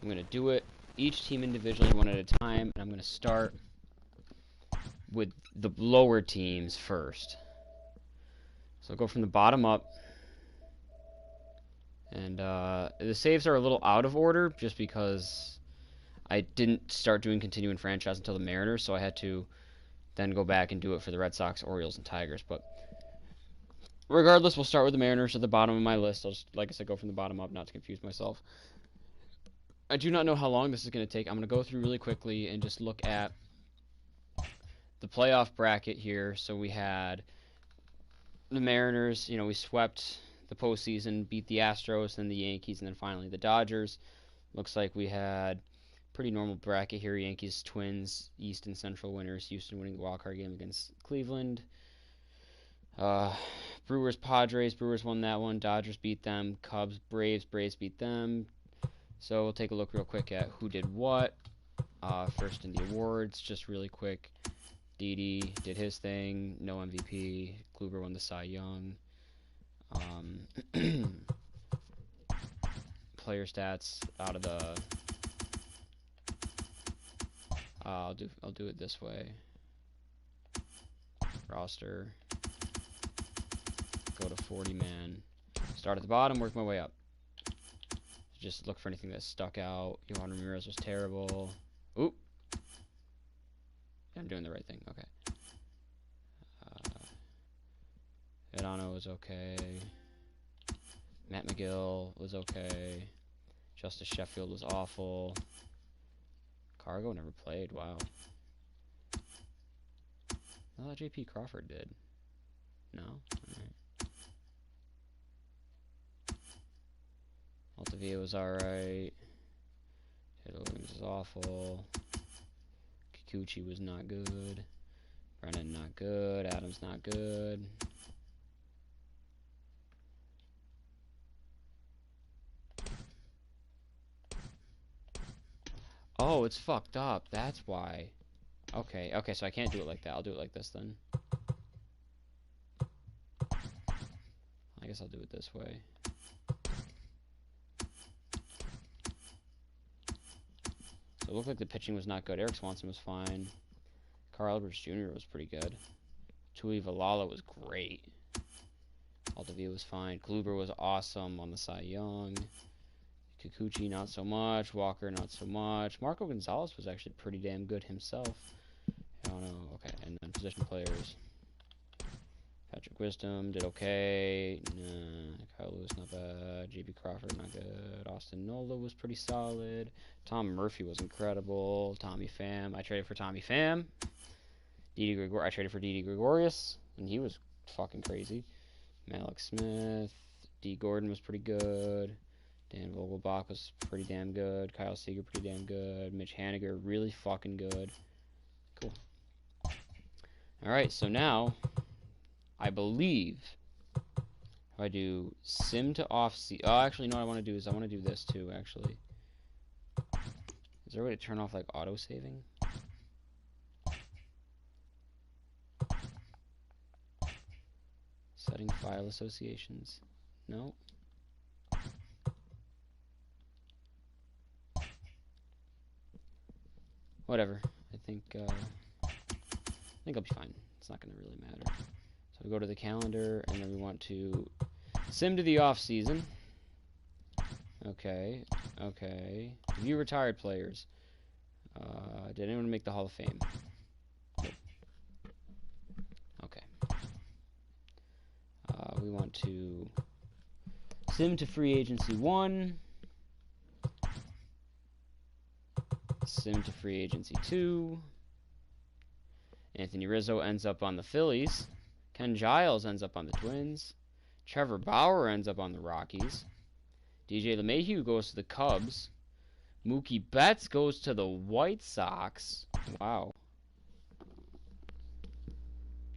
I'm going to do it each team individually, one at a time, and I'm going to start with the lower teams first. So I'll go from the bottom up. And the saves are a little out of order just because I didn't start doing continuing franchise until the Mariners, so I had to then go back and do it for the Red Sox, Orioles, and Tigers. But regardless, we'll start with the Mariners at the bottom of my list. I'll just, like I said, go from the bottom up, not to confuse myself. I do not know how long this is going to take. I'm going to go through really quickly and just look at the playoff bracket here. So we had the Mariners, we swept the postseason, beat the Astros, then the Yankees, and then finally the Dodgers. Looks like we had pretty normal bracket here. Yankees, Twins, East and Central winners. Houston winning the wildcard game against Cleveland. Brewers, Padres. Brewers won that one. Dodgers beat them. Cubs, Braves. Braves beat them. So we'll take a look real quick at who did what. First in the awards, just really quick. Didi did his thing. No MVP. Kluber won the Cy Young. Player stats out of the. I'll do it this way. Roster. Go to 40-man. Start at the bottom, work my way up. Just look for anything that stuck out. Yohan Ramirez was terrible. Oop. I'm doing the right thing. Okay. Edano was okay. Matt McGill was okay. Justice Sheffield was awful. Cargo never played. Wow. I thought J.P. Crawford did. No? Alright. Altavia was alright. Taylor Williams was awful. Kikuchi was not good. Brennan not good. Adams not good. Oh, it's fucked up. That's why. Okay, so I can't do it like that. I'll do it like this then. I guess I'll do it this way. So it looked like the pitching was not good. Eric Swanson was fine. Carl Edwards Jr. was pretty good. Tui Valala was great. Altavia was fine. Kluber was awesome on the Cy Young. Kikuchi, not so much. Walker, not so much. Marco Gonzalez was actually pretty damn good himself. I don't know. Okay, and then position players. Patrick Wisdom did okay. Nah, Kyle Lewis, not bad. J.B. Crawford, not good. Austin Nola was pretty solid. Tom Murphy was incredible. Tommy Pham. I traded for Tommy Pham. I traded for Didi Gregorius, and he was fucking crazy. Malik Smith. D. Gordon was pretty good. Dan Vogelbach was pretty damn good. Kyle Seager pretty damn good. Mitch Haniger really fucking good. Cool. Alright, so now I believe if I do sim to off season. Oh, actually, you know what I want to do is I want to do this too, actually. Is there a way to turn off like auto saving? Setting file associations. No. Whatever. I think I'll be fine. It's not going to really matter. So we go to the calendar, and then we want to sim to the off season. Okay. View retired players. Did anyone make the Hall of Fame? Nope. Okay. We want to sim to free agency 1. Sim to free agency 2. Anthony Rizzo ends up on the Phillies. Ken Giles ends up on the Twins. Trevor Bauer ends up on the Rockies. DJ LeMahieu goes to the Cubs. Mookie Betts goes to the White Sox. Wow.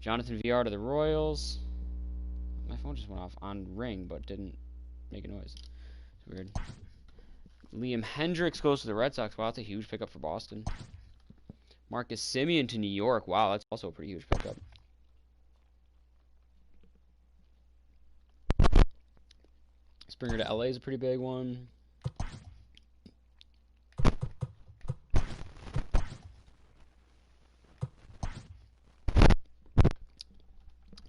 Jonathan Villar to the Royals. My phone just went off on ring, but didn't make a noise. It's weird. Liam Hendricks goes to the Red Sox. Wow, that's a huge pickup for Boston. Marcus Semien to New York. Wow, that's also a pretty huge pickup. Springer to LA is a pretty big one.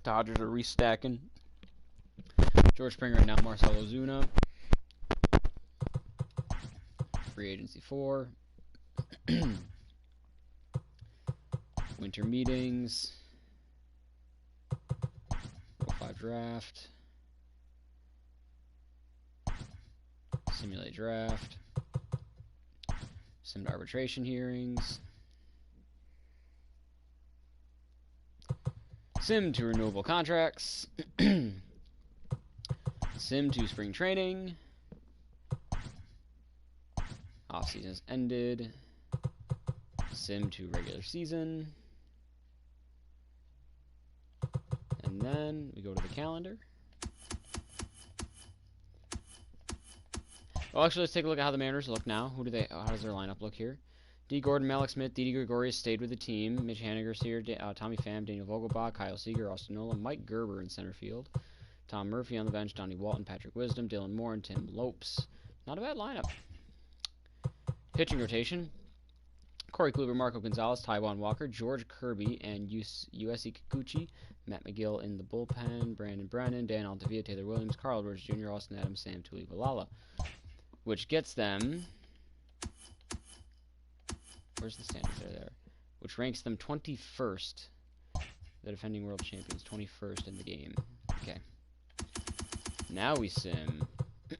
Dodgers are restacking. George Springer right now, Marcell Ozuna. Free agency 4. Winter meetings. 5 draft. Simulate draft. Sim arbitration hearings. Sim to renewable contracts. Sim to spring training. Off season has ended. Sim to regular season. And then we go to the calendar. Well, actually, let's take a look at how the Mariners look now. How does their lineup look here? D. Gordon, Malik Smith, Didi Gregorius stayed with the team. Mitch Haniger's here. Tommy Pham, Daniel Vogelbach, Kyle Seager, Austin Nola, Mike Gerber in center field. Tom Murphy on the bench, Donnie Walton, Patrick Wisdom, Dylan Moore, and Tim Lopes. Not a bad lineup. Pitching rotation. Corey Kluber, Marco Gonzalez, Taijuan Walker, George Kirby, and USC Kikuchi. Matt McGill in the bullpen. Brandon Brennan, Dan Altavia, Taylor Williams, Carl Edwards Jr., Austin Adams, Sam Tuivailala. Which gets them... Where's the standings? There. Which ranks them 21st. The defending world champions, 21st in the game. Okay. Now we sim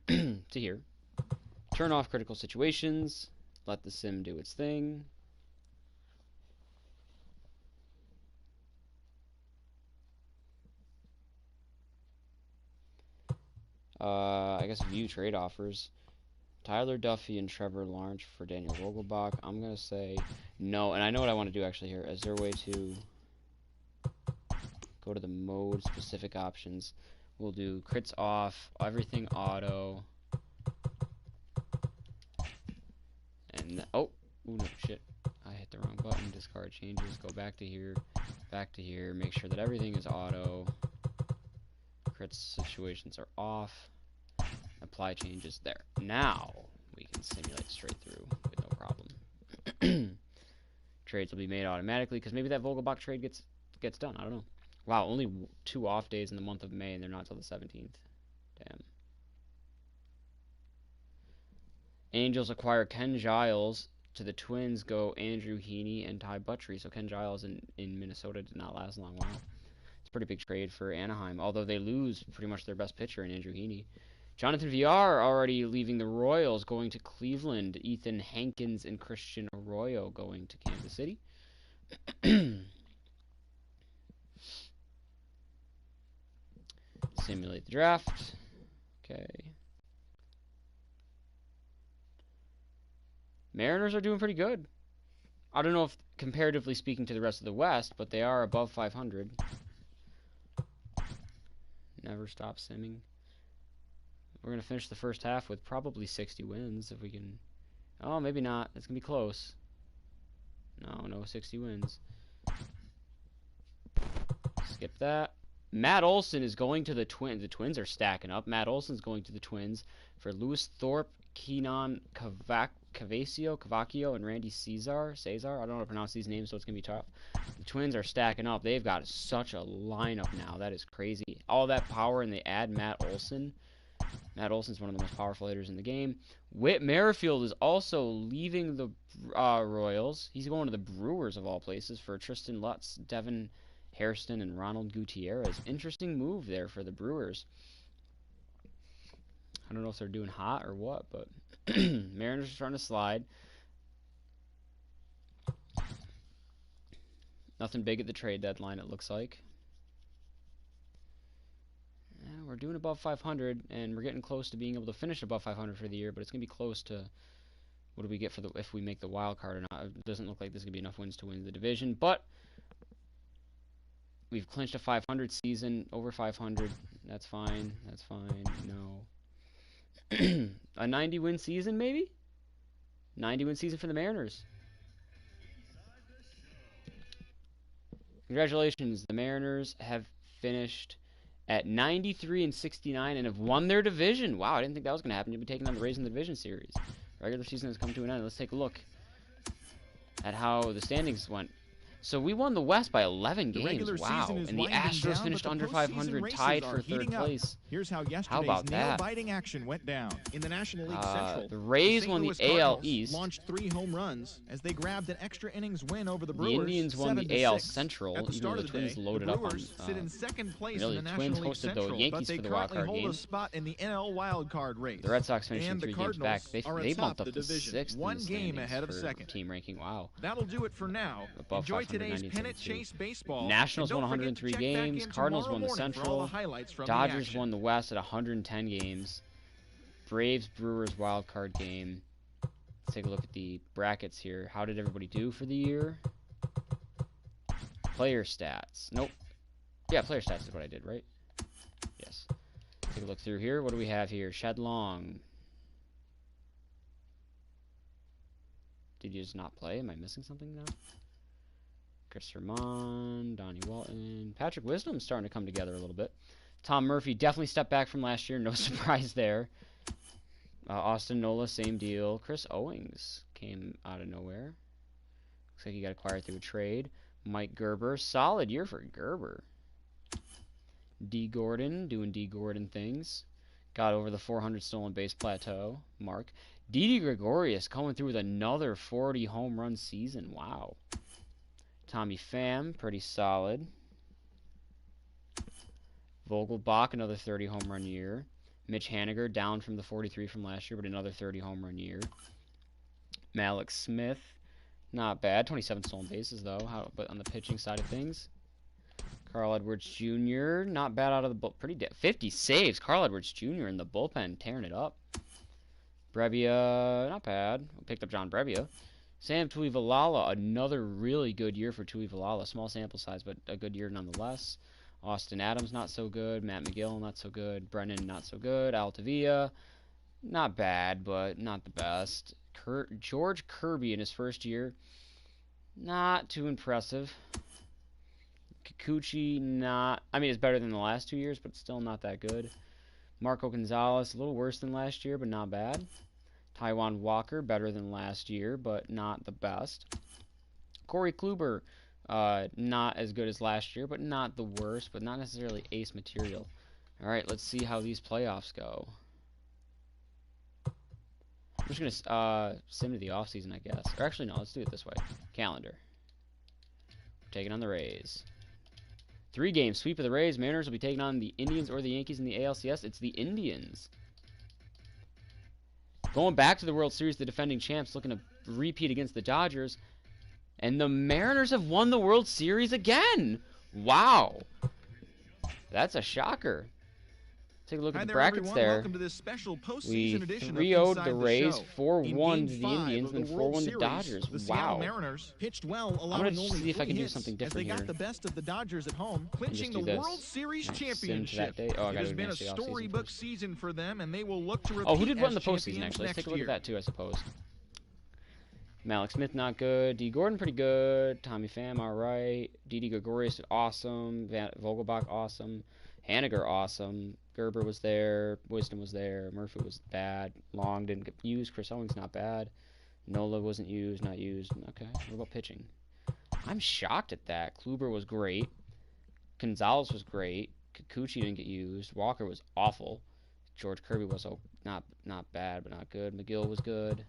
to here. Turn off critical situations. Let the sim do its thing. I guess view trade offers. Tyler Duffy and Trevor Lawrence for Daniel Vogelbach. I'm going to say no. And I know what I want to do actually here. Is there a way to go to the mode specific options? We'll do crits off, everything auto. And oh, ooh, no, shit. I hit the wrong button. Discard changes. Go back to here. Back to here. Make sure that everything is auto. Crits situations are off. Apply changes there. Now we can simulate straight through with no problem. Trades will be made automatically because maybe that Vogelbach trade gets done. I don't know. Wow, only 2 off days in the month of May, and they're not till the 17th. Damn. Angels acquire Ken Giles. To the Twins go Andrew Heaney and Ty Buttrey. So Ken Giles in Minnesota did not last long. Wow. It's a pretty big trade for Anaheim, although they lose pretty much their best pitcher in Andrew Heaney. Jonathan Villar already leaving the Royals, going to Cleveland. Ethan Hankins and Christian Arroyo going to Kansas City. Simulate the draft. Okay. Mariners are doing pretty good. I don't know if comparatively speaking to the rest of the West, but they are above 500. Never stop simming. We're going to finish the first half with probably 60 wins if we can... Oh, maybe not. It's going to be close. No 60 wins. Skip that. Matt Olson is going to the Twins. The Twins are stacking up. Matt Olson's going to the Twins for Lewis Thorpe, Keenan Cavaccio, and Randy Cesar. I don't know how to pronounce these names, so it's going to be tough. The Twins are stacking up. They've got such a lineup now. That is crazy. All that power, and they add Matt Olson. Matt Olson's one of the most powerful hitters in the game. Whit Merrifield is also leaving the Royals. He's going to the Brewers, of all places, for Tristan Lutz, Devin Hairston, and Ronald Gutierrez. Interesting move there for the Brewers. I don't know if they're doing hot or what, but Mariners are starting to slide. Nothing big at the trade deadline, it looks like. We're doing above 500, and we're getting close to being able to finish above 500 for the year, but it's going to be close to what do we get for if we make the wild card or not. It doesn't look like there's going to be enough wins to win the division, but we've clinched a 500 season, over 500. That's fine. That's fine. No. A 90-win season, maybe? 90-win season for the Mariners. Congratulations. The Mariners have finished at 93-69 and have won their division. Wow, I didn't think that was going to happen. You'll be taking on the Rays in the division series. Regular season has come to an end. Let's take a look at how the standings went. So we won the West by 11 The games. regular Wow. season is And the winding Astros down, finished but the under postseason 500, races tied are for third heating up. place. Here's how yesterday's How about that? nail-biting action went down. In the National League Central, The Rays St. won the Louis AL Cardinals East. launched 3 home runs as they grabbed an extra innings win over the The Brewers. Indians won the 7-6. AL Central, At the even start though of the the Twins day, loaded the up on. Brewers sit in second place Really, in the the Twins National League hosted the Central, Yankees but they for the wild currently card hold game. a spot in the NL wild card race. The Red Sox finishing and 3 the games back. Cardinals are They bumped atop up the to division, 6th in 1 the game standings ahead of for second. team ranking. Wow. That'll do it for now. Above Enjoy 500, today's 92. pennant chase baseball. Nationals and won don't forget to 103 check back games. in Cardinals tomorrow won the morning for all Central. the highlights from the Dodgers action. won the West at 110 games. Braves Brewers wild card game. Let's take a look at the brackets here. How did everybody do for the year? Player stats. Nope. Yeah, player stats is what I did, right? Yes. Take a look through here. What do we have here? Shedlong. Did you just not play? Am I missing something now? Chris Herman, Donnie Walton. Patrick Wisdom's starting to come together a little bit. Tom Murphy definitely stepped back from last year. No surprise there. Austin Nola, same deal. Chris Owings came out of nowhere. Looks like he got acquired through a trade. Mike Gerber, solid year for Gerber. D. Gordon, doing D. Gordon things. Got over the 400 stolen base plateau mark. Didi Gregorius coming through with another 40 home run season. Wow. Tommy Pham, pretty solid. Vogelbach, another 30 home run year. Mitch Haniger, down from the 43 from last year, but another 30 home run year. Malik Smith, not bad. 27 stolen bases, though. But on the pitching side of things, Carl Edwards Jr., not bad out of the bullpen. 50 saves. Carl Edwards Jr. in the bullpen, tearing it up. Brebbia, not bad. Picked up John Brebbia. Sam Tuivalala, another really good year for Tuivalala. Small sample size, but a good year nonetheless. Austin Adams, not so good. Matt McGill, not so good. Brennan, not so good. Altavia, not bad, but not the best. George Kirby in his first year, not too impressive. Kikuchi, it's better than the last 2 years, but still not that good. Marco Gonzalez, a little worse than last year, but not bad. Taiwan Walker, better than last year, but not the best. Corey Kluber, not as good as last year, but not the worst, but not necessarily ace material. All right, let's see how these playoffs go. I'm just going to sim to the offseason, I guess. Or actually, no, let's do it this way. Calendar. Taking on the Rays. 3-game sweep of the Rays. Mariners will be taking on the Indians or the Yankees in the ALCS. It's the Indians. Going back to the World Series, the defending champs looking to repeat against the Dodgers. And the Mariners have won the World Series again. Wow. That's a shocker. Take a look at the brackets there. Welcome to this special We postseason edition 3-0'd of the Inside Rays, Show. 4-1 to In the Game Indians, 5 and of then the World 4-1 to the Series, Dodgers. The Seattle Wow. Mariners pitched well, I'm allowing going to only see if I 3 can do hits something as they different got here. the best of the Dodgers at home, clinching the do this. World Series Sim to that championship. day. Oh, I It gotta has do been a next day offseason storybook first. season for them, and they will look to repeat Oh, who did what in the as postseason, champions actually? Let's take next a look year. at that, too, I suppose. Malik Smith, not good. D. Gordon, pretty good. Tommy Pham, all right. Didi Gregorius, awesome. Vogelbach, awesome. Haniger, awesome. Gerber was there. Wisdom was there. Murphy was bad. Long didn't get used. Chris Owings, not bad. Nola wasn't used, not used. Okay, what about pitching? I'm shocked at that. Kluber was great. Gonzalez was great. Kikuchi didn't get used. Walker was awful. George Kirby was not bad, but not good. McGill was good.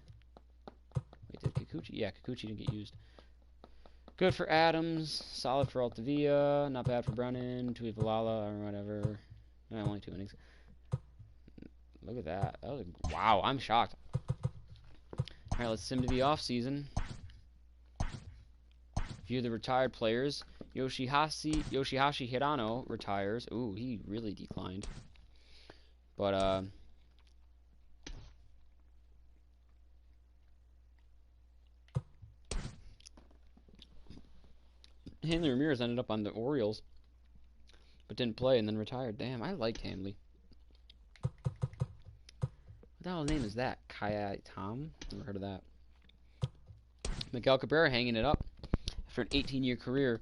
Wait, did Kikuchi? Yeah, Kikuchi didn't get used. Good for Adams. Solid for Altavia. Not bad for Brennan. Tuivalala or whatever. Only 2 innings. Look at that. Wow, I'm shocked. All right, let's sim to the offseason. View the retired players. Yoshihashi Hirano retires. Ooh, he really declined. But, Hanley Ramirez ended up on the Orioles, but didn't play and then retired. Damn, I liked Hanley. What the hell name is that? Kai Tom? Never heard of that. Miguel Cabrera hanging it up after an 18-year career.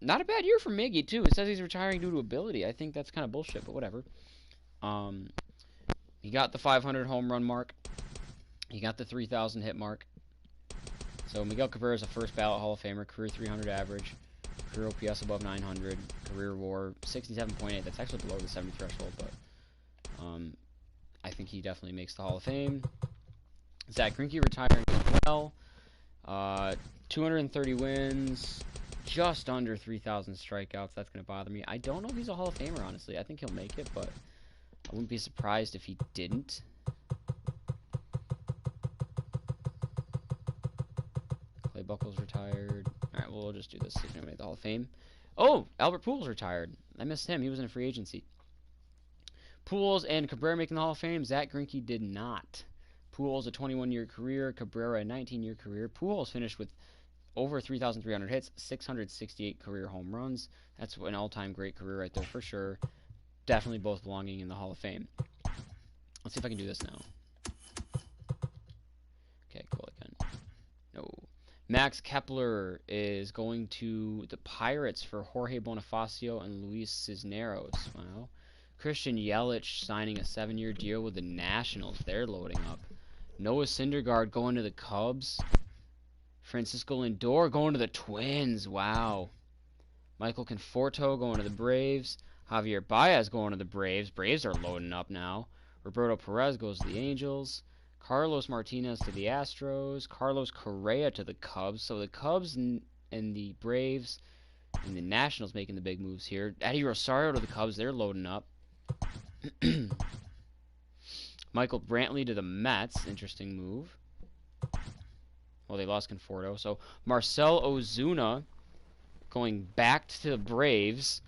Not a bad year for Miggy, too. It says he's retiring due to ability. I think that's kind of bullshit, but whatever. He got the 500 home run mark. He got the 3,000 hit mark. So Miguel Cabrera is a first ballot Hall of Famer, career 300 average, career OPS above 900, career WAR 67.8. That's actually below the 70 threshold, but I think he definitely makes the Hall of Fame. Zach Greinke retiring as well. 230 wins, just under 3,000 strikeouts. That's going to bother me. I don't know if he's a Hall of Famer, honestly. I think he'll make it, but I wouldn't be surprised if he didn't. Clay Buchholz retired. All right, well, we'll just do this. See if anybody made the Hall of Fame. Oh, Albert Pujols retired. I missed him. He was in a free agency. Pujols and Cabrera making the Hall of Fame. Zach Greinke did not. Pujols a 21-year career. Cabrera a 19-year career. Pujols finished with over 3,300 hits, 668 career home runs. That's an all-time great career right there for sure. Definitely both belonging in the Hall of Fame. Let's see if I can do this now. Okay, cool again. No. Max Kepler is going to the Pirates for Jorge Bonifacio and Luis Cisneros. Wow. Christian Yelich signing a 7-year deal with the Nationals. They're loading up. Noah Syndergaard going to the Cubs. Francisco Lindor going to the Twins. Wow. Michael Conforto going to the Braves. Javier Baez going to the Braves. Braves are loading up now. Roberto Perez goes to the Angels. Carlos Martinez to the Astros. Carlos Correa to the Cubs. So the Cubs and the Braves and the Nationals making the big moves here. Eddie Rosario to the Cubs. They're loading up. Michael Brantley to the Mets. Interesting move. Well, they lost Conforto. So Marcell Ozuna going back to the Braves,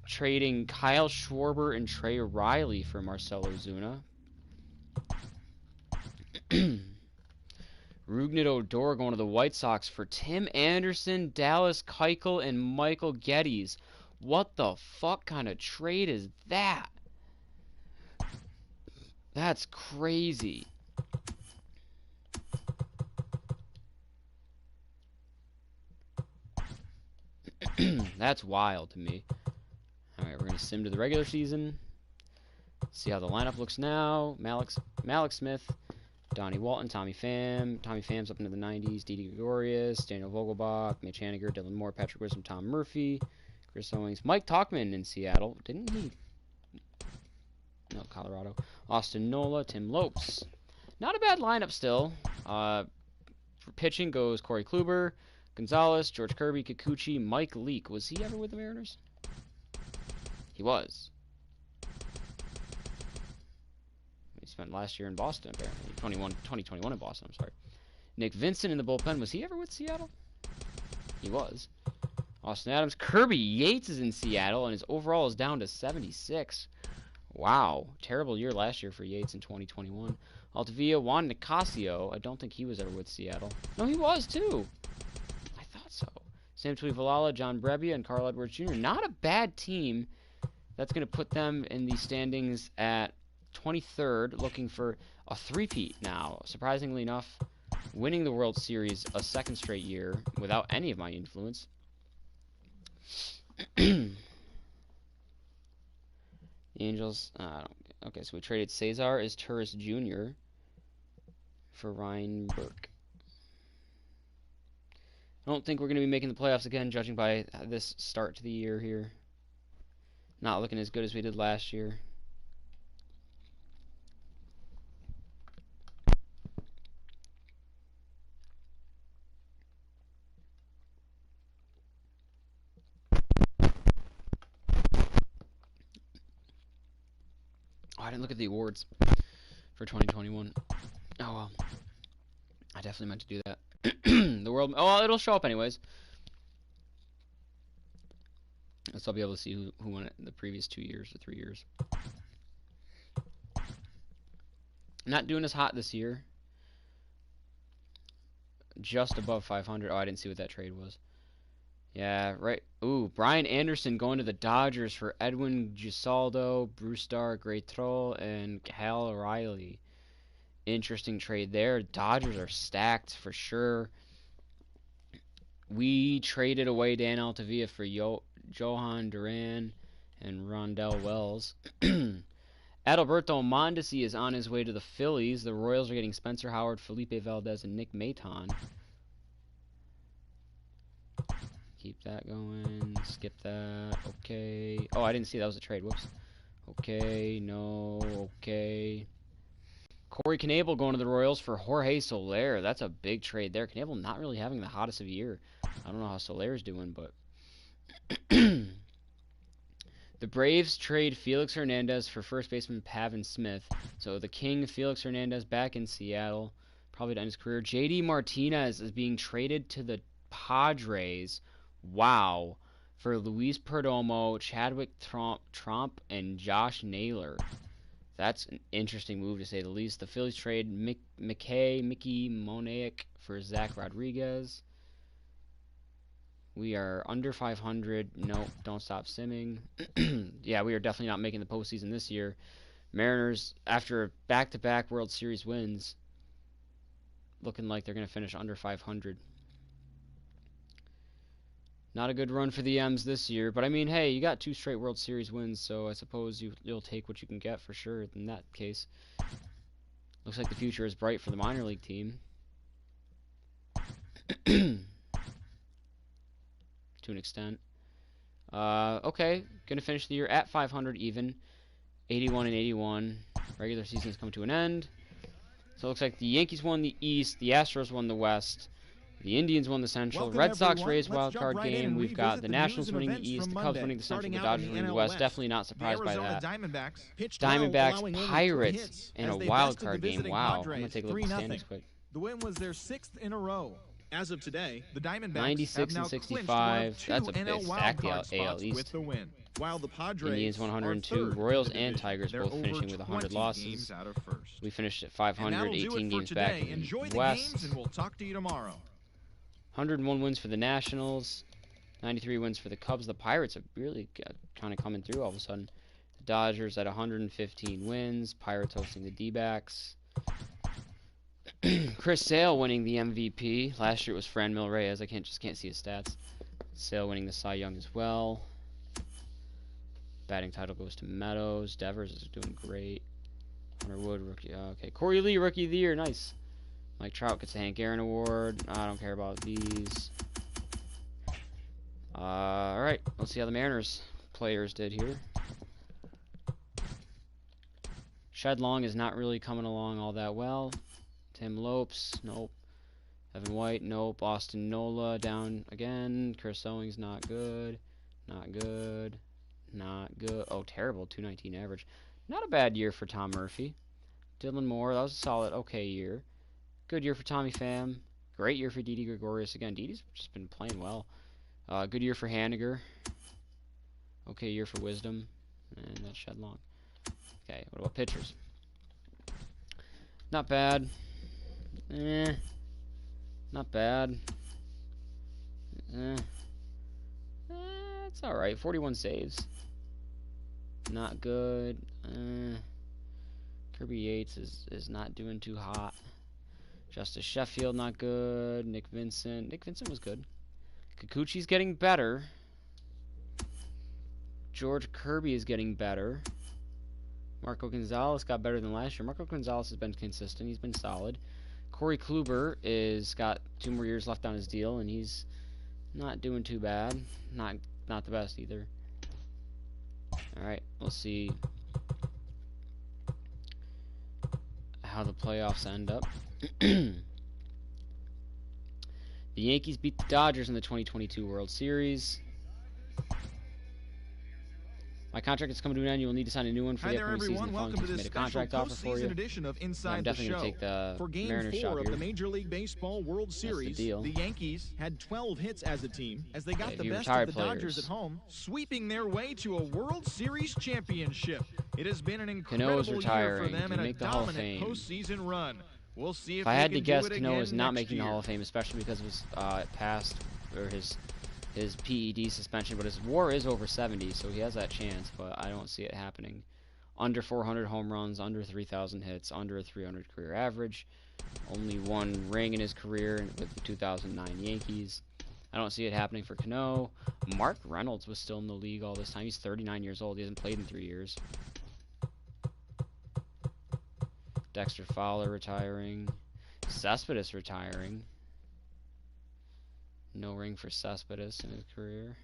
trading Kyle Schwarber and Trey Riley for Marcell Ozuna. Rougned Odor going to the White Sox for Tim Anderson, Dallas Keuchel, and Michael Geddes. What the fuck kind of trade is that? That's crazy. That's wild to me. Alright, we're going to sim to the regular season. See how the lineup looks now. Malik Smith, Donnie Walton, Tommy Pham. Tommy Pham's up into the 90s. Didi Gregorius, Daniel Vogelbach, Mitch Haniger, Dylan Moore, Patrick Wisdom, Tom Murphy, Chris Owings, Mike Tauchman in Seattle. Didn't he? No, Colorado. Austin Nola, Tim Lopes. Not a bad lineup still. For pitching goes Corey Kluber, Gonzalez, George Kirby, Kikuchi, Mike Leake. Was he ever with the Mariners? He was. He spent last year in Boston, apparently. 2021 in Boston, I'm sorry. Nick Vincent in the bullpen. Was he ever with Seattle? He was. Austin Adams. Kirby Yates is in Seattle, and his overall is down to 76. Wow. Terrible year last year for Yates in 2021. Altavia, Juan Nicasio. I don't think he was ever with Seattle. No, he was, too. I thought so. Sam Tuivalala, John Brebbia, and Carl Edwards Jr. Not a bad team. That's going to put them in the standings at 23rd, looking for a three-peat now. Surprisingly enough, winning the World Series a second straight year without any of my influence. The Angels, okay, so we traded Cesar Izturis Jr. for Ryan Burke. I don't think we're going to be making the playoffs again, judging by this start to the year here. Not looking as good as we did last year. Oh, I didn't look at the awards for 2021. Oh, well. I definitely meant to do that. The world... Oh, well, it'll show up anyways. So I'll be able to see who won it in the previous 2 years or 3 years. Not doing as hot this year. Just above 500. Oh, I didn't see what that trade was. Yeah, right. Ooh, Brian Anderson going to the Dodgers for Edwin Gisaldo, Brusdar Graterol, and Cal O'Reilly. Interesting trade there. Dodgers are stacked for sure. We traded away Dan Altavia for Johan Duran and Rondell Wells. Adalberto Mondesi is on his way to the Phillies. The Royals are getting Spencer Howard, Felipe Valdez, and Nick Maton. Keep that going. Skip that. Okay. Oh, I didn't see that was a trade. Whoops. Okay. No. Okay. Corey Knebel going to the Royals for Jorge Soler. That's a big trade there. Knebel not really having the hottest of year. I don't know how Soler's doing, but... The Braves trade Felix Hernandez for first baseman Pavin Smith. So the King, Felix Hernandez, back in Seattle. Probably to end his career. JD Martinez is being traded to the Padres. Wow. For Luis Perdomo, Chadwick Tromp, and Josh Naylor. That's an interesting move to say the least. The Phillies trade Mickey Moniak for Zach Rodriguez. We are under 500. Nope, don't stop simming. Yeah, we are definitely not making the postseason this year. Mariners, after back-to-back World Series wins, looking like they're going to finish under 500. Not a good run for the M's this year, but I mean, hey, you got 2 straight World Series wins, so I suppose you'll take what you can get for sure in that case. Looks like the future is bright for the minor league team. To an extent. Okay, gonna finish the year at 500 even. 81 and 81. Regular season has come to an end. So it looks like the Yankees won the East, the Astros won the West, the Indians won the Central, Red Sox Rays wild card game. We've got the Nationals winning the East, the Cubs winning the Central, the Dodgers winning the West. Definitely not surprised by that. Diamondbacks, Pirates, and a wild card game. Wow, I'm gonna take a look at the standings quick. The win was their 6th in a row. As of today, the Diamondbacks 96 have now and 65. That's a big stack, the AL East. With the win. While the Padres Indians 102, Royals and Tigers both finishing with 100 losses. We finished at 500, 18 games back in the West. And we'll talk to you tomorrow. 101 wins for the Nationals, 93 wins for the Cubs. The Pirates have really kind of coming through all of a sudden. The Dodgers at 115 wins, Pirates hosting the D-backs. Chris Sale winning the MVP. Last year it was Franmil Reyes. I just can't see his stats. Sale winning the Cy Young as well. Batting title goes to Meadows. Devers is doing great. Hunter Wood, rookie. Okay. Corey Lee, rookie of the year. Nice. Mike Trout gets a Hank Aaron award. I don't care about these. Alright. Let's see how the Mariners players did here. Shed Long is not really coming along all that well. Tim Lopes, nope. Evan White, nope. Austin Nola down again. Chris Owings, not good. Not good. Not good. Oh, terrible. 219 average. Not a bad year for Tom Murphy. Dylan Moore, that was a solid, okay year. Good year for Tommy Pham. Great year for Didi Gregorius. Again, Didi's just been playing well. Good year for Haniger. Okay year for Wisdom. And that's Shed Long. Okay, what about pitchers? Not bad. Not bad. It's alright. 41 saves. Not good. Kirby Yates is not doing too hot. Justice Sheffield, not good. Nick Vincent. Nick Vincent was good. Kikuchi's getting better. George Kirby is getting better. Marco Gonzalez got better than last year. Marco Gonzalez has been consistent. He's been solid. Corey Kluber is got 2 more years left on his deal, and he's not doing too bad. Not the best either. All right, we'll see how the playoffs end up. The Yankees beat the Dodgers in the 2022 World Series. My contract is coming to an end. You will need to sign a new one for the upcoming season. Welcome to this made a contract offer for you. Edition of Inside I'm definitely going to take the for Game Mariners 4 job of here. the Major League Baseball World Series, the Yankees had 12 hits as a team as they got Okay, the if you best retire of the Dodgers players. at home, sweeping their way to a World Series championship. It has been an incredible Cano's year for retiring them to and a make the Hall of dominant Fame. postseason run. We'll see If I had to guess, Cano Cano is not making the Hall of Fame, especially because of his past or his PED suspension. But his WAR is over 70, so he has that chance. But I don't see it happening. Under 400 home runs, under 3,000 hits, under a 300 career average. Only 1 ring in his career with the 2009 Yankees. I don't see it happening for Cano. Mark Reynolds was still in the league all this time. He's 39 years old. He hasn't played in 3 years. Dexter Fowler retiring. Cespedes retiring. No ring for Cespedes in his career.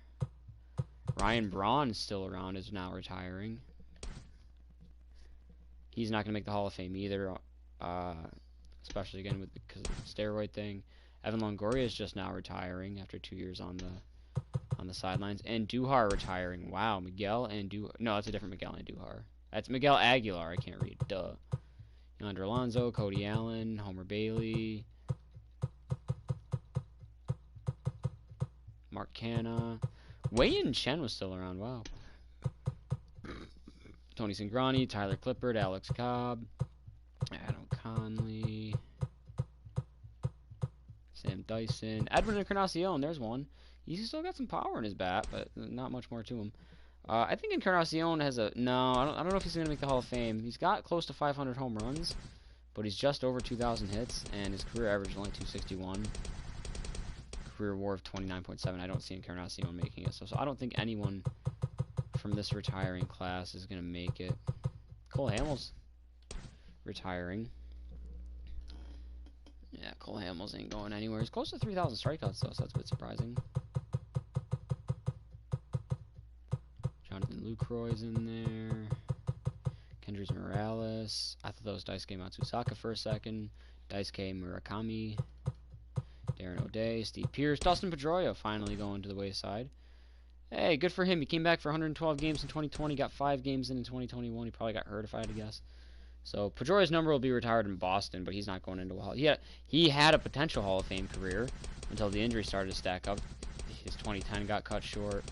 Ryan Braun is still around, is now retiring. He's not going to make the Hall of Fame either, especially again because of the steroid thing. Evan Longoria is just now retiring after 2 years on the sidelines. And Duhar retiring. Wow, Miguel and Duhar. No, that's a different Miguel and Duhar. That's Miguel Aguilar. I can't read. Duh. Yonder Alonso, Cody Allen, Homer Bailey, Mark Canna. Wei-Yin Chen was still around. Wow. Tony Cingrani, Tyler Clippard, Alex Cobb, Adam Conley, Sam Dyson, Edwin Encarnacion. There's one. He's still got some power in his bat, but not much more to him. I think Encarnacion has a... No, I don't know if he's going to make the Hall of Fame. He's got close to 500 home runs, but he's just over 2,000 hits, and his career average is only 261. Career WAR of 29.7. I don't see Encarnacion making it, so I don't think anyone from this retiring class is going to make it. Cole Hamels retiring. Yeah, Cole Hamels ain't going anywhere. He's close to 3,000 strikeouts, though, so that's a bit surprising. Jonathan Lucroy's in there. Kendrys Morales. I thought that was Daisuke Matsusaka for a second. Daisuke Murakami. Darren O'Day. Steve Pearce. Dustin Pedroia finally going to the wayside. Hey, good for him. He came back for 112 games in 2020. Got 5 games in 2021. He probably got hurt, if I had to guess. So Pedroia's number will be retired in Boston, but he's not going into a Hall. He had a potential Hall of Fame career until the injury started to stack up. His 2010 got cut short.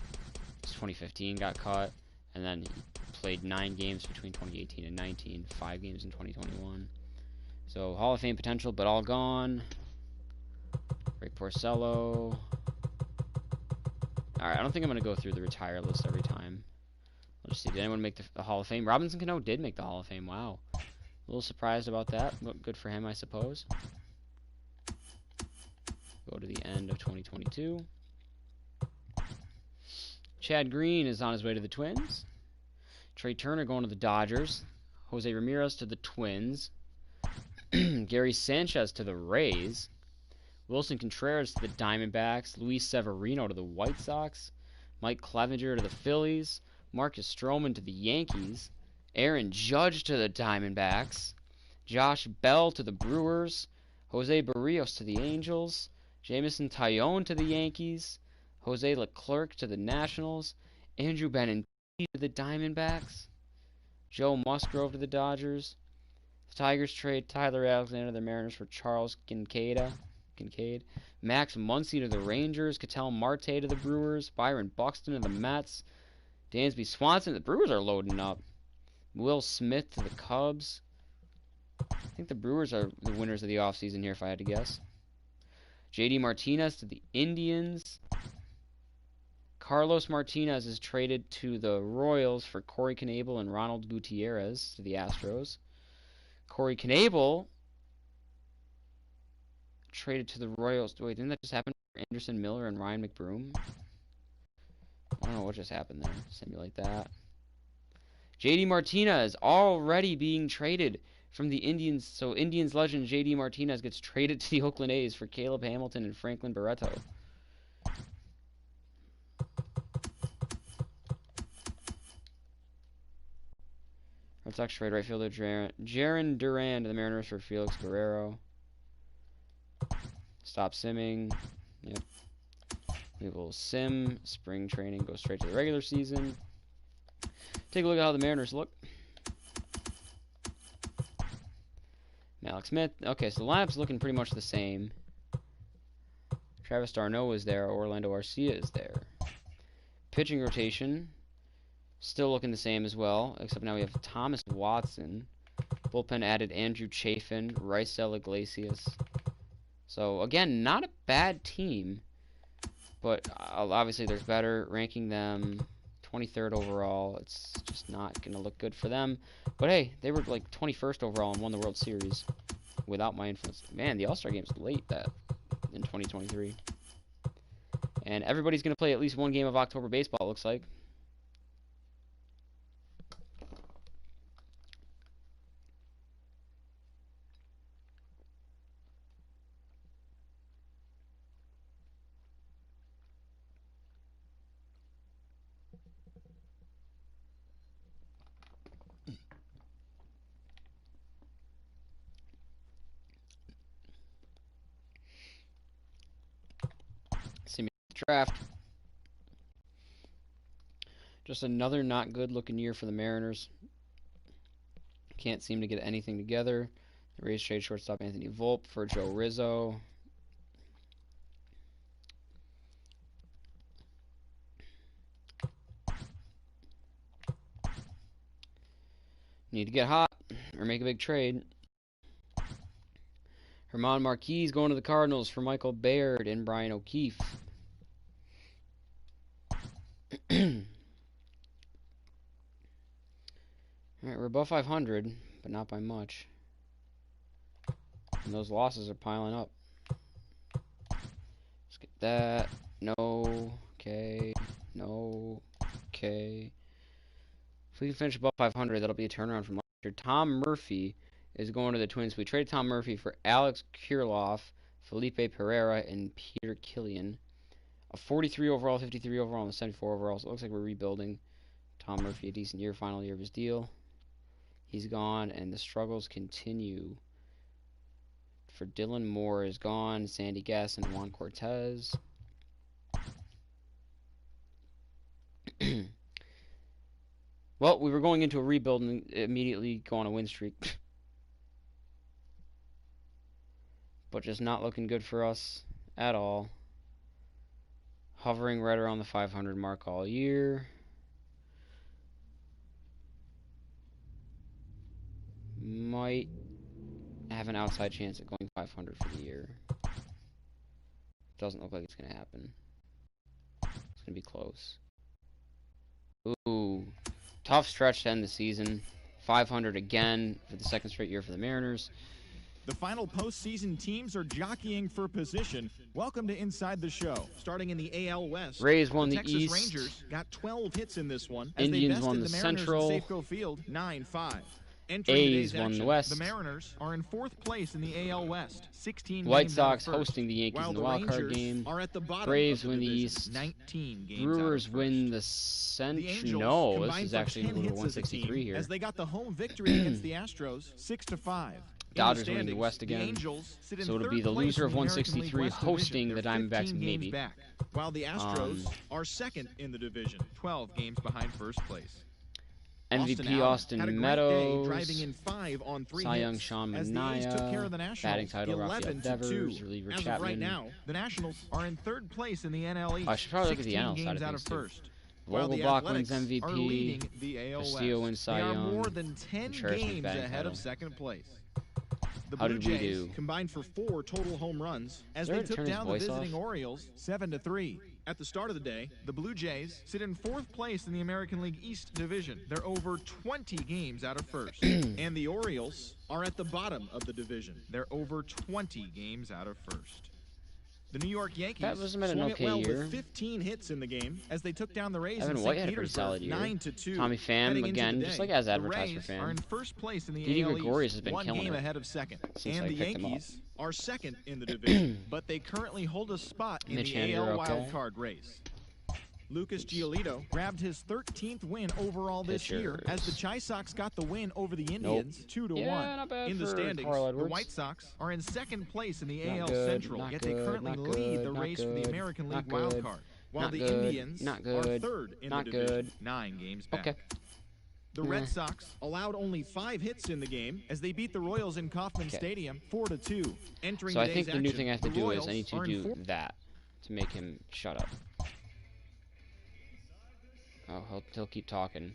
His 2015 got cut, and then he played 9 games between 2018 and 19, 5 games in 2021. So Hall of Fame potential, but all gone. Ray Porcello. All right, I don't think I'm gonna go through the retire list every time. Let's see. Did anyone make the Hall of Fame? Robinson Cano did make the Hall of Fame. Wow. A little surprised about that, but good for him, I suppose. Go to the end of 2022. Chad Green is on his way to the Twins. Trey Turner going to the Dodgers. Jose Ramirez to the Twins. Gary Sanchez to the Rays. Wilson Contreras to the Diamondbacks. Luis Severino to the White Sox. Mike Clevenger to the Phillies. Marcus Stroman to the Yankees. Aaron Judge to the Diamondbacks. Josh Bell to the Brewers. Jose Barrios to the Angels. Jameson Taillon to the Yankees. Jose Leclerc to the Nationals. Andrew Benintendi to the Diamondbacks. Joe Musgrove to the Dodgers. The Tigers trade Tyler Alexander to the Mariners for Charles Kincaid. Max Muncy to the Rangers. Ketel Marte to the Brewers. Byron Buxton to the Mets. Dansby Swanson. The Brewers are loading up. Will Smith to the Cubs. I think the Brewers are the winners of the offseason here, if I had to guess. JD Martinez to the Indians. Carlos Martinez is traded to the Royals for Corey Knebel and Ronald Gutierrez to the Astros. Corey Knebel traded to the Royals. Wait, didn't that just happen for Anderson Miller and Ryan McBroom? I don't know what just happened there. Simulate that. JD Martinez already being traded from the Indians. So Indians legend JD Martinez gets traded to the Oakland A's for Caleb Hamilton and Franklin Barreto. Red Sox trade right fielder Jaron Duran to the Mariners for Felix Guerrero. Stop simming. Yep. We will sim. Spring training goes straight to the regular season. Take a look at how the Mariners look. Malik Smith. Okay, so the lineup's looking pretty much the same. Travis d'Arnaud is there. Orlando Arcia is there. Pitching rotation. Still looking the same as well, except now we have Thomas Watson. Bullpen added Andrew Chafin, Raisel Iglesias. So, again, not a bad team. But obviously there's better. Ranking them 23rd overall. It's just not going to look good for them. But hey, they were like 21st overall and won the World Series without my influence. Man, the All-Star Game's late in 2023. And everybody's going to play at least one game of October baseball, it looks like. Draft. Just another not good looking year for the Mariners. Can't seem to get anything together. The Rays trade shortstop Anthony Volpe for Joe Rizzo. Need to get hot or make a big trade. Herman Marquez going to the Cardinals for Michael Baird and Brian O'Keefe. Alright, we're above 500, but not by much. And those losses are piling up. Let's get that. No. Okay. No. Okay. If we can finish above 500, that'll be a turnaround from last year. Tom Murphy is going to the Twins. We traded Tom Murphy for Alex Kirilloff, Felipe Pereira, and Peter Killian. A 43 overall, 53 overall, and a 74 overall. So it looks like we're rebuilding. Tom Murphy, a decent year, final year of his deal. He's gone, and the struggles continue. For Dylan Moore is gone. Sandy Gass and Juan Cortez. Well, we were going into a rebuild and immediately go on a win streak. But just not looking good for us at all. Hovering right around the 500 mark all year. Might have an outside chance at going 500 for the year. Doesn't look like it's going to happen. It's going to be close. Ooh. Tough stretch to end the season. 500 again for the second straight year for the Mariners. The final postseason teams are jockeying for position. Welcome to Inside the Show. Starting in the AL West, Rays won the Texas East. Rangers got 12 hits in this one. As Indians they won bested the Mariners Central. at Safeco Field 9-5. Entering A's today's won the action, West. The Mariners are in 4th place in the AL West, 16 White games out of Sox first, hosting the Yankees while in the wild card Rangers game. are at the bottom Braves of win the division, East. 19 games Brewers out of win first. the The Central. Angels No, this combined is for actually 10 going to hits as a 163 team here. as they got the home victory against the Astros, 6-5. Dodgers winning the West again. The Angels sit in So it'll be third the place loser in of the American League 163 West hosting division. the They're Diamondbacks 15 games maybe. back, while the Astros are second in the division, 12 games behind first place. MVP Austin had a great Meadows. day, driving in 5 on 3 Cy Young hits Sean as the A's took care of the Manaea. Nationals, Batting title Rafael 11-2. Devers. Reliever As of Chapman. right now, the Nationals are in third place in the NL East, I should probably look at the 16 NL side games of out things of too. first. While the Vogelbach wins Athletics are MVP. leading the AL Castillo West. wins Cy They are Young. more than 10 Contreras wins games batting ahead title. of second place. The How Blue did we Jays do? combined for 4 total home runs as Is there they a took turn his down the voice visiting off? Orioles 7-3. At the start of the day, the Blue Jays sit in 4th place in the American League East division. They're over 20 games out of first. And the Orioles are at the bottom of the division. They're over 20 games out of first. The New York Yankees That was an swung okay it well year. with 15 hits in the game as they took down the Rays Evan in White St. had a pretty Petersburg solid year. 9-2. Tommy Pham, Heading into again, the just day, like as the advertised for Rays are in Pham. first place in the Didi AL Gregorius East, has been 1 killing game it ahead of second. since And I the picked him up. Yankees are second in the division, but they currently hold a spot in Mitch the Haniger, AL okay. wild card race. Lucas Giolito grabbed his 13th win overall this year as the Chi Sox got the win over the Indians 2-1. Yeah, not bad In the for standings, Carl the Edwards. White Sox are in second place in the Not AL good, Central, not yet they good, currently not lead the good, not race for the good, American not League wild good, card, while not the good, Indians not are good, third in not the division, good. 9 games back. Okay. The Red Sox allowed only 5 hits in the game as they beat the Royals in Kauffman Okay. Stadium 4-2. Entering So I today's think the new action, thing I have to the do is Royals I need to are in do fourth- that to make him shut up. Oh, he'll keep talking.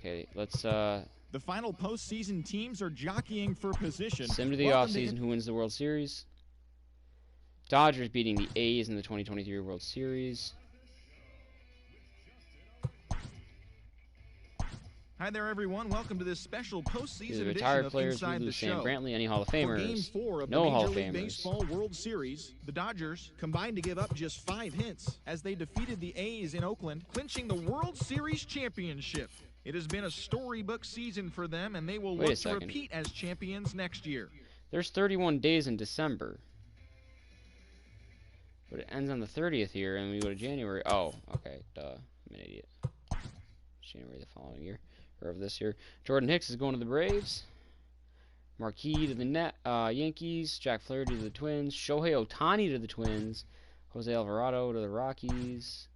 Okay, let's The final postseason teams are jockeying for position. sim to the Welcome offseason. Who wins the World Series? Dodgers beating the A's in the 2023 World Series. Hi there, everyone. Welcome to this special These postseason are edition retired of players. We Inside the lose Sam Show. Brantley. Any Hall of For Game Famers? 4 of No the Hall Major of League Famers. Baseball World Series, the Dodgers combined to give up just 5 hits as they defeated the A's in Oakland, clinching the World Series championship. It has been a storybook season for them, and they will Wait a look to second. repeat as champions next year. There's 31 days in December. But it ends on the 30th here, and we go to January. Oh, okay. Duh. I'm an idiot. January the following year. Or of this year. Jordan Hicks is going to the Braves. Marquis to the Yankees. Jack Flaherty to the Twins. Shohei Ohtani to the Twins. Jose Alvarado to the Rockies.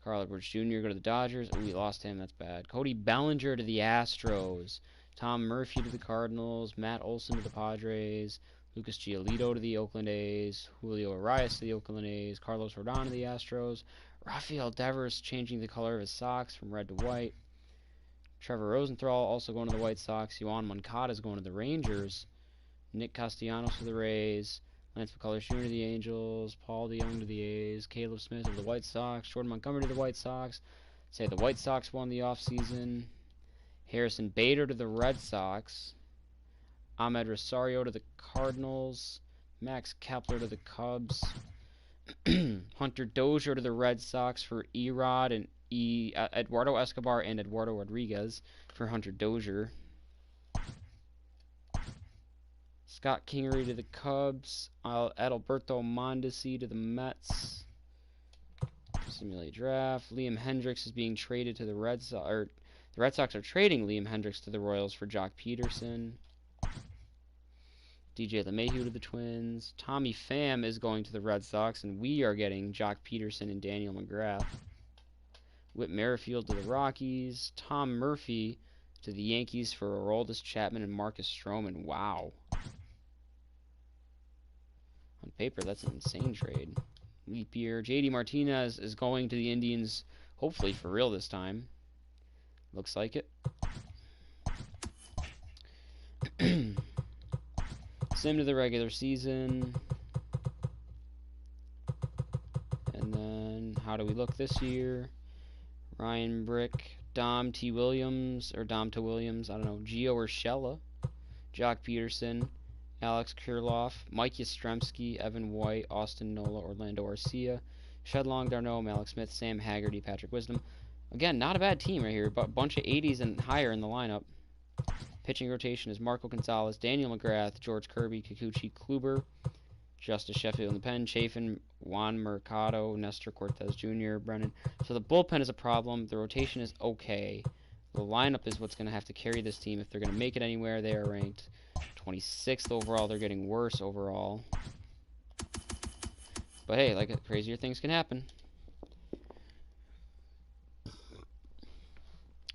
Carl Edwards Jr. go to the Dodgers. Oh, we lost him. That's bad. Cody Bellinger to the Astros. Tom Murphy to the Cardinals. Matt Olson to the Padres. Lucas Giolito to the Oakland A's. Julio Arias to the Oakland A's. Carlos Rodon to the Astros. Rafael Devers changing the color of his socks from red to white. Trevor Rosenthal also going to the White Sox. Yoan Moncada is going to the Rangers. Nick Castellanos to the Rays. Lance McCullers Jr. to the Angels. Paul DeJong to the A's. Caleb Smith to the White Sox. Jordan Montgomery to the White Sox. Say the White Sox won the offseason. Harrison Bader to the Red Sox. Ahmed Rosario to the Cardinals. Max Kepler to the Cubs. Hunter Dozier to the Red Sox for Erod and Eduardo Escobar and Eduardo Rodriguez for Hunter Dozier. Scott Kingery to the Cubs. Adalberto Mondesi to the Mets. Simulate draft. Liam Hendricks is being traded to the Red Sox. Or the Red Sox are trading Liam Hendricks to the Royals for Jock Peterson. DJ LeMahieu to the Twins. Tommy Pham is going to the Red Sox, and we are getting Jock Peterson and Daniel McGrath. Whit Merrifield to the Rockies. Tom Murphy to the Yankees for Aroldis Chapman and Marcus Stroman. Wow. On paper, that's an insane trade. Leap year. JD Martinez is going to the Indians, hopefully for real this time. Looks like it. Sim to the regular season. And then, how do we look this year? Ryan Brick, Dom T. Williams, or Dom to Williams, I don't know, Gio Urshela, Jock Peterson, Alex Kirilloff, Mike Yastrzemski, Evan White, Austin Nola, Orlando Arcia, Shedlong Darno, Malik Smith, Sam Haggerty, Patrick Wisdom. Again, not a bad team right here, but a bunch of 80s and higher in the lineup. Pitching rotation is Marco Gonzalez, Daniel McGrath, George Kirby, Kikuchi Kluber, Justice Sheffield in the pen, Chafin, Juan Mercado, Nestor Cortez Jr., Brennan. So the bullpen is a problem. The rotation is okay. The lineup is what's going to have to carry this team if they're going to make it anywhere. They are ranked 26th overall. They're getting worse overall. But hey, like crazier things can happen.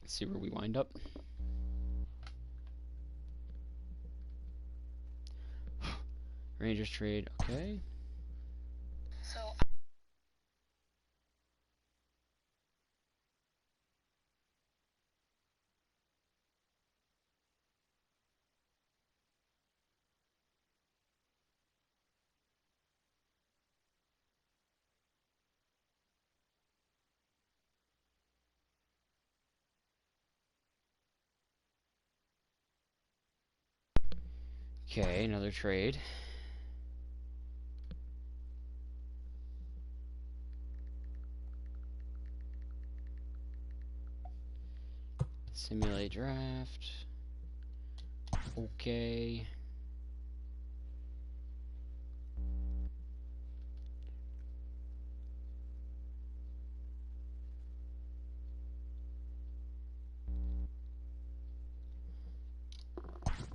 Let's see where we wind up. Rangers trade, okay. Okay, another trade. Simulate draft. Okay.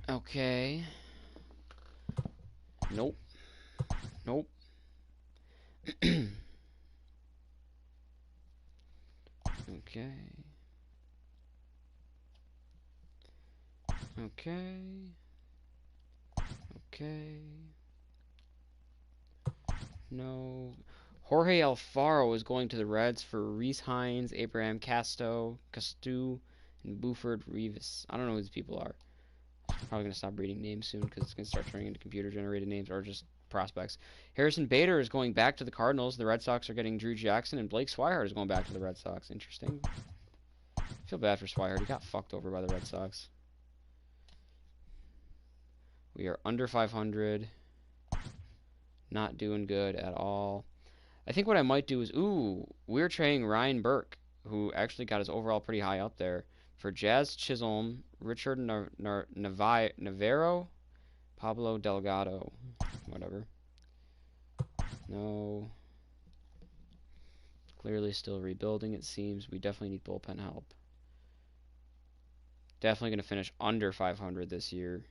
Okay. Nope. Nope. Okay. Okay. Okay. No. Jorge Alfaro is going to the Reds for Reese Hines, Abraham Castu, and Buford Rivas. I don't know who these people are. I'm probably going to stop reading names soon because it's going to start turning into computer-generated names or just prospects. Harrison Bader is going back to the Cardinals. The Red Sox are getting Drew Jackson, and Blake Swihart is going back to the Red Sox. Interesting. I feel bad for Swihart. He got fucked over by the Red Sox. We are under 500. Not doing good at all. I think what I might do is, we're trading Ryan Burke, who actually got his overall pretty high up there, for Jazz Chisholm, Richard Navarro, Pablo Delgado. Whatever. No. Clearly still rebuilding, it seems. We definitely need bullpen help. Definitely going to finish under 500 this year.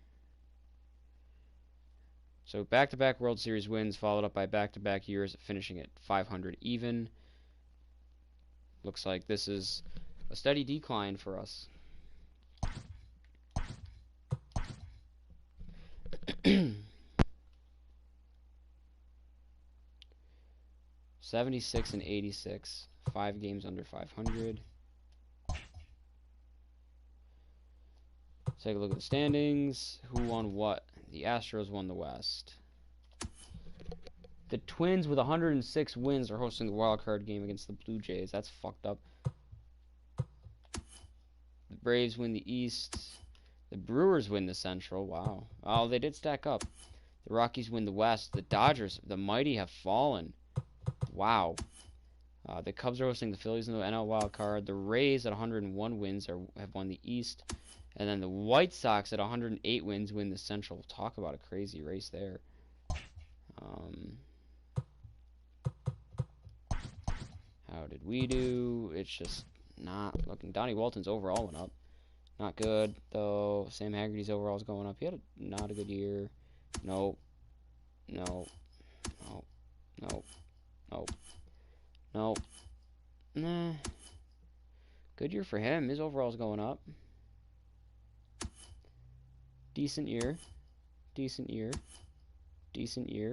So back-to-back World Series wins followed up by back-to-back years finishing at 500 even. Looks like this is a steady decline for us. 76 and 86, 5 games under 500. Take a look at the standings. Who won what? The Astros won the West. The Twins with 106 wins are hosting the wild card game against the Blue Jays. That's fucked up. The Braves win the East. The Brewers win the Central. Wow. Oh, they did stack up. The Rockies win the West. The Dodgers, the mighty, have fallen. Wow. The Cubs are hosting the Phillies in the NL wild card. The Rays at 101 wins have won the East. And then the White Sox at 108 wins win the Central. Talk about a crazy race there. How did we do? It's just not looking. Donnie Walton's overall went up. Not good, though. Sam Haggerty's overall is going up. He had not a good year. Nope. Nope. Nope. Nope. Nope. Nope. Nah. Good year for him. His overall's going up. Decent year. Decent year. Decent year.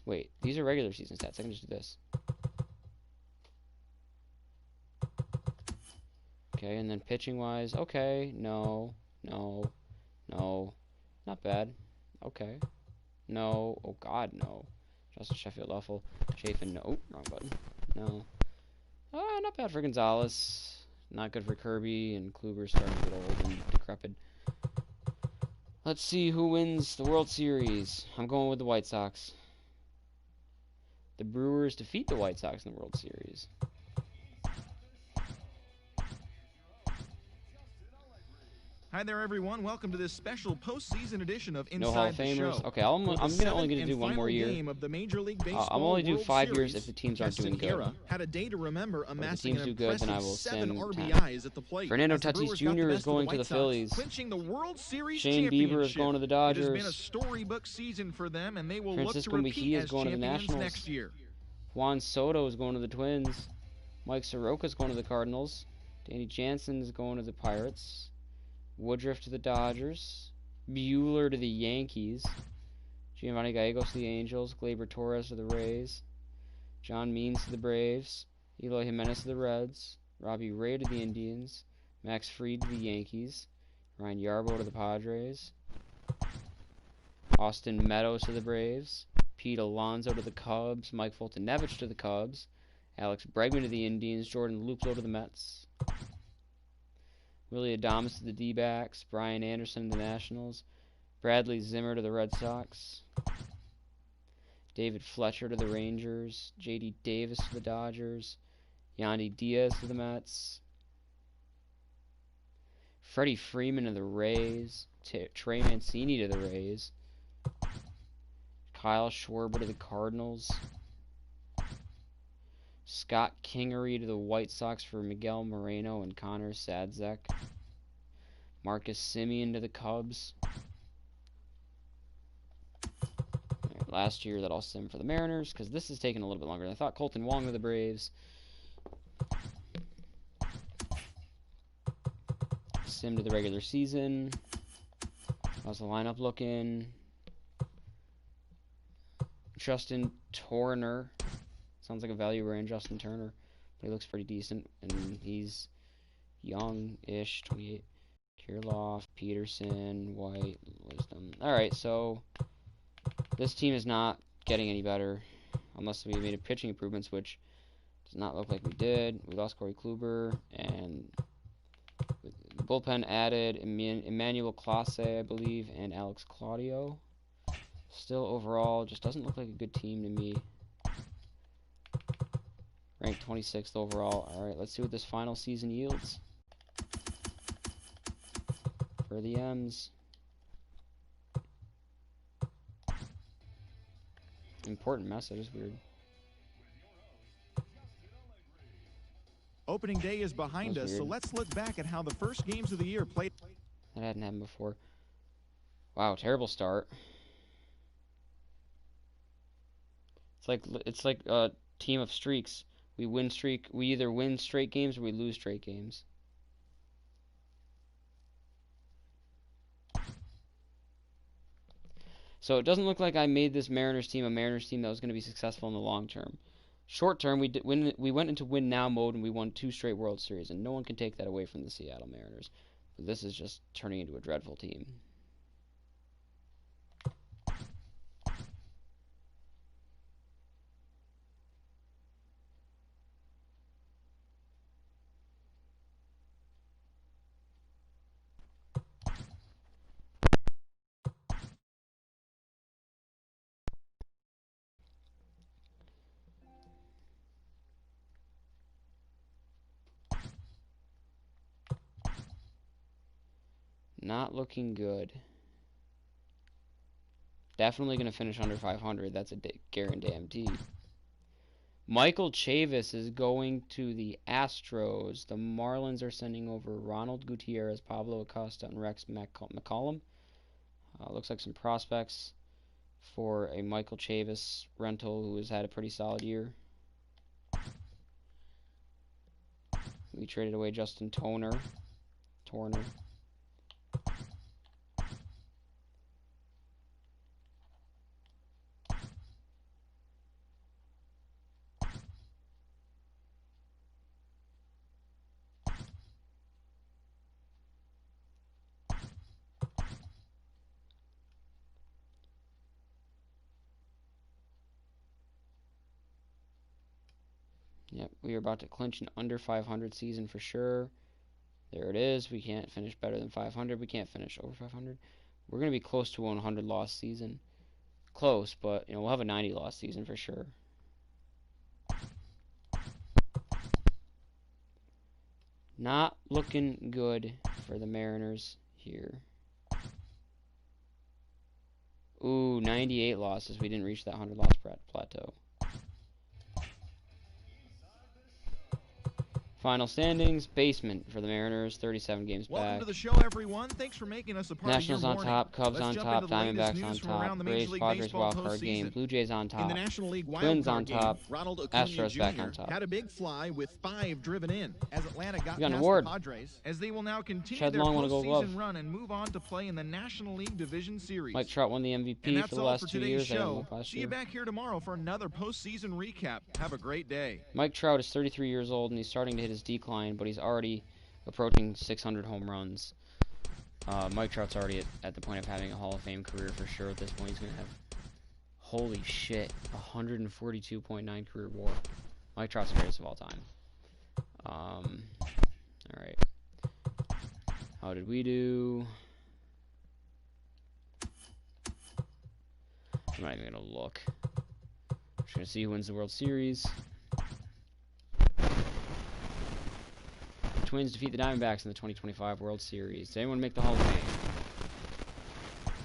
Wait, these are regular season stats. I can just do this. Okay, and then pitching-wise, okay, no, no, no, not bad. Okay, no, oh God, no. Justin Sheffield awful. Chafin, no, wrong button. No. Not bad for Gonzalez. Not good for Kirby, and Kluber's starting to get old and decrepit. Let's see who wins the World Series. I'm going with the White Sox. The Brewers defeat the White Sox in the World Series. Hi there, everyone. Welcome to this special postseason edition of No Hall of Inside the Famers. Show. Okay, I'm only going to do one more year. Game of the Major League Baseball I'm only do World 5 years Series, if the teams aren't doing good. Keston Hiura had a day to remember, amassing teams an do good, then I impressive will 7 sim 10. RBIs at the plate. Fernando As the Tatis Brewers got the Jr. is best of going the to the White Sox, Phillies. clinching the World Series Shane Bieber is going to the Dodgers. It has been a storybook season for them, and they will Francisco look to repeat Mejia is as going to the champions Nationals. next year. Juan Soto is going to the Twins. Mike Soroka is going to the Cardinals. Danny Jansen is going to the Pirates. Woodruff to the Dodgers. Bueller to the Yankees. Giovanni Gallegos to the Angels. Gleyber Torres to the Rays. John Means to the Braves. Eloy Jimenez to the Reds. Robbie Ray to the Indians. Max Fried to the Yankees. Ryan Yarbrough to the Padres. Austin Meadows to the Braves. Pete Alonso to the Cubs. Mike Foltynewicz to the Cubs. Alex Bregman to the Indians. Jordan Luplow to the Mets. Willie Adames to the D-backs. Brian Anderson to the Nationals. Bradley Zimmer to the Red Sox. David Fletcher to the Rangers. J.D. Davis to the Dodgers. Yandy Diaz to the Mets. Freddie Freeman to the Rays. Trey Mancini to the Rays. Kyle Schwarber to the Cardinals. Scott Kingery to the White Sox for Miguel Moreno and Connor Sadzek. Marcus Semien to the Cubs. Right, last year that I'll sim for the Mariners, because this is taking a little bit longer than I thought. Colton Wong to the Braves. Sim to the regular season. How's the lineup looking? Justin Turner. Sounds like a value brand, Justin Turner. But he looks pretty decent, and he's young-ish, 28. Kirilloff, Peterson, White, Wisdom. Alright, so this team is not getting any better unless we made pitching improvements, which does not look like we did. We lost Corey Kluber, and the bullpen added Emmanuel Clase, I believe, and Alex Claudio. Still, overall, just doesn't look like a good team to me. Ranked 26th overall. Alright, let's see what this final season yields. For the M's. Important message, is weird. Opening day is behind us, so let's look back at how the first games of the year played. That hadn't happened before. Wow, terrible start. It's like a team of streaks. We either win straight games or we lose straight games. So it doesn't look like I made this Mariners team a Mariners team that was going to be successful in the long term. Short term, we went into win now mode and we won 2 straight World Series, and no one can take that away from the Seattle Mariners. But this is just turning into a dreadful team. Not looking good. Definitely going to finish under 500. That's a guarantee. Michael Chavis is going to the Astros. The Marlins are sending over Ronald Gutierrez, Pablo Acosta, and Rex McCollum. Looks like some prospects for a Michael Chavis rental who has had a pretty solid year. We traded away Justin Turner. Yep, we are about to clinch an under 500 season for sure. There it is. We can't finish better than 500. We can't finish over 500. We're going to be close to a 100 loss season. Close, but we'll have a 90 loss season for sure. Not looking good for the Mariners here. Ooh, 98 losses. We didn't reach that 100 loss plateau. Final standings, basement for the Mariners, 37 games back. Welcome to the show, everyone. Thanks for making us a part Nationals of your on morning. top, Cubs on top, Diamondbacks Diamondbacks on top, Braves, Padres wildcard game, Blue Jays on top, in the National League Twins on game, top, Ronald Acuna Astros Jr. back on top. had a big fly with 5 driven in as Atlanta got an past award. the Padres, as they will now continue Chad their Long won a Gold Glove. postseason run and move on to play in the National League Division Series. Mike Trout won the MVP for the last 2 years. See you back here tomorrow for another postseason recap. Have a great day. Mike Trout is 33 years old and he's starting to hit his decline, but he's already approaching 600 home runs. Mike Trout's already at the point of having a Hall of Fame career for sure. At this point, he's going to have, holy shit, 142.9 career WAR. Mike Trout's the greatest of all time. Alright. How did we do? I'm not even going to look. I'm just going to see who wins the World Series. Twins defeat the Diamondbacks in the 2025 World Series. Does anyone make the Hall of Fame?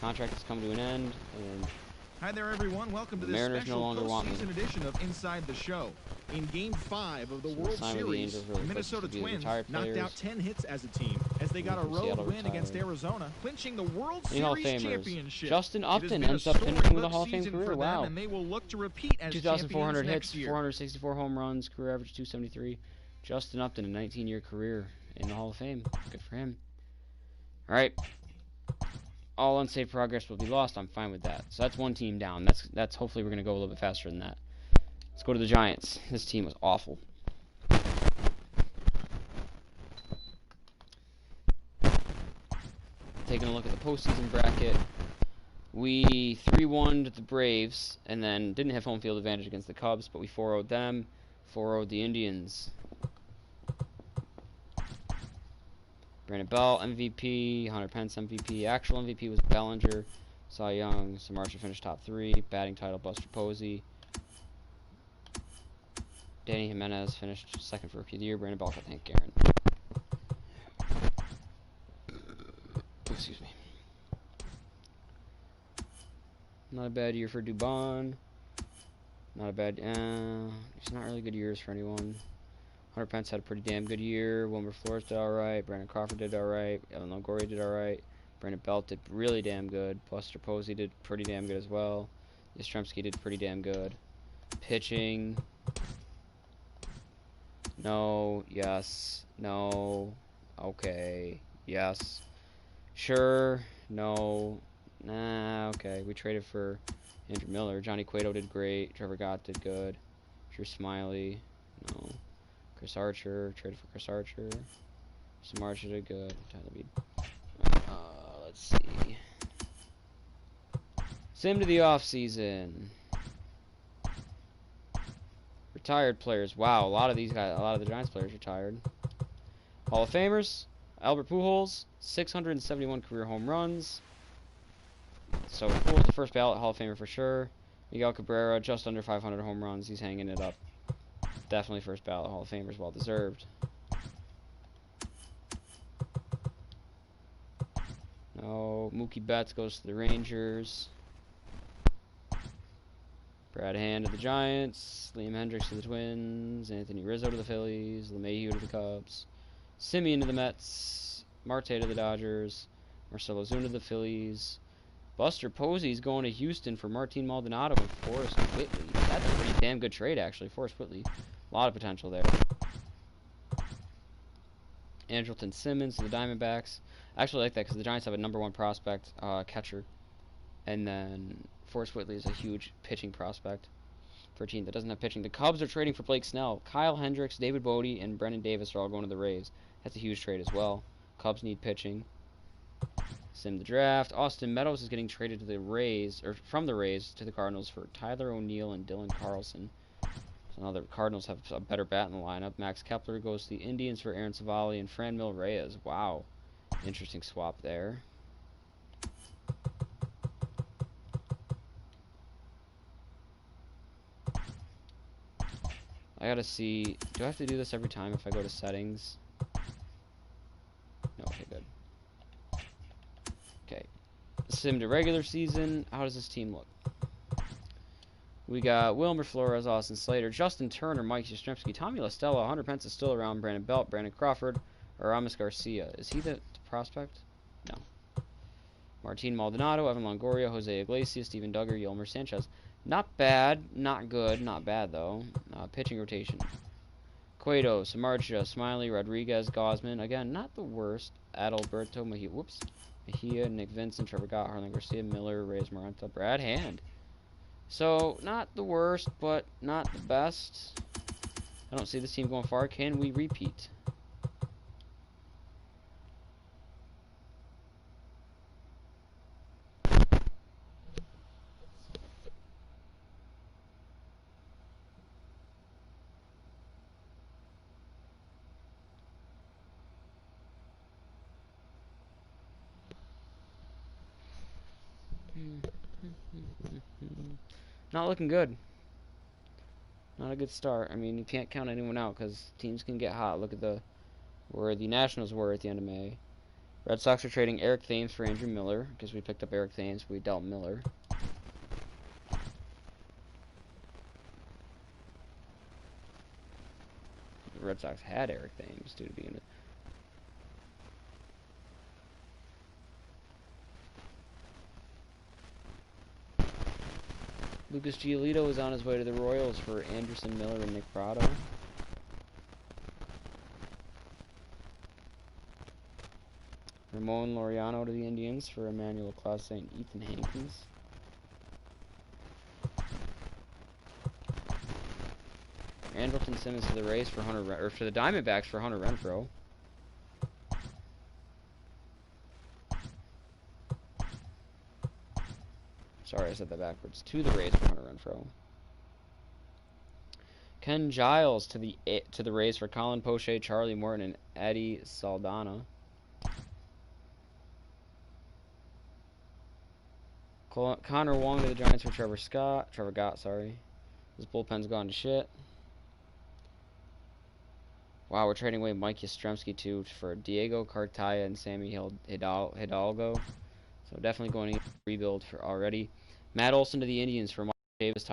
Contract has come to an end, and hi there, everyone. Welcome to this special postseason edition of Inside the Show. In Game 5 of the World Series, the Minnesota Twins knocked out 10 hits as a team as they got a road win against Arizona, clinching the World Series championship. Justin Upton ends up finishing with a Hall of Fame career. Wow. And they will look to repeat as 2,400 hits, next year. 464 home runs, career average 273. Justin Upton, a 19-year career in the Hall of Fame. Good for him. All right. All unsafe progress will be lost. I'm fine with that. So that's one team down. That's hopefully we're going to go a little bit faster than that. Let's go to the Giants. This team was awful. Taking a look at the postseason bracket. We 3-1'd the Braves and then didn't have home field advantage against the Cubs, but we 4-0'd them, 4-0'd the Indians. Brandon Bell, MVP. Hunter Pence, MVP. Actual MVP was Bellinger. Cy Young. Samardzija finished top 3. Batting title, Buster Posey. Danny Jimenez finished second for Rookie of the Year. Brandon Bell got Hank Aaron. Excuse me. Not a bad year for Dubon. Not a bad... it's not really good years for anyone. Hunter Pence had a pretty damn good year. Wilmer Flores did alright. Brandon Crawford did alright. Evan Longoria did alright. Brandon Belt did really damn good. Buster Posey did pretty damn good as well. Yastrzemski did pretty damn good. Pitching. No. Yes. No. Okay. Yes. Sure. No. Nah. Okay. We traded for Andrew Miller. Johnny Cueto did great. Trevor Gott did good. Drew Smiley. No. Chris Archer. Traded for Chris Archer. Some Archer did good. Tyler Beede. Let's see. Sim to the offseason. Retired players. Wow, a lot of these guys, a lot of the Giants players retired. Hall of Famers. Albert Pujols, 671 career home runs. So Pujols the first ballot Hall of Famer for sure. Miguel Cabrera, just under 500 home runs. He's hanging it up. Definitely first ballot Hall of Famers, well deserved. No, Mookie Betts goes to the Rangers. Brad Hand to the Giants. Liam Hendricks to the Twins. Anthony Rizzo to the Phillies. LeMahieu to the Cubs. Simeon to the Mets. Marte to the Dodgers. Marcell Ozuna to the Phillies. Buster Posey's going to Houston for Martin Maldonado and Forrest Whitley. That's a pretty damn good trade, actually. Forrest Whitley. A lot of potential there. Andrelton Simmons to the Diamondbacks. I actually like that because the Giants have a #1 prospect, catcher. And then Forrest Whitley is a huge pitching prospect for a team that doesn't have pitching. The Cubs are trading for Blake Snell. Kyle Hendricks, David Bodie, and Brendan Davis are all going to the Rays. That's a huge trade as well. Cubs need pitching. Sim the draft. Austin Meadows is getting traded to the Rays, or from the Rays to the Cardinals for Tyler O'Neill and Dylan Carlson. So now the Cardinals have a better bat in the lineup. Max Kepler goes to the Indians for Aaron Savali and Franmil Reyes. Wow. Interesting swap there. I gotta see. Do I have to do this every time if I go to settings? No, okay, good. Okay. Sim to regular season. How does this team look? We got Wilmer Flores, Austin Slater, Justin Turner, Mike Yastrzemski, Tommy La Stella, Hunter Pence is still around, Brandon Belt, Brandon Crawford, Aramis Garcia. Is he the prospect? No. Martin Maldonado, Evan Longoria, Jose Iglesias, Steven Duggar, Yolmer Sanchez. Not bad, not good, not bad though. Pitching rotation. Cueto, Samardzija, Smiley, Rodriguez, Gosman. Again, not the worst. Adalberto Mejia, Nick Vincent, Trevor Gott, Harlan Garcia, Miller, Reyes Maranta, Brad Hand. So, not the worst, but not the best. I don't see this team going far. Can we repeat? Not looking good. Not a good start. I mean, you can't count anyone out because teams can get hot. Look at where the Nationals were at the end of May. Red Sox are trading Eric Thames for Andrew Miller because we picked up Eric Thames. We dealt Miller. The Red Sox had Eric Thames to begin with. Lucas Giolito is on his way to the Royals for Anderson Miller and Nick Prado. Ramon Laureano to the Indians for Emmanuel Clase and Ethan Hankins. Andrelton Simmons to the Rays for for the Diamondbacks for Hunter Renfroe. Sorry, I said that backwards. To the Rays for Hunter Renfroe. Ken Giles to the Rays for Colin Poche, Charlie Morton, and Eddie Saldana. Connor Wong to the Giants for Trevor Gott, sorry. His bullpen's gone to shit. Wow, we're trading away Mike Yastrzemski too for Diego Cartaya and Sammy Hidalgo. So definitely going to rebuild for already. Matt Olson to the Indians for Mike Davis,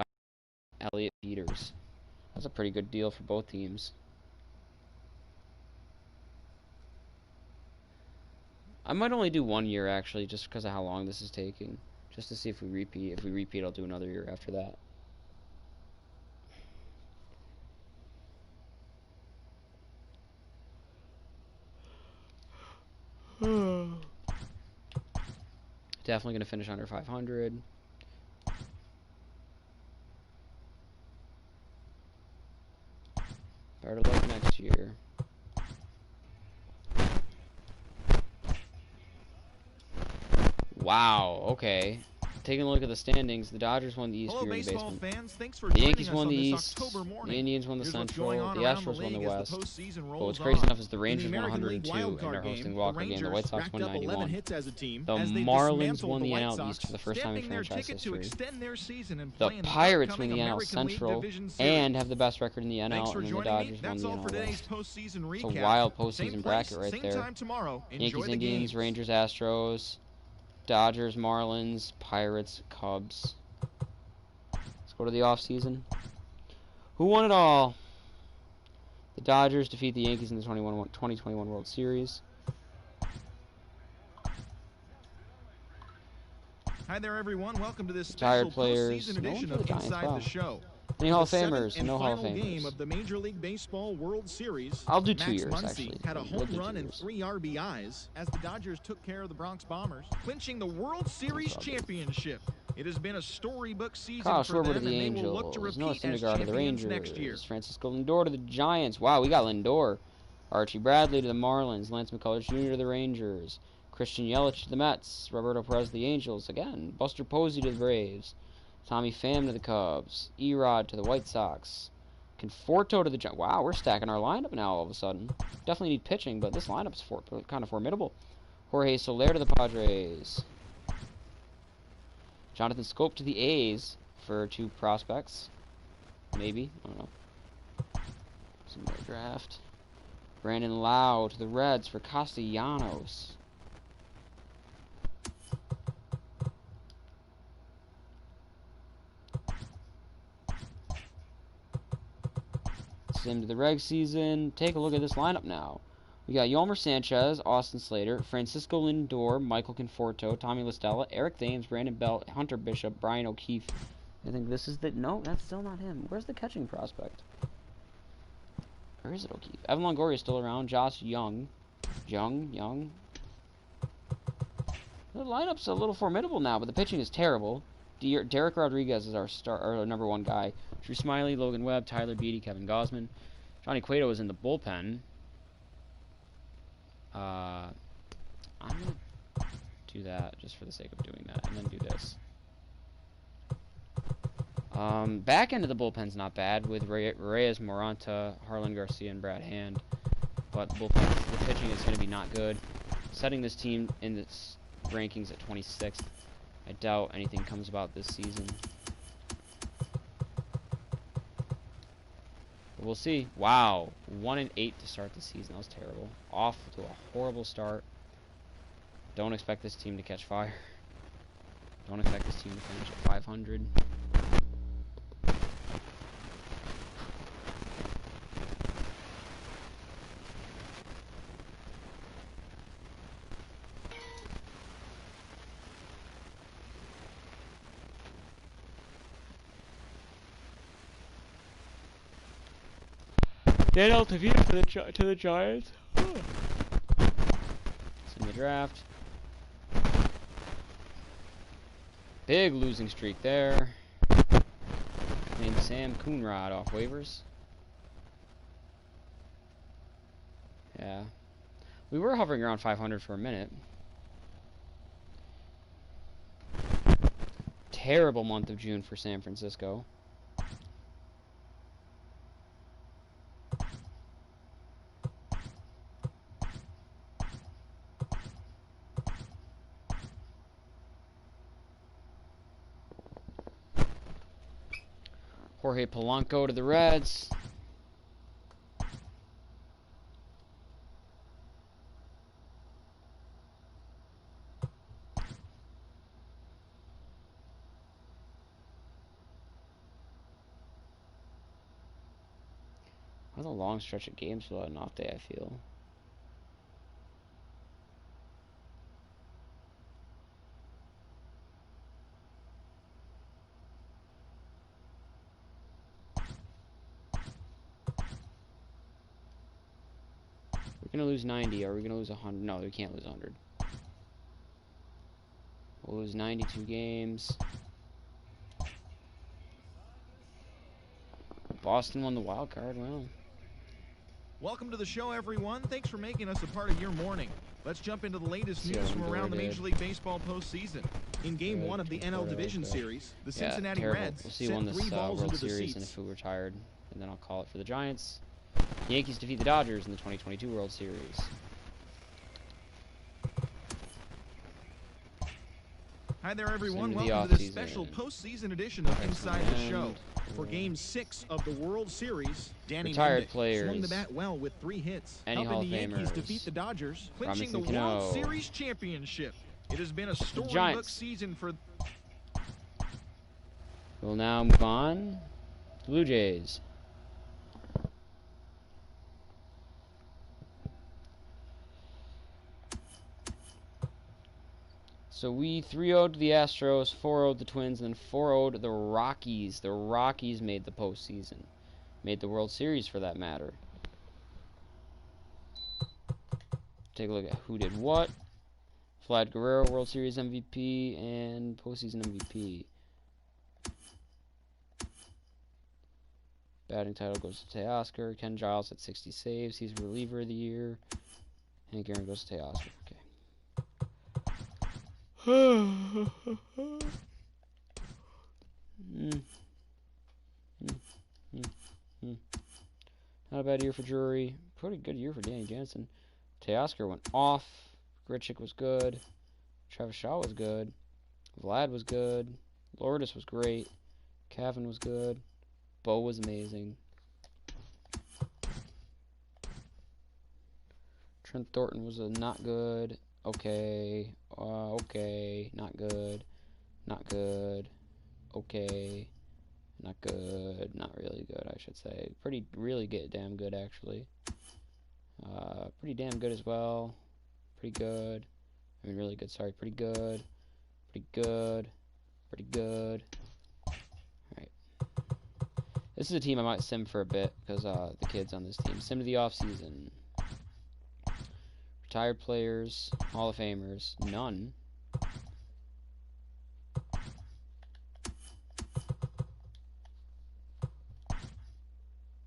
Elliot Peters. That's a pretty good deal for both teams. I might only do 1 year actually, just because of how long this is taking. Just to see if we repeat. If we repeat, I'll do another year after that. Definitely gonna finish under 500. Better luck next year. Wow, okay. Taking a look at the standings, the Dodgers won the East. Hello, You're in the baseball basement. fans. Thanks for The joining Yankees us won on the this East. October The morning. Indians won the Here's what's Central. going on The around the Astros won the league as the West. postseason But rolls what's crazy on. enough is the In the Rangers won American League 102 and wildcard they're game, hosting the Walker game. The White Rangers Sox racked won up 11 91. hits as a team The as they Marlins dismantled won the the White NL Sox, East for the first time in stamping their franchise ticket to history. extend their season and The play in the Pirates win upcoming the NL American League Central Division and Series. have the best record in the Thanks NL, for and then the joining me. Dodgers won That's the all for NL today's West. postseason recap. It's a wild Same postseason place, bracket right same there. time tomorrow. Enjoy Yankees, the Indians, games. Rangers, Astros, Dodgers, Marlins, Pirates, Cubs. Let's go to the offseason. Who won it all? The Dodgers defeat the Yankees in the 2021 World Series. Hi there, everyone. Welcome to this Retired special players. postseason No one edition for the of Giants. Inside Wow. the Show. Any Hall The of seventh Famers? and No Hall of final game Famers. of the Major League Baseball World Series. I'll do 2 Max years, Muncy actually. had a We'll home do run 2 and years. 3 RBIs as the Dodgers took care of the Bronx Bombers, clinching the World Series all good. championship. It has been a storybook season Kyle for Schwarber to them, the and they will look to Angels. Noah repeat as Syndergaard to the champions next year. Rangers. Francisco Lindor to the Giants. Wow, we got Lindor. Archie Bradley to the Marlins. Lance McCullers Jr. to the Rangers. Christian Yelich to the Mets. Roberto Perez to the Angels. Again, Buster Posey to the Braves. Tommy Pham to the Cubs. Erod to the White Sox. Conforto to the Giants. Wow, we're stacking our lineup now all of a sudden. Definitely need pitching, but this lineup's kind of formidable. Jorge Soler to the Padres. Jonathan Scope to the A's for 2 prospects. Maybe. I don't know. Some more draft. Brandon Lau to the Reds for Castellanos. Sim to the reg season. Take a look at this lineup now. We got Yolmer Sanchez, Austin Slater, Francisco Lindor, Michael Conforto, Tommy LaStella, Eric Thames, Brandon Belt, Hunter Bishop, Brian O'Keefe. I think this is the... No, that's still not him. Where's the catching prospect? Where is it, O'Keefe? Evan Longoria is still around. Josh Young. Young. The lineup's a little formidable now, but the pitching is terrible. Derek Rodriguez is our number 1 guy. Drew Smiley, Logan Webb, Tyler Beatty, Kevin Gausman. Johnny Cueto is in the bullpen. I'm going to do that just for the sake of doing that, and then do this. Back end of the bullpen's not bad with Reyes, Moranta, Harlan Garcia, and Brad Hand. But the pitching is going to be not good. Setting this team in this rankings at 26th. I doubt anything comes about this season. But we'll see. Wow. 1-8 to start the season. That was terrible. Off to a horrible start. Don't expect this team to catch fire. Don't expect this team to finish at 500. Daniel Tavita to the Giants. It's in the draft. Big losing streak there. Named Sam Coonrod off waivers. Yeah. We were hovering around 500 for a minute. Terrible month of June for San Francisco. Jorge Polanco to the Reds. That was a long stretch of games without an off day, I feel. We're gonna lose 90. Are we gonna lose 100? No, we can't lose 100. We'll lose 92 games. Boston won the wild card. Well. Welcome to the show, everyone. Thanks for making us a part of your morning. Let's jump into the latest news from around the Major League Baseball postseason. In Game 1 of the NL Division Series, the Cincinnati Reds sent 3 balls into the seats. And if we retired, and then I'll call it for the Giants. The Yankees defeat the Dodgers in the 2022 World Series. Hi there, everyone. Welcome to this special postseason edition of Inside the Show. For Game 6 of the World Series, Danny retired Mendick players, swung the bat well with 3 hits, any helping the Yankees defeat the Dodgers, clinching the World Series championship. It has been a storybook season for... We'll now move on to Blue Jays. So we 3-0'd the Astros, 4-0'd the Twins, and then 4-0'd the Rockies. The Rockies made the postseason. Made the World Series, for that matter. Take a look at who did what. Vlad Guerrero, World Series MVP, and postseason MVP. Batting title goes to Teoscar. Ken Giles at 60 saves. He's reliever of the year. Hank Aaron goes to Teoscar. Okay. Not a bad year for Drury. Pretty good year for Danny Jansen. Teoscar went off. Grichuk was good. Travis Shaw was good. Vlad was good. Lourdes was great. Cavan was good. Bo was amazing. Trent Thornton was not good. Okay. Okay. Not good. Not good. Okay. Not good. Not really good, I should say. Really damn good, actually. Pretty damn good as well. Pretty good. I mean, really good. Sorry. Pretty good. Pretty good. Pretty good. Alright. This is a team I might sim for a bit because the kids on this team. Sim to the offseason. Retired players. Hall of Famers. None.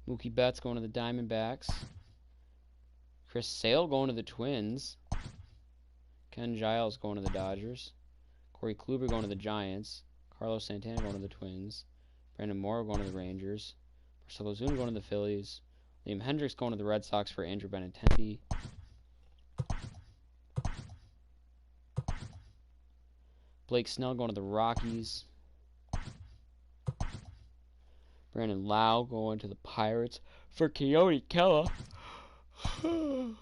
Mookie Betts going to the Diamondbacks. Chris Sale going to the Twins. Ken Giles going to the Dodgers. Corey Kluber going to the Giants. Carlos Santana going to the Twins. Brandon Morrow going to the Rangers. Marcell Ozuna going to the Phillies. Liam Hendricks going to the Red Sox for Andrew Benintendi. Blake Snell going to the Rockies. Brandon Lau going to the Pirates for Coyote Kella. Sim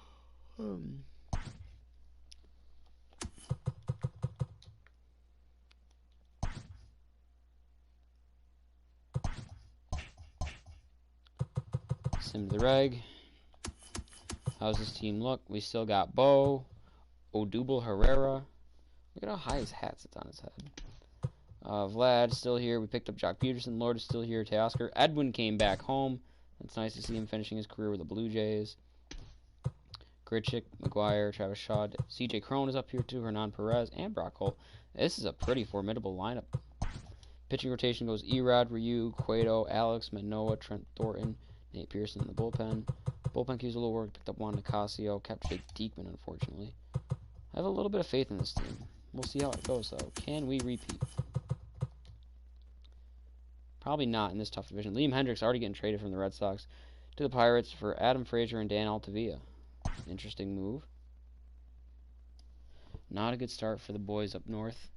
to the reg. How's this team look? We still got Bo, Odubel Herrera. Look at how high his hat sits on his head. Vlad still here. We picked up Jock Peterson. Lord is still here. Teoscar. Edwin came back home. It's nice to see him finishing his career with the Blue Jays. Grichuk, McGuire, Travis Shaw. CJ Crone is up here too. Hernan Perez and Brock Holt. This is a pretty formidable lineup. Pitching rotation goes Erod, Ryu, Cueto, Alex, Manoah, Trent Thornton, Nate Pearson in the bullpen. Bullpen keeps a little work. Picked up Juan Nicasio. Kept Jake Diekman, unfortunately. I have a little bit of faith in this team. We'll see how it goes, though. Can we repeat? Probably not in this tough division. Liam Hendricks already getting traded from the Red Sox to the Pirates for Adam Frazier and Dan Altavilla. Interesting move. Not a good start for the boys up north.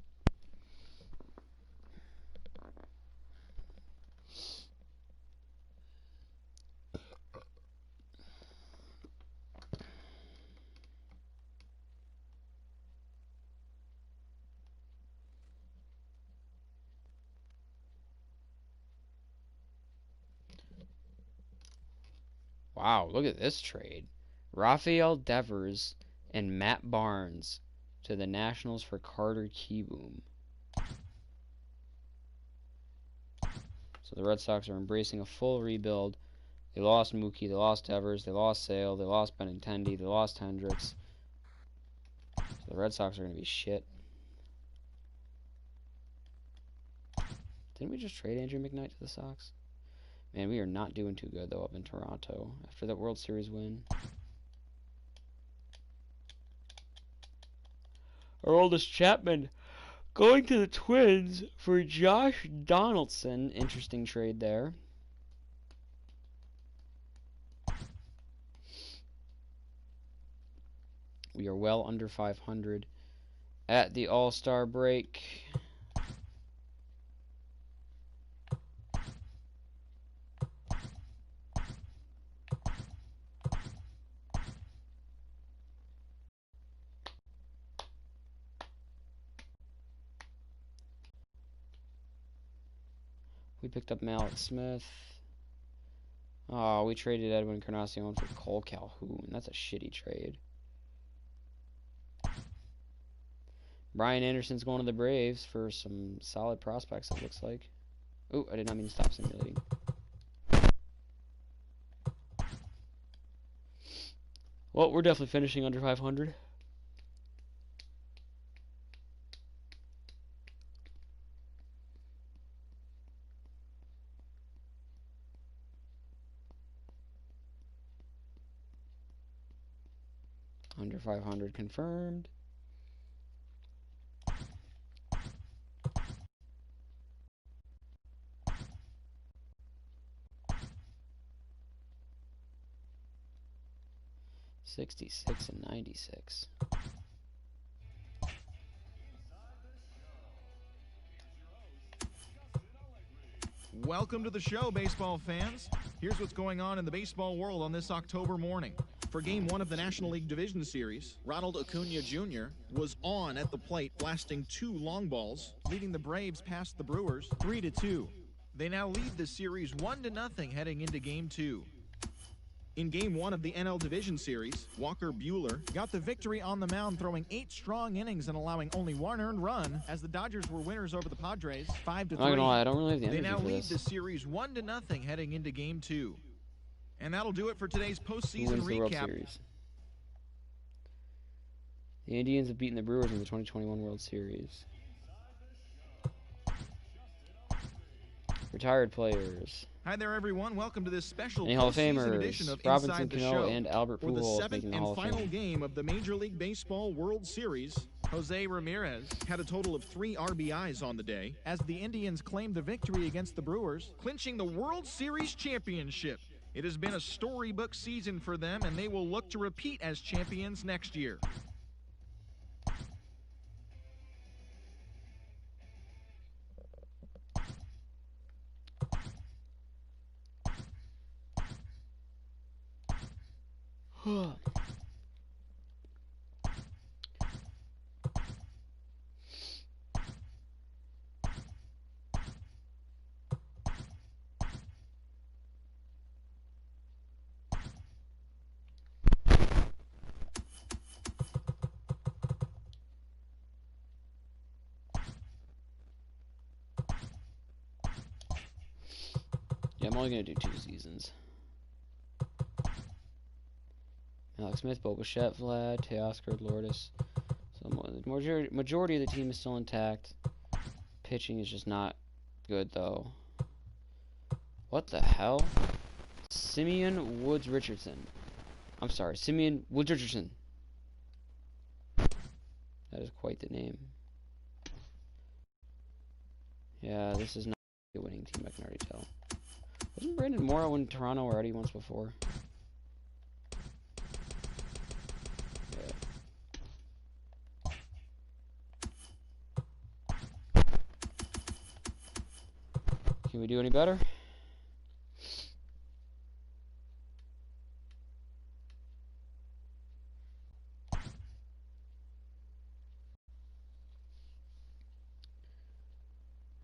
Wow, look at this trade. Rafael Devers and Matt Barnes to the Nationals for Carter Kieboom. So the Red Sox are embracing a full rebuild. They lost Mookie, they lost Devers, they lost Sale, they lost Benintendi, they lost Hendricks. So the Red Sox are going to be shit. Didn't we just trade Andrew McKnight to the Sox? Man, we are not doing too good, though, up in Toronto after that World Series win. Aroldis Chapman going to the Twins for Josh Donaldson. Interesting trade there. We are well under 500 at the All-Star break. We picked up Mallex Smith. Oh, we traded Edwin Encarnacion for Cole Calhoun. That's a shitty trade. Brian Anderson's going to the Braves for some solid prospects, it looks like. Oh, I did not mean to stop simulating. Well, we're definitely finishing under 500. Under 500 confirmed. $66 and $96. Welcome to the show, baseball fans. Here's what's going on in the baseball world on this October morning. For Game 1 of the National League Division Series, Ronald Acuna Jr. was on at the plate, blasting 2 long balls, leading the Braves past the Brewers 3-2. They now lead the series 1-0 heading into Game 2. In Game 1 of the NL Division Series, Walker Buehler got the victory on the mound, throwing 8 strong innings and allowing only 1 earned run as the Dodgers were winners over the Padres 5-3. I'm not gonna lie, I don't really have the energy They now for lead this. the series 1-0 heading into Game 2. And that'll do it for today's Who postseason wins the World recap. Series? The Indians have beaten the Brewers in the 2021 World Series. Retired players. Hi there, everyone. Welcome to this special Any Hall of postseason edition Famers? of Robinson Inside the Cano Show. and Albert For the Pujols 7th making the and Hall of final Fame. game of the Major League Baseball World Series, Jose Ramirez had a total of 3 RBIs on the day as the Indians claimed the victory against the Brewers, clinching the World Series championship. It has been a storybook season for them, and they will look to repeat as champions next year. Yeah, I'm only going to do 2 seasons. Alex Smith, Bo Bichette, Vlad, Teoscar, Lourdes. So the majority of the team is still intact. Pitching is just not good, though. What the hell? Simeon Woods Richardson. I'm sorry, Simeon Woods Richardson. That is quite the name. Yeah, this is not a winning team, I can already tell. Wasn't Brandon Morrow in Toronto already once before? Yeah. Can we do any better?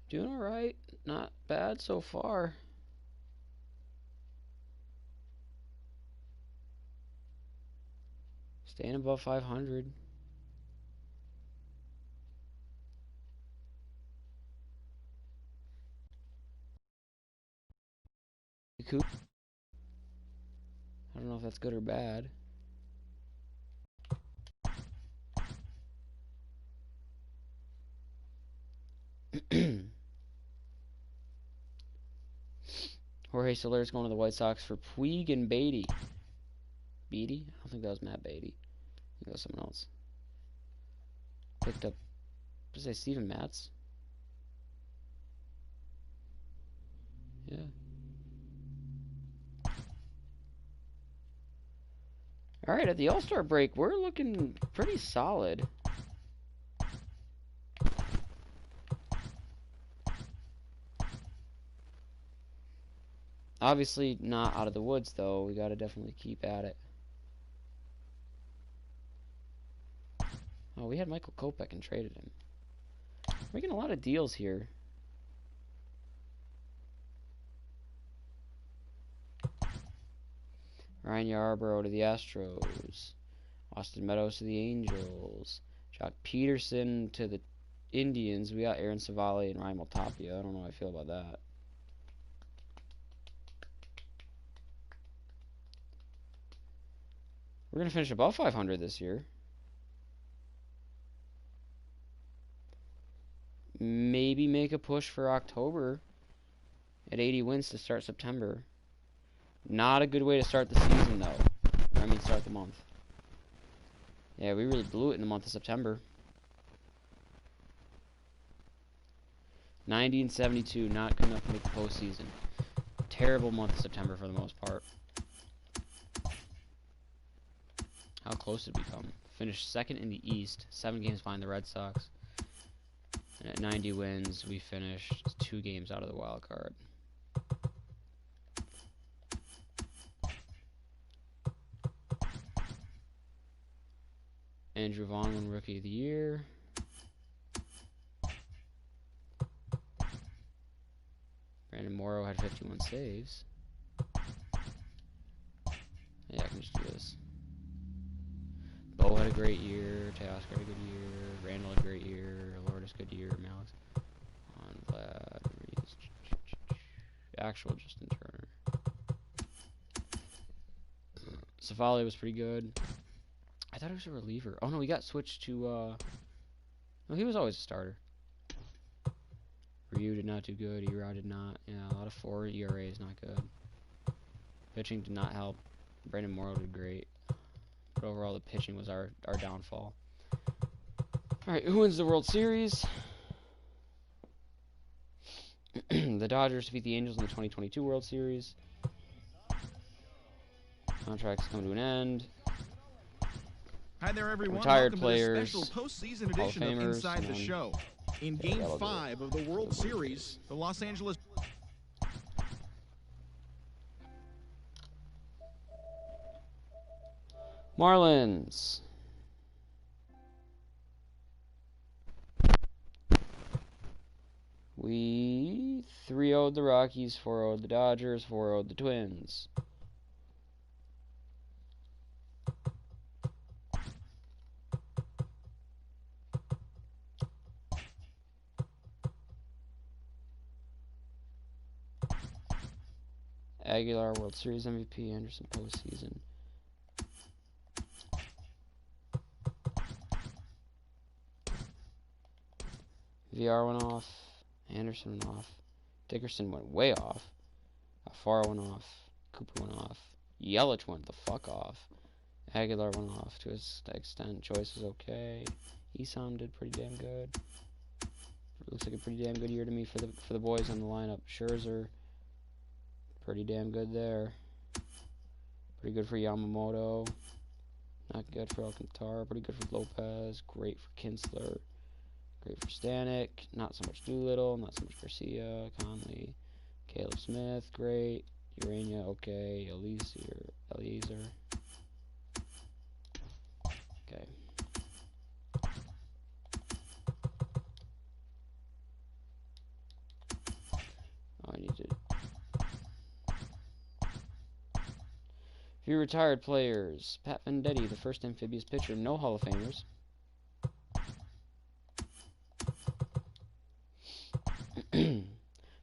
Doing alright. Not bad so far. Staying above 500. Cool. don't know if that's good or bad. Jorge Soler's going to the White Sox for Puig and Beatty. Beatty? I don't think that was Matt Beatty. I think that was someone else. Picked up, what did I say, Steven Matz? Yeah. Alright, at the All-Star break, we're looking pretty solid. Obviously not out of the woods, though. We gotta definitely keep at it. Oh, we had Michael Kopech and traded him. We're making a lot of deals here. Ryan Yarbrough to the Astros. Austin Meadows to the Angels. Jock Peterson to the Indians. We got Aaron Savali and Ryan Maltapia. I don't know how I feel about that. We're going to finish above 500 this year. Maybe make a push for October at 80 wins to start September. Not a good way to start the season, though. I mean, start the month. Yeah, we really blew it in the month of September. 90 and 72, not good enough to make the postseason. Terrible month of September for the most part. How close did we come? Finished second in the East, 7 games behind the Red Sox. And at 90 wins, we finished 2 games out of the wild card. Andrew Vaughn won Rookie of the Year. Brandon Morrow had 51 saves. Yeah, I can just do this. Bo had a great year. Teoscar had a good year. Randall had a great year. Lourdes good year. Malik on Vlad. Reese. Actual Justin Turner. Savali was pretty good. I thought he was a reliever. Oh no, he got switched to no, he was always a starter. Ryu did not do good. Erod did not. Yeah, a lot of 4 ERA is not good. Pitching did not help. Brandon Morrow did great. But overall, the pitching was our downfall. Alright, who wins the World Series? The Dodgers defeat the Angels in the 2022 World Series. Contracts come to an end. Hi there, everyone. Retired Welcome players, to this special postseason Hall of edition of Famers, Inside the and Show. In Game 5 of the World Series, the Los Angeles... Marlins. We 3-0'd the Rockies, 4-0'd the Dodgers, 4-0'd the Twins. Aguilar World Series MVP, Anderson postseason. VR went off. Anderson went off. Dickerson went way off. Alfaro went off. Cooper went off. Yelich went the fuck off. Aguilar went off to his extent. Joyce was okay. Esom did pretty damn good. Looks like a pretty damn good year to me for the boys on the lineup. Scherzer, pretty damn good there. Pretty good for Yamamoto. Not good for Alcantara. Pretty good for Lopez. Great for Kinsler. Great for Stanek. Not so much Doolittle. Not so much Garcia. Conley. Caleb Smith. Great. Urania. Okay. Eliezer. Okay. Oh, I need to... Few retired players. Pat Venditti, the first amphibious pitcher. No Hall of Famers.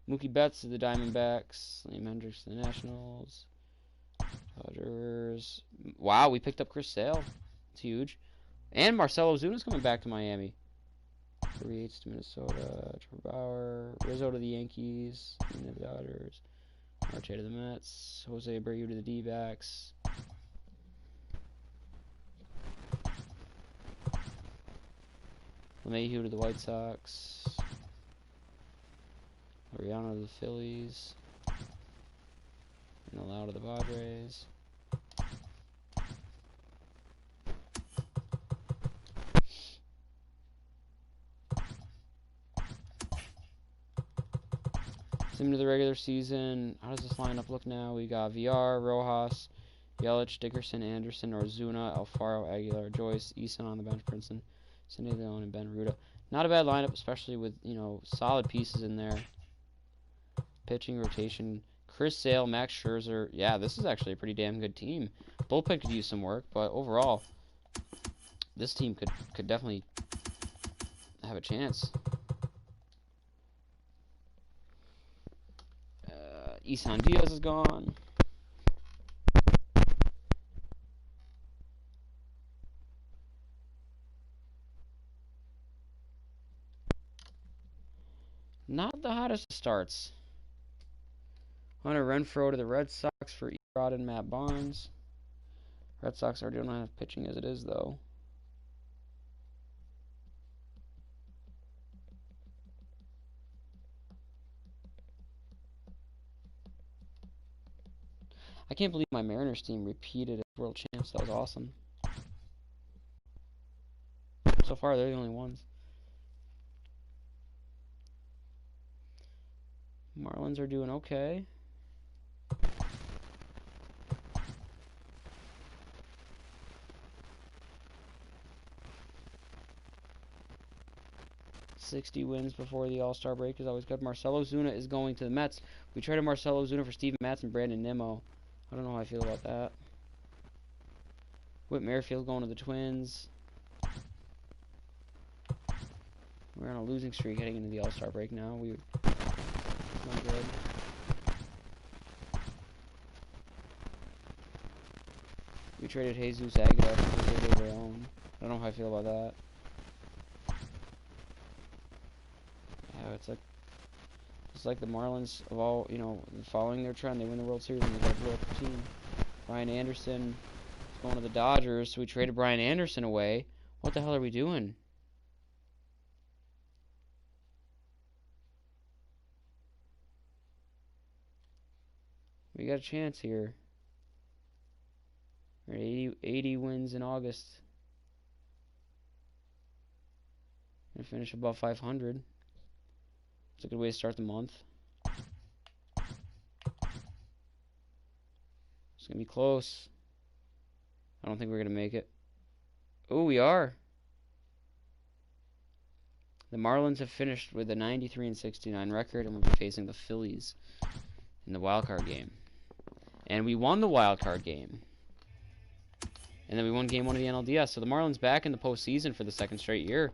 Mookie Betts to the Diamondbacks. Liam Hendricks to the Nationals. Dodgers. Wow, we picked up Chris Sale. It's huge. And Marcell Ozuna's coming back to Miami. Kirby Yates to Minnesota. Trevor Bauer. Rizzo to the Yankees. The Dodgers. Marte to the Mets. Jose Abreu to the D-backs. LeMahieu to the White Sox. Loriano to the Phillies. And Lau to the Padres. Into the regular season. How does this lineup look now? We got VR, Rojas, Yelich, Dickerson, Anderson, Ozuna, Alfaro, Aguilar, Joyce, Eason on the bench, Princeton, Cindy Leon, and Ben Ruda. Not a bad lineup, especially with, solid pieces in there. Pitching rotation. Chris Sale, Max Scherzer. Yeah, this is actually a pretty damn good team. Bullpen could use some work, but overall, this team could definitely have a chance. Isan Diaz is gone. Not the hottest starts. Hunter Renfroe to the Red Sox for Erod and Matt Barnes. Red Sox already don't have pitching as it is, though. I can't believe my Mariners team repeated as world champs. That was awesome. So far, they're the only ones. Marlins are doing okay. .60 wins before the All-Star break is always good. Marcell Ozuna is going to the Mets. We traded Marcell Ozuna for Steven Matz and Brandon Nimmo. I don't know how I feel about that. Whit Merrifield going to the Twins. We're on a losing streak heading into the All-Star break now. Not good. We traded Jesus Aguilar for Jose De Leon. I don't know how I feel about that. Yeah, it's like the Marlins of all, following their trend. They win the World Series and they got to blow up the team. Brian Anderson is going to the Dodgers, so we traded Brian Anderson away. What the hell are we doing? We got a chance here. We're at 80 wins in August. Gonna finish above 500. It's a good way to start the month. It's gonna be close. I don't think we're gonna make it. Oh, we are. The Marlins have finished with a 93-69 record, and we'll be facing the Phillies in the wild card game. And we won the wild card game. And then we won game 1 of the NLDS. So the Marlins back in the postseason for the second straight year.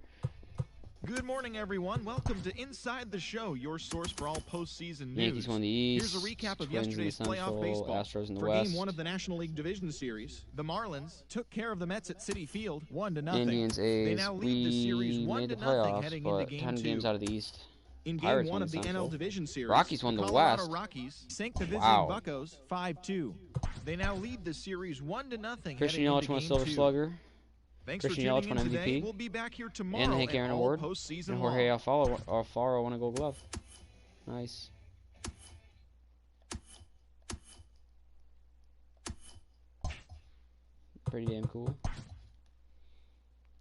Good morning, everyone. Welcome to Inside the Show, your source for all postseason news. Yankees won the East. Here's a recap of Twins yesterday's in the playoff Central, baseball. Astros in the for West. Game 1 of the National League Division Series, the Marlins took care of the Mets at Citi Field, 1-0. Indians, They A's. now lead the series We made the 1-0 playoffs, heading into but Game 10 2. games out of the East. In Game Pirates 1 won of the Central. NL Division Series, Rockies won the Colorado West. Rockies sank the visiting Wow. Buccos 5-2. They now lead the series 1-0. Christian heading Yelich into won a Game Silver 2. Slugger. Thanks Christian for Yelich tuning won in today. MVP. We'll be back here tomorrow And the Hank Aaron Award. postseason And long. Jorge Alfaro won a Gold Glove. Nice. Pretty damn cool.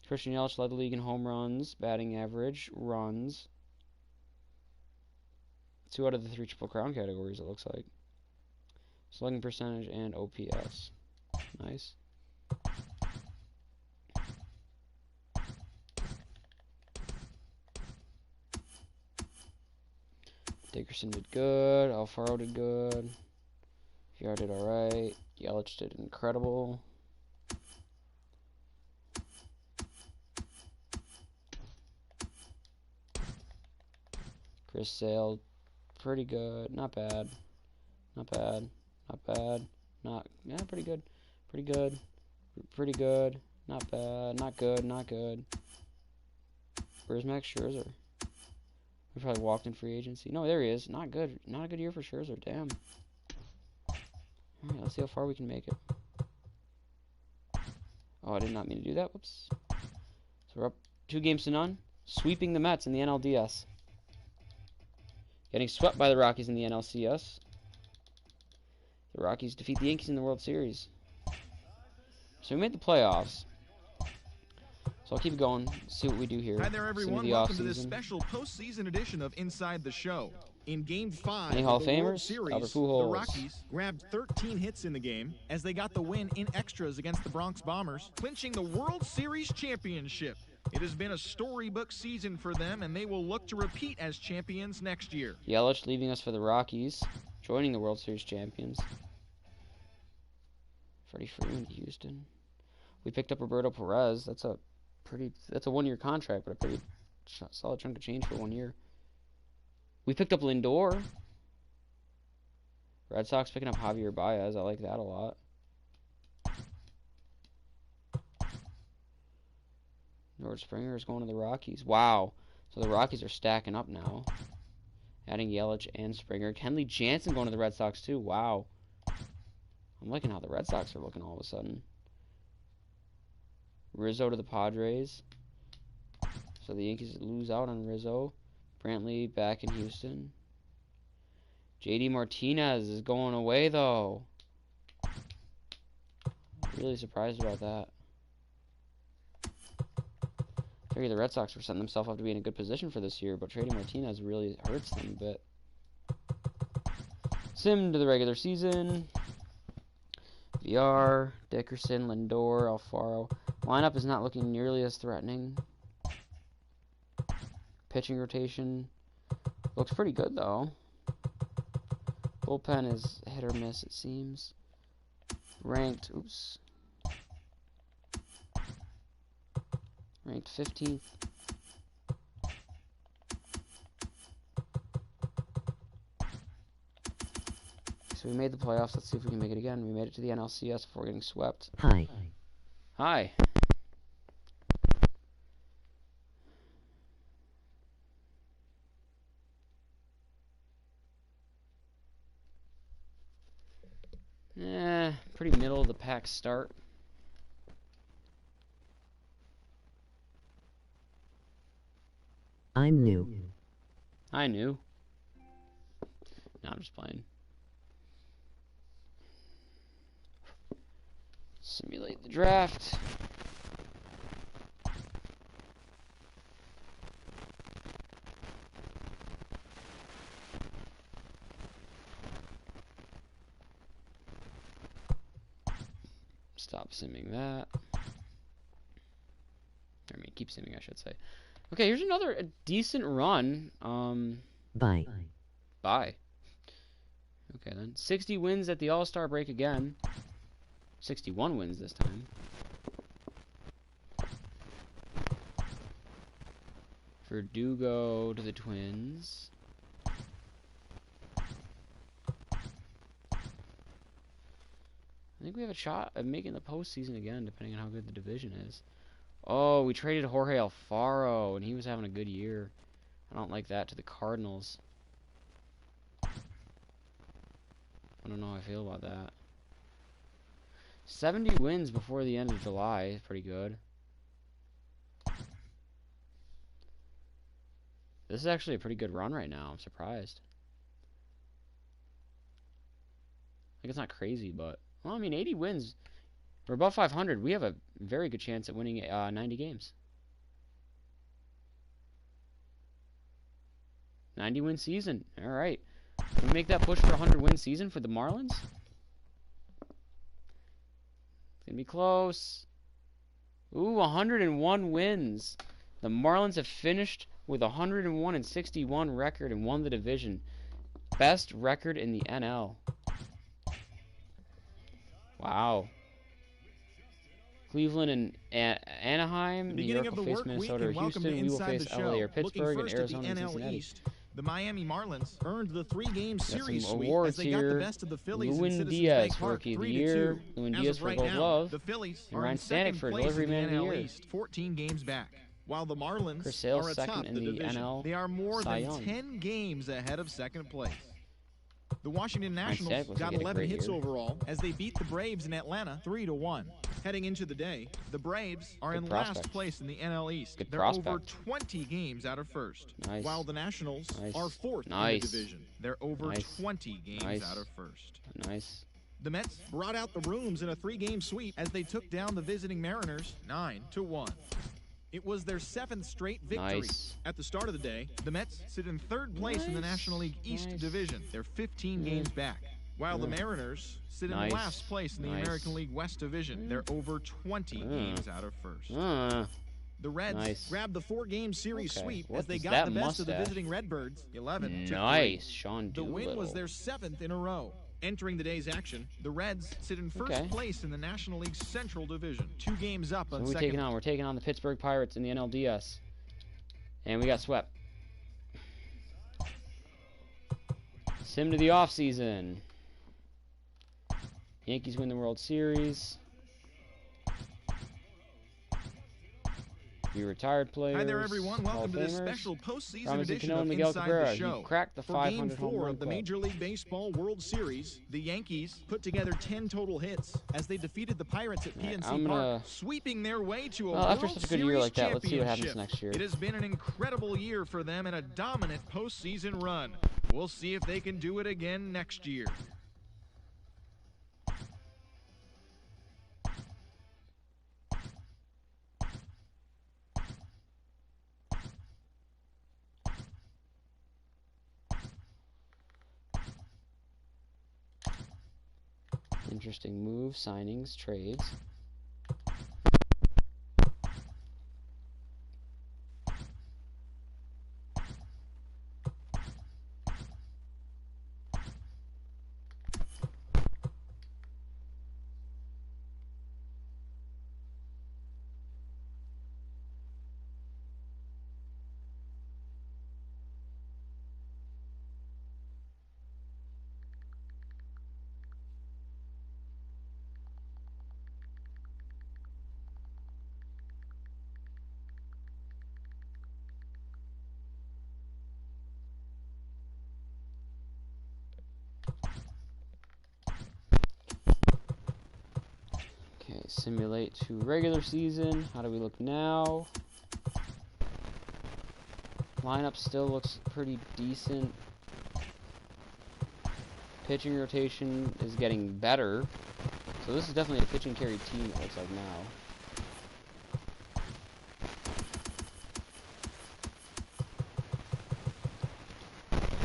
Christian Yelich led the league in home runs, batting average, runs. 2 out of the 3 Triple Crown categories, it looks like. Slugging percentage and OPS. Nice. Dickerson did good. Alfaro did good. VR did alright. Yelich did incredible. Chris Sale, pretty good. Not bad. Not bad. Not bad. Not, yeah, pretty good. Pretty good. Pretty good. Not bad. Not good. Not good. Where's Max Scherzer? He probably walked in free agency. No, there he is. Not good. Not a good year for Scherzer. Damn. Alright, let's see how far we can make it. Oh, I did not mean to do that. Whoops. So we're up 2-0. Sweeping the Mets in the NLDS. Getting swept by the Rockies in the NLCS. The Rockies defeat the Yankees in the World Series. So we made the playoffs. So I'll keep going, see what we do here. Hi there, everyone. Welcome to this special postseason edition of Inside the Show. In Game 5 Any of Hall the of World Famers? Series, the Rockies grabbed 13 hits in the game as they got the win in extras against the Bronx Bombers, clinching the World Series championship. It has been a storybook season for them, and they will look to repeat as champions next year. Yelich leaving us for the Rockies, joining the World Series champions. Freddie Freeman to Houston. We picked up Roberto Perez. That's a 1-year contract, but a pretty solid chunk of change for 1 year. We picked up Lindor. Red Sox picking up Javier Baez. I like that a lot. George Springer is going to the Rockies. Wow. So the Rockies are stacking up now. Adding Yelich and Springer. Kenley Jansen going to the Red Sox too. Wow. I'm liking how the Red Sox are looking all of a sudden. Rizzo to the Padres. So the Yankees lose out on Rizzo. Brantley back in Houston. JD Martinez is going away though. Really surprised about that. I figured the Red Sox were setting themselves up to be in a good position for this year, but trading Martinez really hurts them a bit. Sim to the regular season. VR, Dickerson, Lindor, Alfaro. Lineup is not looking nearly as threatening. Pitching rotation looks pretty good though. Bullpen is hit or miss, it seems. Ranked 15th. So we made the playoffs. Let's see if we can make it again. We made it to the NLCS before getting swept. Hi. Hi. Pretty middle of the pack start. I'm new. I knew. No, I'm just playing. Simulate the draft. Stop simming that. I mean, keep simming, I should say. Okay, here's another decent run. Bye. Bye. Okay, then. 60 wins at the All-Star break again. 61 wins this time. Verdugo to the Twins. I think we have a shot at making the postseason again, depending on how good the division is. Oh, we traded Jorge Alfaro, and he was having a good year. I don't like that, to the Cardinals. I don't know how I feel about that. 70 wins before the end of July is pretty good. This is actually a pretty good run right now. I'm surprised. Like, it's not crazy, but... Well, I mean, 80 wins. We're above 500. We have a very good chance at winning 90 games. 90-win season. All right. Can we make that push for a 100-win season for the Marlins? It's going to be close. Ooh, 101 wins. The Marlins have finished with a 101-61 record and won the division. Best record in the NL. Wow. Cleveland and Anaheim, New York will face Minnesota or Houston. We will face LA or Pittsburgh, and Arizona and Cincinnati. The Miami Marlins earned the 3-game Got series some sweep awards as they got the here. best of the Phillies in Lewin Citizens Diaz Bank for Park, Rookie of the 3-2. Year. Lewin As Diaz of for right Gold now, Glove. the Phillies And are Ryan in Stanek second for place Delivery in the Man of the NL Year. East, 14 games back. While the Marlins Chris Sale's are atop second in the the division, NL they are more Cy than Young. 10 games ahead of second place. The Washington Ryan Nationals Stanek looks got like he had a 11 great hits year. overall as they beat the Braves in Atlanta 3-1. Heading into the day, the Braves are Good in prospect. last place in the NL East. Good They're prospect. over 20 games out of first. Nice. While the Nationals Nice. are fourth in the Nice. division. They're over Nice. 20 games Nice. out of first. Nice. The Mets brought out the rooms in a 3-game sweep as they took down the visiting Mariners 9-1. It was their 7th straight victory. Nice. At the start of the day, the Mets sit in 3rd place in the Nice. National League East Nice. Division. They're 15 games back. While the Mariners sit in Nice. last place in the Nice. American League West Division. They're over 20 games out of first. The Reds Nice. grabbed the 4-game series Okay. sweep What as they is got that the best of the mustache? visiting Redbirds 11-3. Nice. Sean The win was Doolittle. their 7th in a row. Entering the day's action, the Reds sit in first Okay. place in the National League Central Division. 2 games up So on who are we second. taking on? We're taking on the Pittsburgh Pirates in the NLDS. And we got swept. Sim to the offseason. Yankees win the World Series. Few retired players. Hi there, everyone. Hall Welcome of to this Famers. special postseason Robinson edition Cano of and Miguel Inside Cabrera. the Show. He cracked the For 500 Game home 4 run of the club. Major League Baseball World Series, the Yankees put together 10 total hits as they defeated the Pirates at Alright, PNC I'm gonna- Park, sweeping their way to a Well, after World such a good year Series like that, let's see what happens championship. next year. It has been an incredible year for them and a dominant postseason run. We'll see if they can do it again next year. Interesting moves, signings, trades. Okay, simulate to regular season. How do we look now? Lineup still looks pretty decent. Pitching rotation is getting better. So this is definitely a pitching carry team, it looks like now.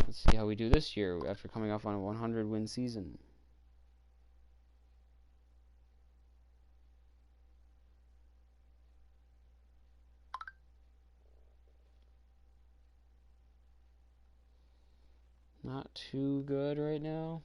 Let's see how we do this year after coming off on a 100-win season. Not too good right now.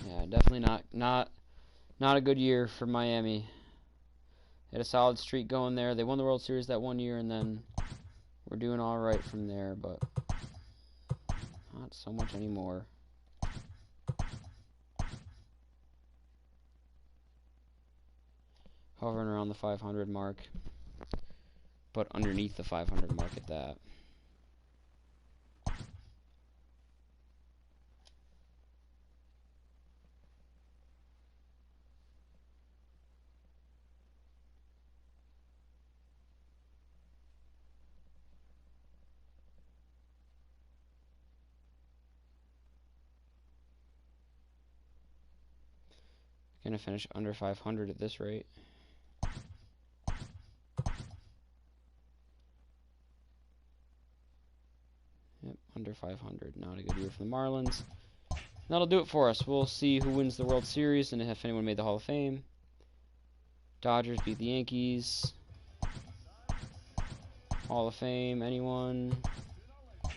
Yeah, definitely not a good year for Miami. Had a solid streak going there. They won the World Series that one year, and then we're doing all right from there, but not so much anymore. Hovering around the 500 mark, but underneath the 500 mark at that. Gonna finish under 500 at this rate. Yep, under 500. Not a good year for the Marlins. That'll do it for us. We'll see who wins the World Series and if anyone made the Hall of Fame. Dodgers beat the Yankees. Hall of Fame, anyone?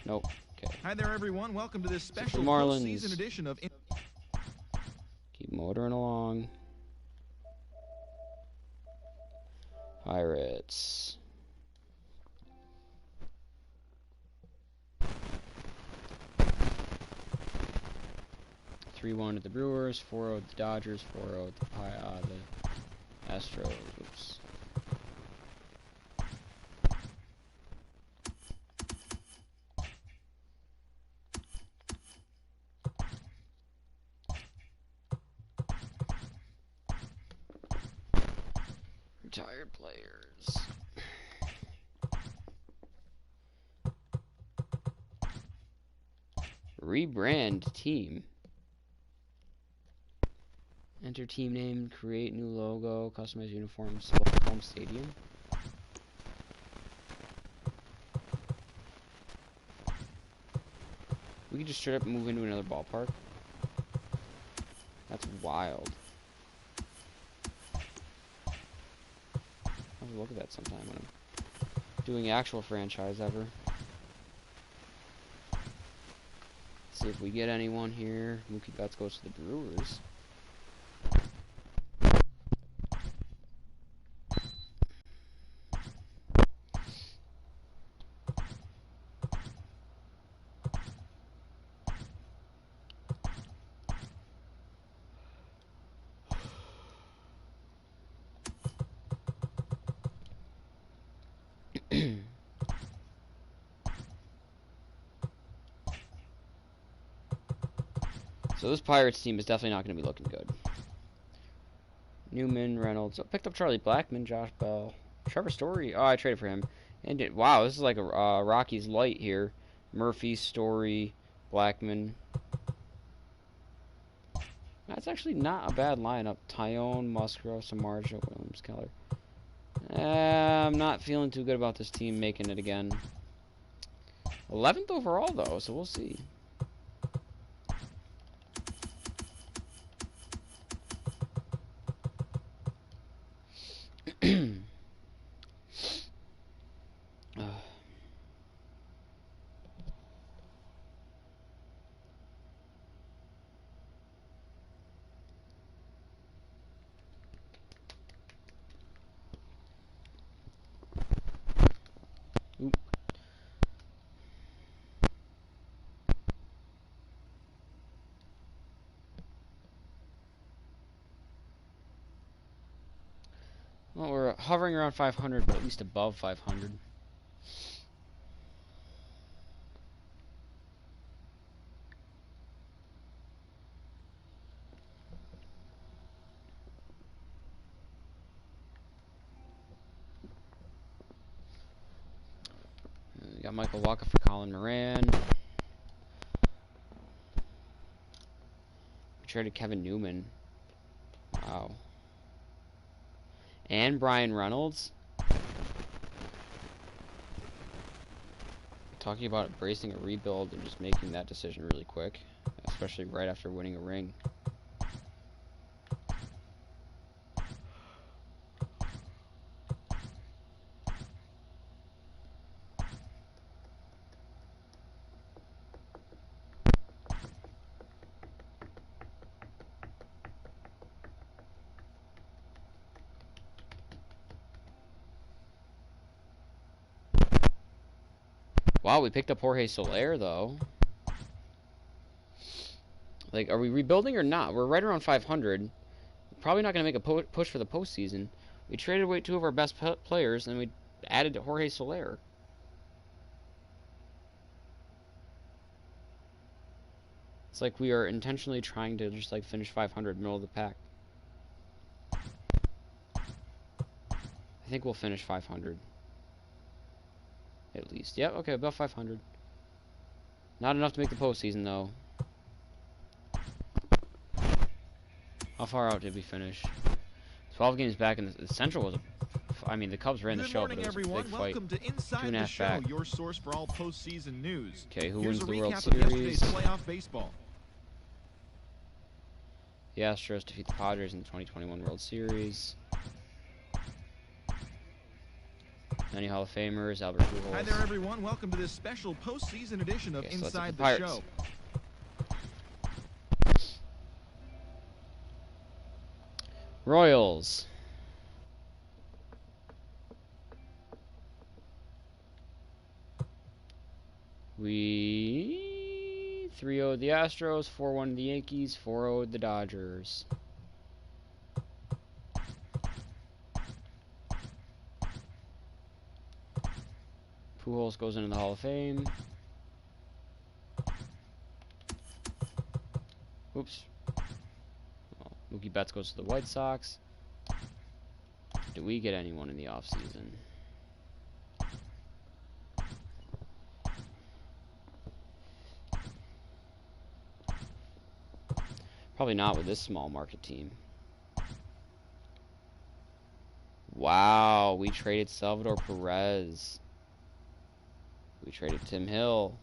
Nope. Okay. Hi there, everyone. Welcome to this special Marlins. postseason edition of... Keep motoring along. Pirates. Three 3-1 to the Brewers, 4-0 to the Dodgers, 4-0 to the Astros. Oops. Retired players. Rebrand team. Enter team name, create new logo, customize uniforms, home stadium. We could just straight up move into another ballpark. That's wild. I'll have a look at that sometime when I'm doing actual franchise ever. See if we get anyone here. Mookie Betts goes to the Brewers. So this Pirates team is definitely not going to be looking good. Newman, Reynolds. Oh, picked up Charlie Blackmon, Josh Bell, Trevor Story. Oh, I traded for him. And wow, this is like a Rockies light here. Murphy, Story, Blackmon. That's actually not a bad lineup. Tyone, Musgrove, Samardzija, Williams, Keller. I'm not feeling too good about this team making it again. 11th overall, though, so we'll see. Oop. Well, we're hovering around 500, but at least above 500. We got Michael Walker for Colin Moran. We traded Kevin Newman. Wow. And Brian Reynolds. Talking about embracing a rebuild and just making that decision really quick, especially right after winning a ring. Wow, we picked up Jorge Soler, though. Like, are we rebuilding or not? We're right around 500. Probably not going to make a push for the postseason. We traded away two of our best players, and we added Jorge Soler. It's like we are intentionally trying to just, like, finish 500, middle of the pack. I think we'll finish 500. At least. Yep, okay, about 500. Not enough to make the postseason, though. How far out did we finish? 12 games back, and the Central was I mean, the Cubs ran the Good show, morning, but it was everyone. a big fight. Welcome to Inside the 2.5 Show, back. your source for all postseason news. Okay, who Here's wins a the World recap of yesterday's Series? playoff baseball. The Astros defeat the Padres in the 2021 World Series. Many Hall of Famers, Albert Pujols. Hi there, everyone. Welcome to this special postseason edition of Okay, so Inside let's the look at the Show. Royals. We 3-0'd the Astros, 4-1 the Yankees, 4-0'd the Dodgers. Pujols goes into the Hall of Fame. Oops. Well, Mookie Betts goes to the White Sox. Do we get anyone in the offseason? Probably not with this small market team. Wow, we traded Salvador Perez. We traded Tim Hill.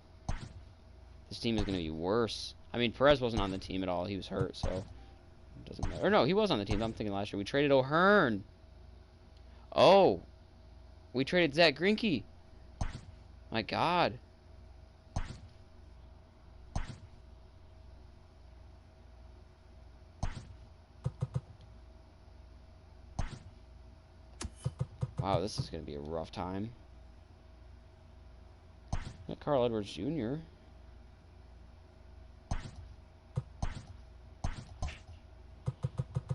This team is going to be worse. I mean, Perez wasn't on the team at all. He was hurt, so it doesn't matter. Or no, he was on the team. I'm thinking last year. We traded O'Hearn. Oh, we traded Zach Greinke. My God. Wow, this is going to be a rough time. Got Carl Edwards Jr.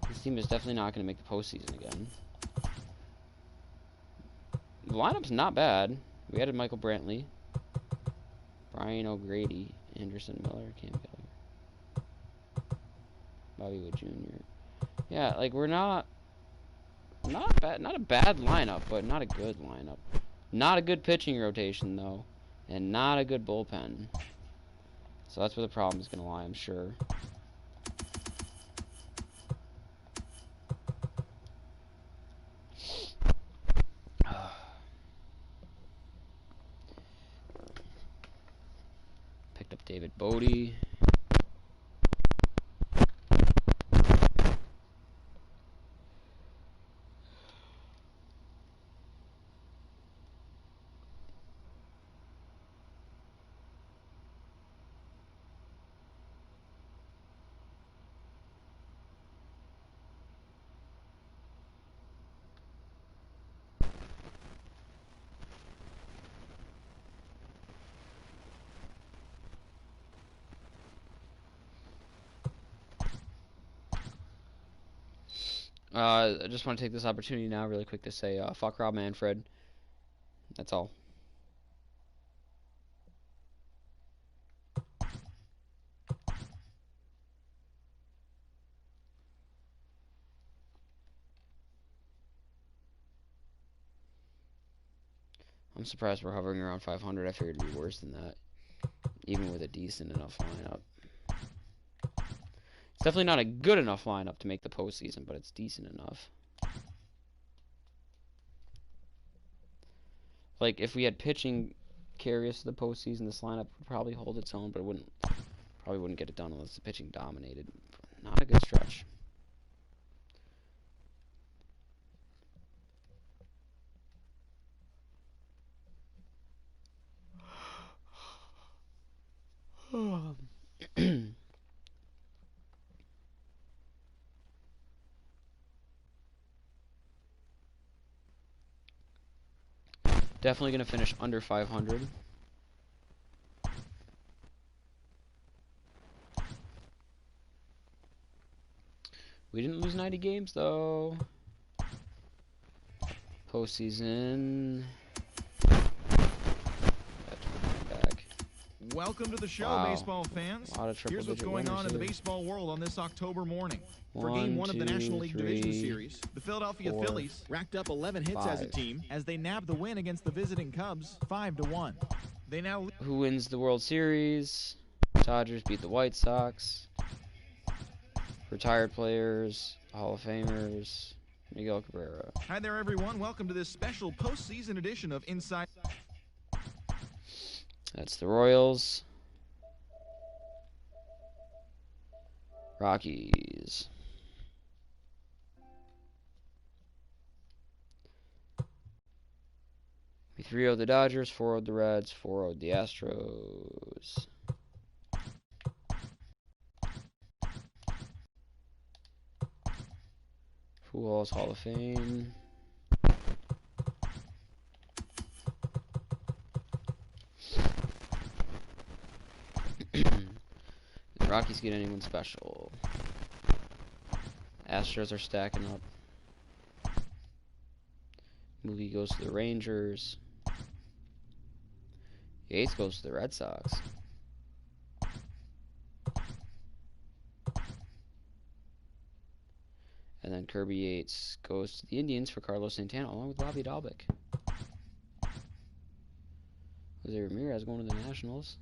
This team is definitely not going to make the postseason again. The lineup's not bad. We added Michael Brantley, Brian O'Grady, Anderson Miller, Cam Keller, Bobby Wood Jr. Yeah, like we're not bad, not a bad lineup, but not a good lineup. Not a good pitching rotation though, and not a good bullpen. So that's where the problem is going to lie, I'm sure. Picked up David Bodie. I just want to take this opportunity now really quick to say, fuck Rob Manfred. That's all. I'm surprised we're hovering around 500. I figured it'd be worse than that, even with a decent enough lineup. It's definitely not a good enough lineup to make the postseason, but it's decent enough. Like, if we had pitching carry us to the postseason, this lineup would probably hold its own, but it probably wouldn't get it done unless the pitching dominated. Not a good stretch. Definitely going to finish under 500. We didn't lose 90 games, though. Postseason. Welcome to the show, Wow. baseball fans. A lot of Here's what's triple-digit going on in the winners baseball world on this October morning. For here. Game 1 of the 1, 2, National League Division 3, Series, the Philadelphia 4, Phillies racked up 11 hits as a 5. team as they nabbed the win against the visiting Cubs 5-1. They now Who wins the World Series? Dodgers beat the White Sox. Retired players, Hall of Famers, Miguel Cabrera. Hi there, everyone. Welcome to this special postseason edition of Inside. That's the Royals. Rockies. We 3-0 the Dodgers, 4-0 the Reds, 4-0 the Astros. Pujols Hall of Fame. The Rockies get anyone special. Astros are stacking up. Movie goes to the Rangers. Yates goes to the Red Sox. And then Kirby Yates goes to the Indians for Carlos Santana along with Bobby Dalbec. Jose Ramirez going to the Nationals.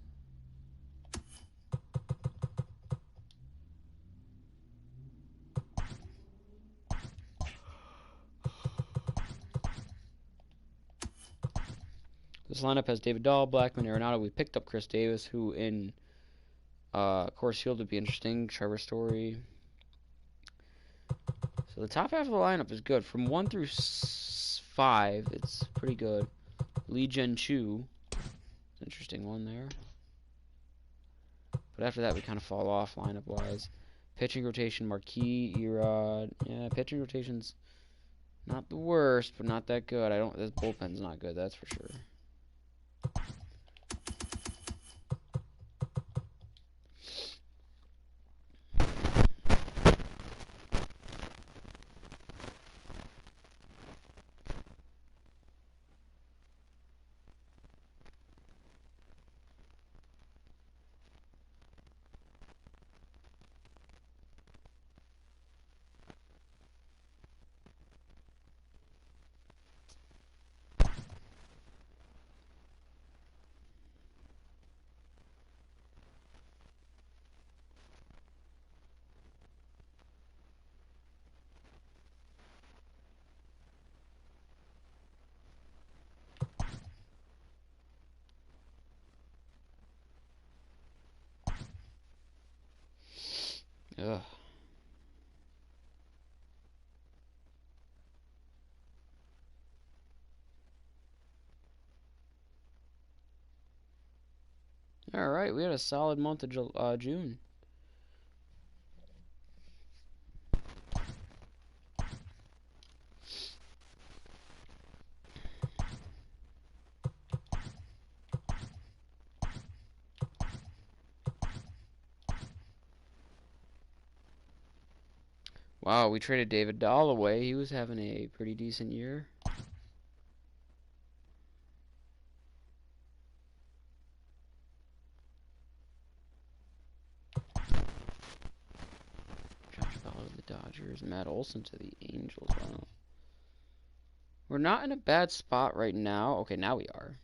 This lineup has David Dahl, Blackman, Arenado. We picked up Chris Davis, who in Coors Field would be interesting. Trevor Story. So the top half of the lineup is good. From 1 through 5, it's pretty good. Lee Jen Chu. Interesting one there. But after that, we kind of fall off lineup-wise. Pitching rotation, Marquis, Erod. Yeah, pitching rotation's not the worst, but not that good. This bullpen's not good, that's for sure. Ugh. Alright, we had a solid month of June. Wow, we traded David Dahl away. He was having a pretty decent year. Josh Bell to the Dodgers. Matt Olson to the Angels. Wow. We're not in a bad spot right now. Okay, now we are.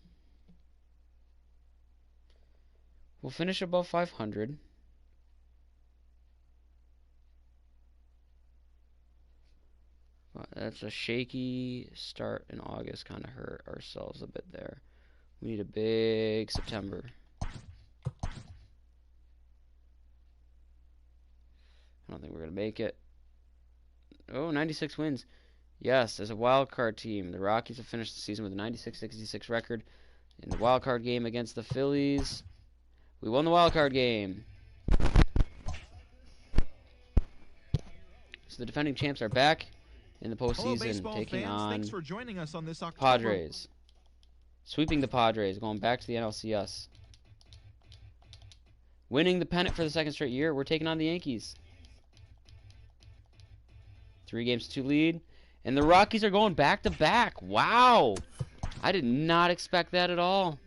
We'll finish above 500. That's a shaky start in August. Kind of hurt ourselves a bit there. We need a big September. I don't think we're going to make it. Oh, 96 wins. Yes, as a wild card team, the Rockies have finished the season with a 96-66 record. In the wild card game against the Phillies, we won the wild card game. So the defending champs are back in the postseason, taking on Padres. Sweeping the Padres, going back to the NLCS. Winning the pennant for the second straight year. We're taking on the Yankees. 3-2 lead. And the Rockies are going back-to-back. Wow. I did not expect that at all.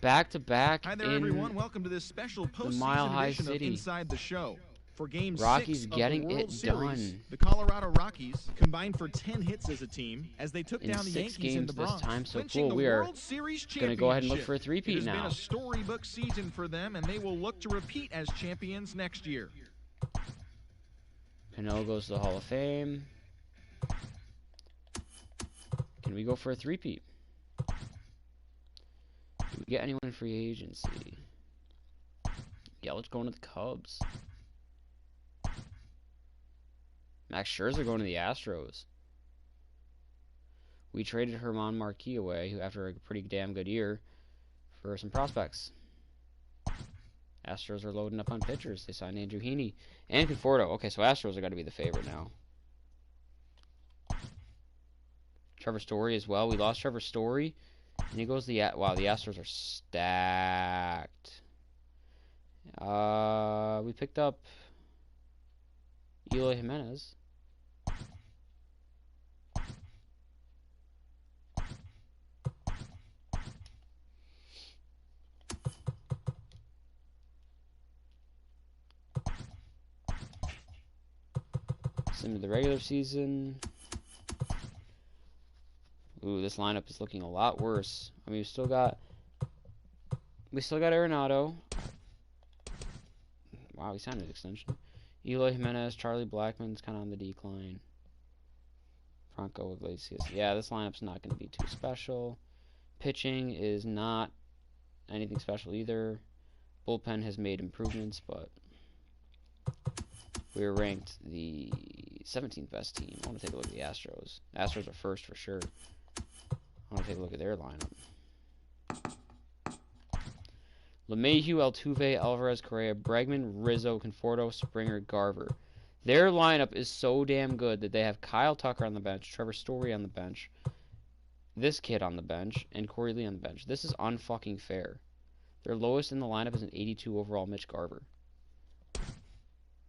Back-to-back. Hi there, everyone. Welcome to this special postseason edition of Inside the Show. For Game 6 of the World Series, the Colorado Rockies combined for 10 hits as a team as they took down the Yankees in the Bronx, this time. So clinching cool. the World Series championship. Going to go ahead and look for a three-peat now. It now. has been a storybook season for them, and they will look to repeat as champions next year. Cano goes to the Hall of Fame. Can we go for a three-peat? Do we get anyone in free agency? Yelich going to the Cubs. Max Scherzer going to the Astros. We traded Herman Marquis away, who after a pretty damn good year, for some prospects. Astros are loading up on pitchers. They signed Andrew Heaney and Conforto. Okay, so Astros are going to be the favorite now. Trevor Story as well. We lost Trevor Story, and he goes to the... Wow, the Astros are stacked. We picked up Eloy Jimenez. Into the regular season. Ooh, this lineup is looking a lot worse. I mean, we still got Arenado. Wow, he signed an extension. Eloy Jimenez, Charlie Blackmon's kind of on the decline. Franco Iglesias. Yeah, this lineup's not going to be too special. Pitching is not anything special either. Bullpen has made improvements, but we were ranked the 17th best team. I want to take a look at the Astros. Astros are first for sure. I want to take a look at their lineup. LeMahieu, Altuve, Alvarez, Correa, Bregman, Rizzo, Conforto, Springer, Garver. Their lineup is so damn good that they have Kyle Tucker on the bench, Trevor Story on the bench, this kid on the bench, and Corey Lee on the bench. This is unfucking fair. Their lowest in the lineup is an 82 overall Mitch Garver.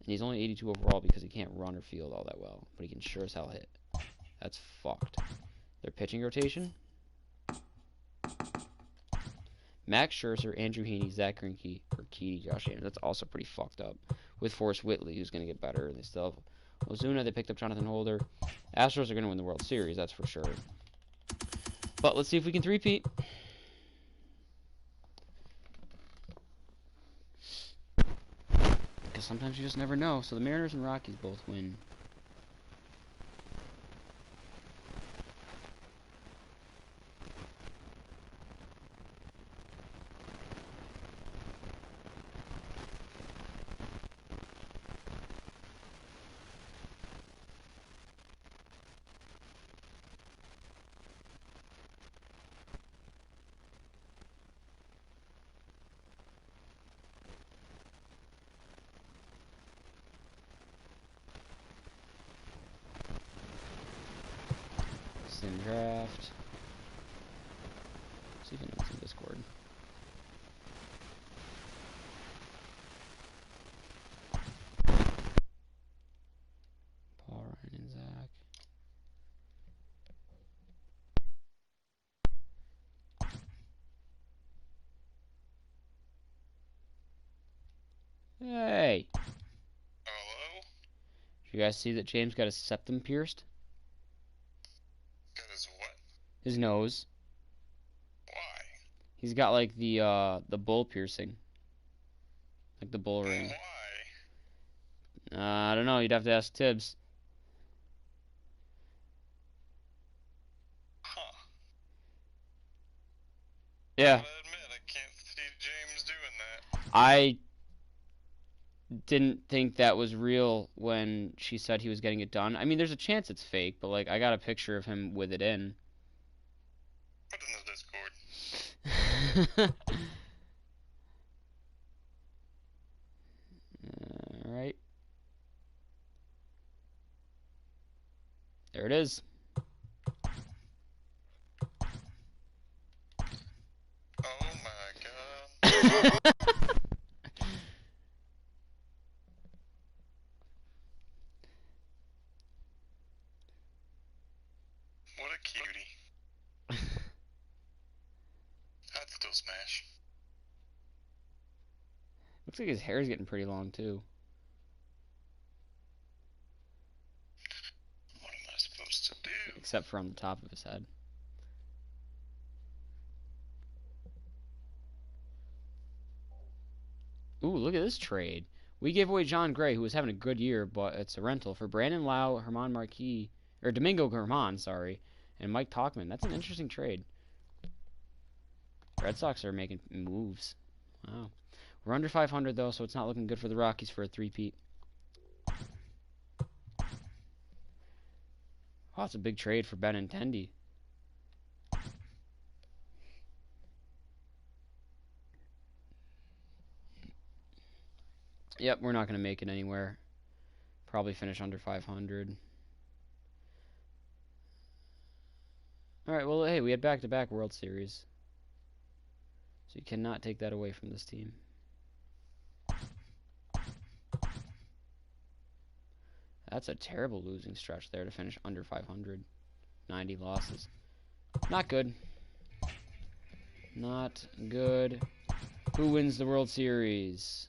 And he's only 82 overall because he can't run or field all that well. But he can sure as hell hit. That's fucked. Their pitching rotation. Max Scherzer, Andrew Heaney, Zach Greinke, Urquidy, Josh James. That's also pretty fucked up. With Forrest Whitley, who's going to get better. And they still have Ozuna. They picked up Jonathan Holder. Astros are going to win the World Series, that's for sure. But let's see if we can three-peat. Because sometimes you just never know. So the Mariners and Rockies both win. Sim draft. See if anyone's in Discord. Paul, Ryan, and Zach. Hey! Hello? Did you guys see that James got his septum pierced? Got his what? His nose. Why? He's got like the bull piercing. Like the bull ring. Why? I don't know, you'd have to ask Tibbs. Huh. Yeah. I gotta admit, I can't see James doing that. I didn't think that was real when she said he was getting it done. I mean, there's a chance it's fake, but like I got a picture of him with it in. Put it in the Discord. Alright. There it is. Oh my god. What a cutie. I'd still smash. Looks like his hair's getting pretty long too. What am I supposed to do? Except for on the top of his head. Ooh, look at this trade. We gave away John Gray, who was having a good year, but it's a rental, for Brandon Lau, Herman Marquis, or Domingo Germán, sorry, and Mike Tauchman. That's an interesting trade. Red Sox are making moves. Wow. We're under 500, though, so it's not looking good for the Rockies for a three-peat. Oh, it's a big trade for Benintendi. Yep, we're not going to make it anywhere. Probably finish under 500. Alright, well, hey, we had back-to-back World Series. So you cannot take that away from this team. That's a terrible losing stretch there to finish under 500. 90 losses. Not good. Not good. Who wins the World Series?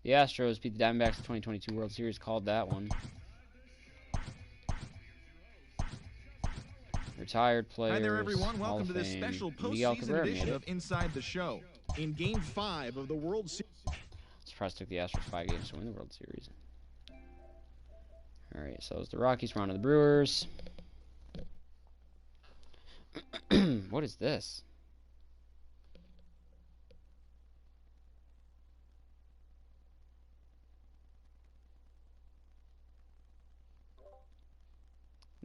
The Astros beat the Diamondbacks in the 2022 World Series. Called that one. Retired players. Hi there, everyone. Hall Welcome of to this Fame. special Miguel postseason Cabrera edition made of it. Inside the Show. In Game 5 of the World Series. Surprised took the Astros 5 games to win the World Series. Alright, so it's the Rockies. We're on to the Brewers. What is this?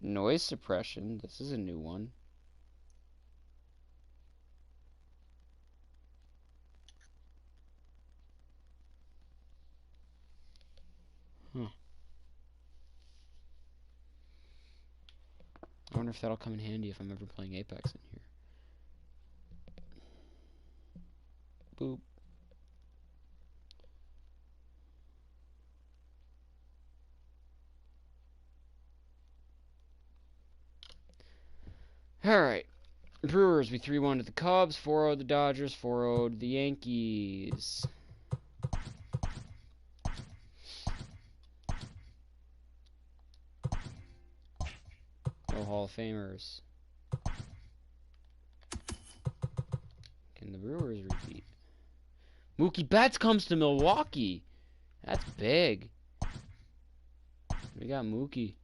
Noise suppression. This is a new one. Huh. I wonder if that'll come in handy if I'm ever playing Apex in here. Boop. Alright. Brewers, we 3-1 to the Cubs, 4-0 the Dodgers, 4-0 the Yankees. No Hall of Famers. Can the Brewers repeat? Mookie Betts comes to Milwaukee. That's big. We got Mookie.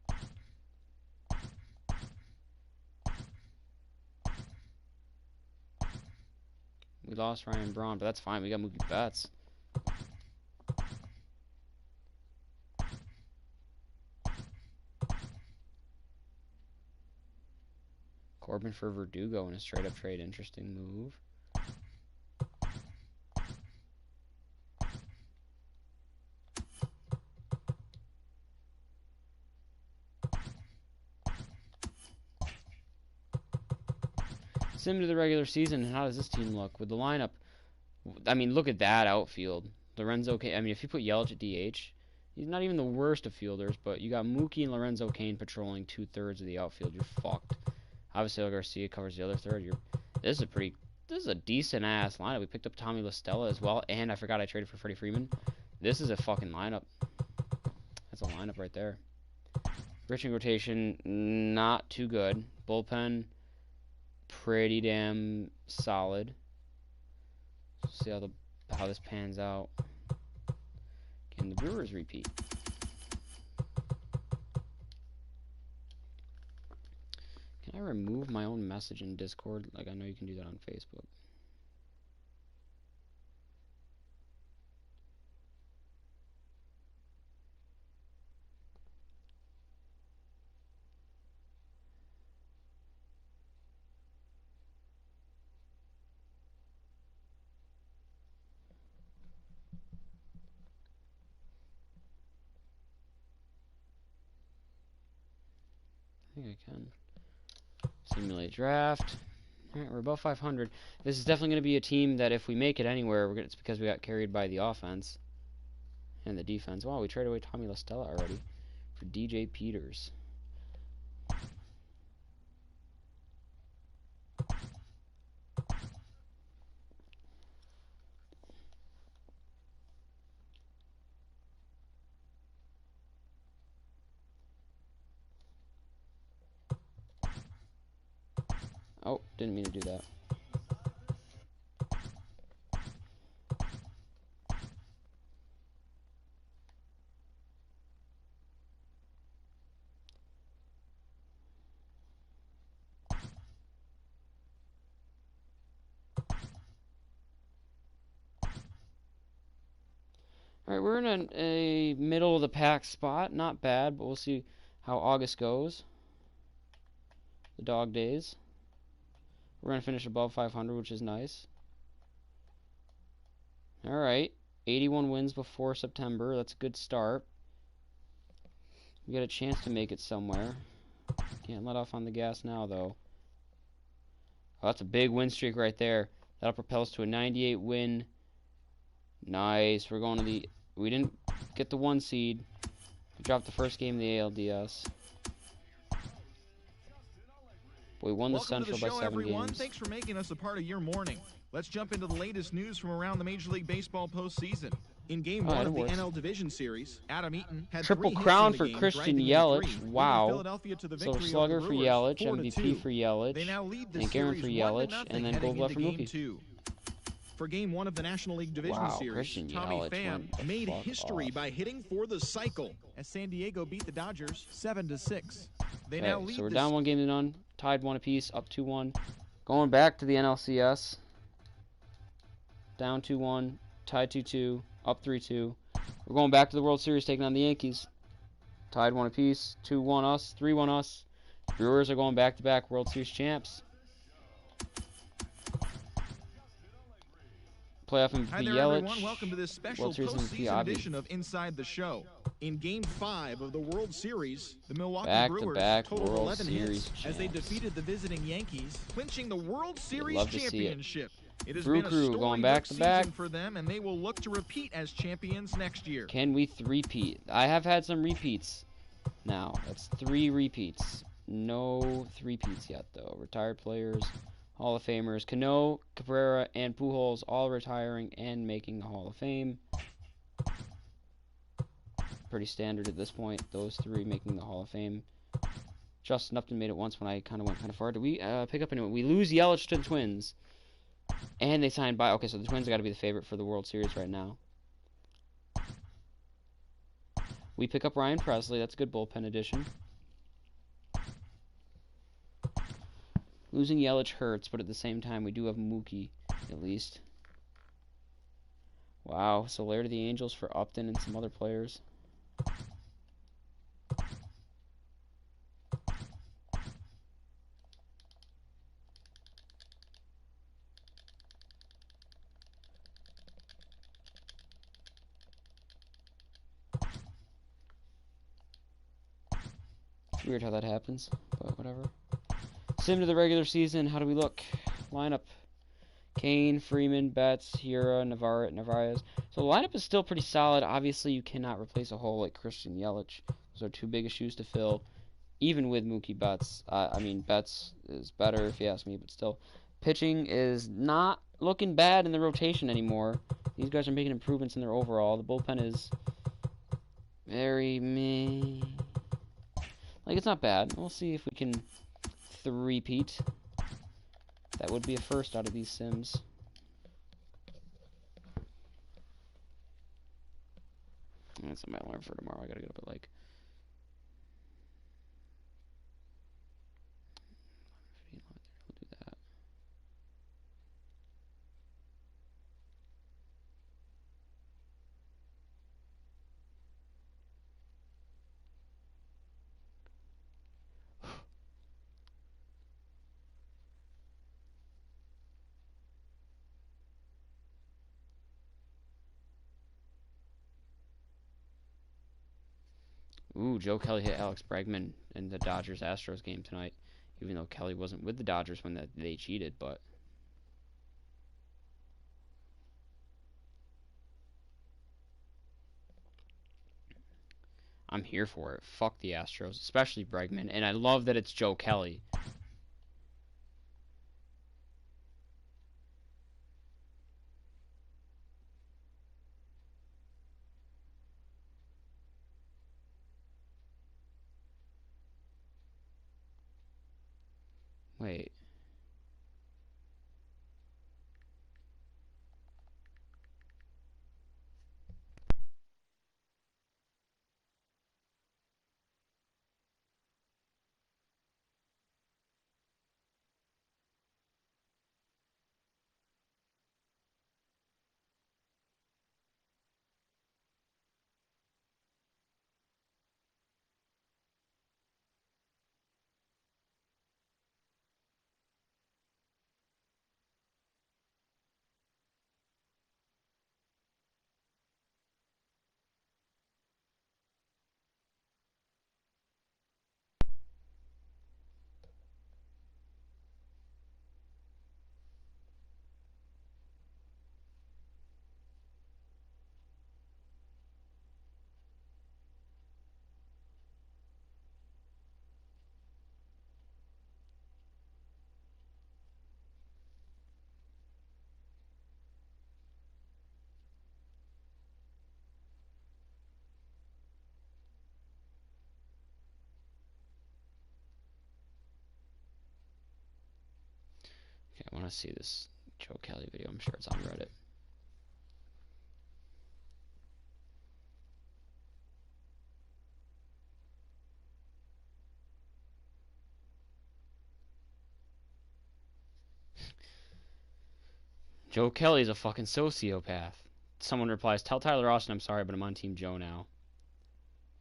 We lost Ryan Braun, but that's fine. We got Mookie Betts. Corbin for Verdugo in a straight-up trade. Interesting move. Sim to the regular season, and how does this team look with the lineup? I mean, look at that outfield. Lorenzo Kane. I mean, if you put Yelich at DH, he's not even the worst of fielders, but you got Mookie and Lorenzo Kane patrolling 2/3 of the outfield. You're fucked. Obviously, Garcia covers the other third. This is a decent ass lineup. We picked up Tommy La Stella as well, and I forgot I traded for Freddie Freeman. This is a fucking lineup. That's a lineup right there. Pitching rotation, not too good. Bullpen, pretty damn solid. See how this pans out. Can the Brewers repeat? Can I remove my own message in Discord? Like, I know you can do that on Facebook. I think I can. Simulate draft. Alright, we're above 500. This is definitely going to be a team that if we make it anywhere, it's because we got carried by the offense and the defense. Wow, we traded away Tommy La Stella already for DJ Peters. Oh, didn't mean to do that. All right, we're in a middle of the pack spot. Not bad, but we'll see how August goes. The dog days. We're going to finish above 500, which is nice. All right, 81 wins before September. That's a good start. We got a chance to make it somewhere. Can't let off on the gas now, though. Oh, that's a big win streak right there. That'll propel us to a 98 win. Nice. We're going to the... We didn't get the 1 seed. We dropped the first game in the ALDS. But we won the Welcome Central to the by show, 7 everyone. games. Thanks for making us a part of your morning. Let's jump into the latest news from around the Major League Baseball postseason. In Game 1 of the NL Division Series, Adam Eaton had Triple 3 hits crown in the for game, Christian driving in Yelich. 3, leading Wow. Philadelphia to the Silver victory Slugger over for the Brewers, Yelich, 4-2. MVP for Yelich, They now lead the Hank Aaron series for 1-0 Yelich, and then heading Gold Glove into for Game Mookie. 2. For Game 1 of the National League Division Wow, Series, Christian Tommy Yelich Pham went the made fuck history off. by hitting for the cycle as San Diego beat the Dodgers 7-6. They now Okay, lead so we're the down 1 game to none, tied 1 apiece, up 2-1. Going back to the NLCS. Down 2-1, tied 2-2, up 3-2. We're going back to the World Series, taking on the Yankees. Tied 1 apiece, 2-1 us, 3-1 us. Brewers are going back-to-back World Series champs. Playoff MVP Hi there, Yelich. everyone. Welcome to this special World Series MVP postseason Avi. edition of Inside the Show. In Game 5 of the World Series, the Milwaukee Brewers Back-to-back totaled World 11 Series hits as they champs. defeated the visiting Yankees, clinching the World Series love to see it. championship. It has Brew been a Crew going storybook back-to-back. season for them, and they will look to repeat as champions next year. Can we three-peat? I have had some repeats now. That's 3 repeats. No three-peats yet, though. Retired players, Hall of Famers. Cano, Cabrera, and Pujols all retiring and making the Hall of Fame. Pretty standard at this point, those 3 making the Hall of Fame. Justin Upton made it once when I kind of went kind of far. Did we pick up anyone? We lose Yelich to the Twins. And they signed by... Okay, so the Twins got to be the favorite for the World Series right now. We pick up Ryan Presley. That's a good bullpen addition. Losing Yelich hurts, but at the same time, we do have Mookie, at least. Wow, Soler to the Angels for Upton and some other players. It's weird how that happens, but whatever. Sim to the regular season. How do we look? Lineup. Kane, Freeman, Betts, Hira, Narvaez. So the lineup is still pretty solid. Obviously, you cannot replace a hole like Christian Yelich. Those are 2 big shoes to fill, even with Mookie Betts. I mean, Betts is better if you ask me, but still. Pitching is not looking bad in the rotation anymore. These guys are making improvements in their overall. The bullpen is very meh. Like, it's not bad. We'll see if we can three-peat. That would be a first out of these sims. That's my alarm for tomorrow. I gotta get up at like 11:15. We'll do that. Ooh, Joe Kelly hit Alex Bregman in the Dodgers-Astros game tonight, even though Kelly wasn't with the Dodgers when they cheated, but... I'm here for it. Fuck the Astros, especially Bregman, and I love that it's Joe Kelly. Wait. to see this Joe Kelly video. I'm sure it's on Reddit. Joe Kelly's a fucking sociopath. Someone replies, tell Tyler Austin I'm sorry, but I'm on Team Joe now.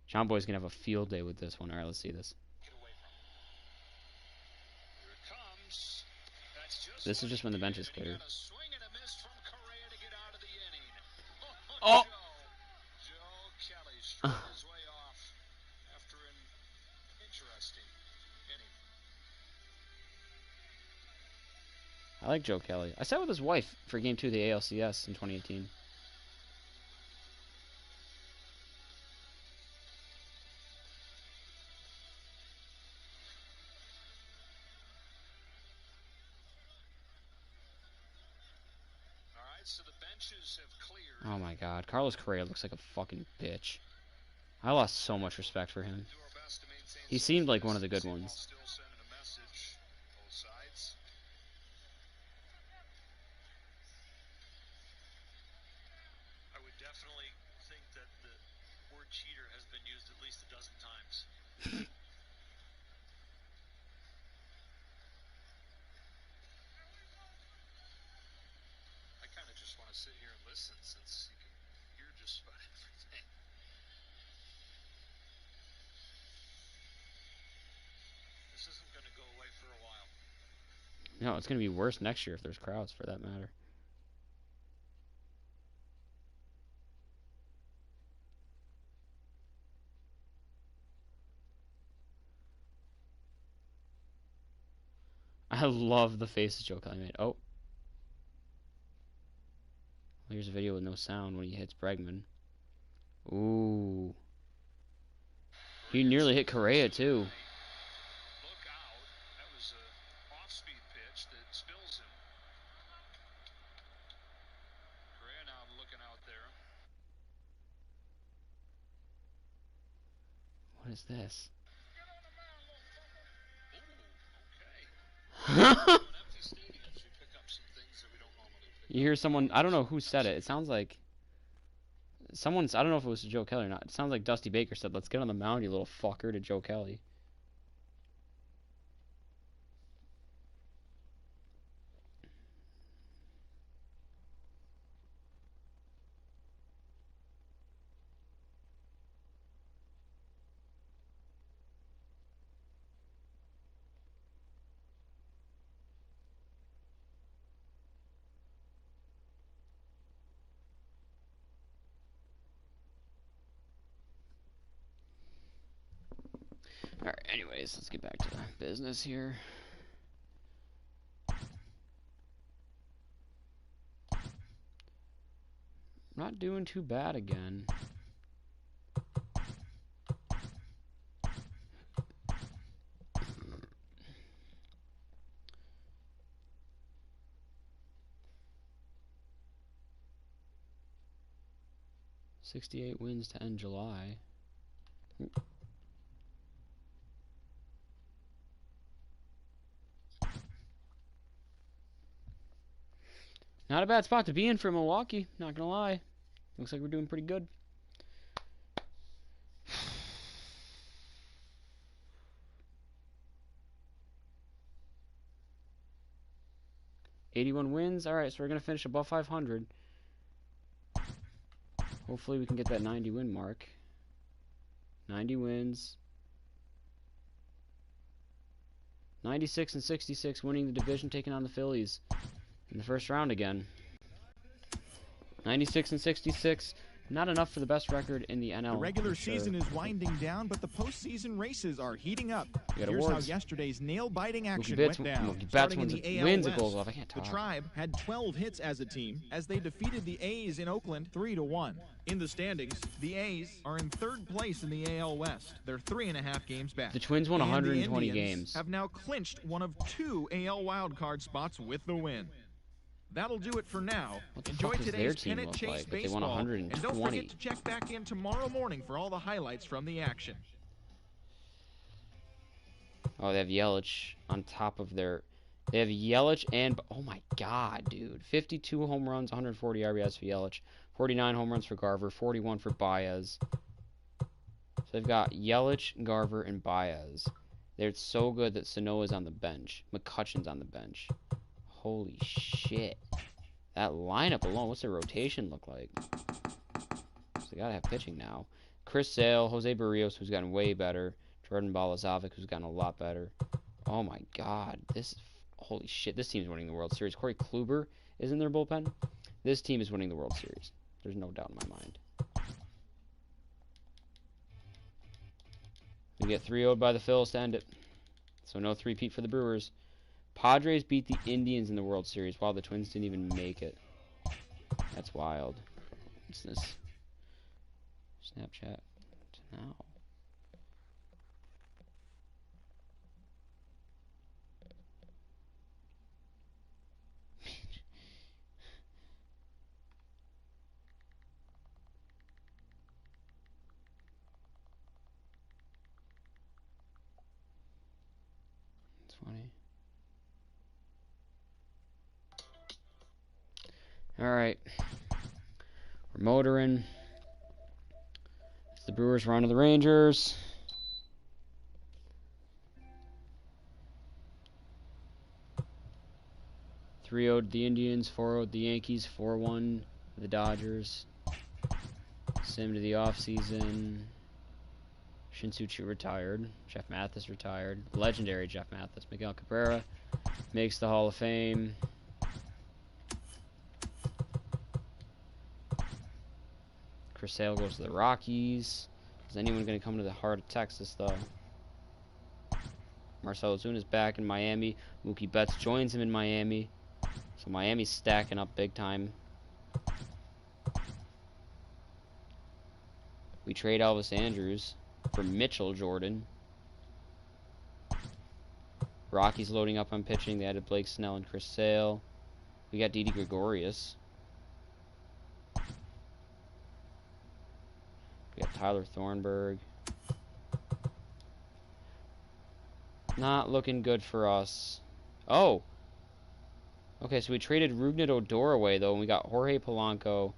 John Boy's going to have a field day with this one. All right, let's see this. This is just when the bench is cleared. Oh! I like Joe Kelly. I sat with his wife for Game 2 of the ALCS in 2018. So the benches have cleared. Oh my god, Carlos Correa looks like a fucking bitch. I lost so much respect for him. He seemed like one of the good ones. I would definitely think that the word cheater has been used at least a dozen times. Just want to sit here and listen since you can hear just about everything. This isn't going to go away for a while. No, it's going to be worse next year if there's crowds, for that matter. I love the faces Joe Kelly made. Oh. Here's a video with no sound when he hits Bregman. Ooh. He nearly hit Correa, too. Look out. That was an off-speed pitch that spills him. Correa now looking out there. What is this? Ooh, okay. You hear someone, I don't know who said it. It sounds like someone's, I don't know if it was Joe Kelly or not. It sounds like Dusty Baker said, let's get on the mound, you little fucker, to Joe Kelly. Alright, anyways, let's get back to business here. I'm not doing too bad again. $68 wins to end July. Not a bad spot to be in for Milwaukee, not gonna lie. Looks like we're doing pretty good. $81 wins. Alright, so we're gonna finish above 500. Hopefully we can get that 90 win mark. 90 wins. 96 and 66, winning the division, taking on the Phillies in the first round again. 96 and 66, not enough for the best record in the NL. The regular season is winding down, but the postseason races are heating up. Here's awards. how yesterday's nail-biting action Mookie Betts went down. Starting in the AL wins West, a goal off. I can't talk. the Tribe had 12 hits as a team as they defeated the A's in Oakland 3-1. In the standings, the A's are in third place in the AL West. They're 3.5 games back. The Twins won And 120 the Indians games. have now clinched one of 2 AL wildcard spots with the win. That'll do it for now. What the Enjoy fuck does their today's team pennant look chase like if they baseball, won and don't 120? forget to check back in tomorrow morning for all the highlights from the action. Oh, they have Yelich on top of their They have Yelich and oh my god, dude, 52 home runs, 140 RBIs for Yelich, 49 home runs for Garver, 41 for Baez. So they've got Yelich, Garver, and Baez. They're so good that Sanoa's on the bench. McCutcheon's on the bench. Holy shit. That lineup alone, what's their rotation look like? So they gotta have pitching now. Chris Sale, Jose Barrios, who's gotten way better. Jordan Balazovic, who's gotten a lot better. Oh my god. Holy shit. This team's winning the World Series. Corey Kluber is in their bullpen. This team is winning the World Series. There's no doubt in my mind. We get 3-0'd by the Phils to end it. So no three-peat for the Brewers. Padres beat the Indians in the World Series while the Twins didn't even make it. That's wild. What's this? Snapchat. Now. It's funny. Alright. We're motoring. It's the Brewers run to the Rangers. Three 0'd the Indians, 4-0'd the Yankees, 4-1 the Dodgers. Sim to the offseason. Shinsuchi retired. Jeff Mathis retired. Legendary Jeff Mathis. Miguel Cabrera makes the Hall of Fame. Chris Sale goes to the Rockies. Is anyone going to come to the heart of Texas, though? Marcell Ozuna's back in Miami. Mookie Betts joins him in Miami. So Miami's stacking up big time. We trade Elvis Andrews for Mitchell Jordan. Rockies loading up on pitching. They added Blake Snell and Chris Sale. We got Didi Gregorius. We got Tyler Thornburg. Not looking good for us. Oh! Okay, so we traded Rougned Odor away, though, and we got Jorge Polanco,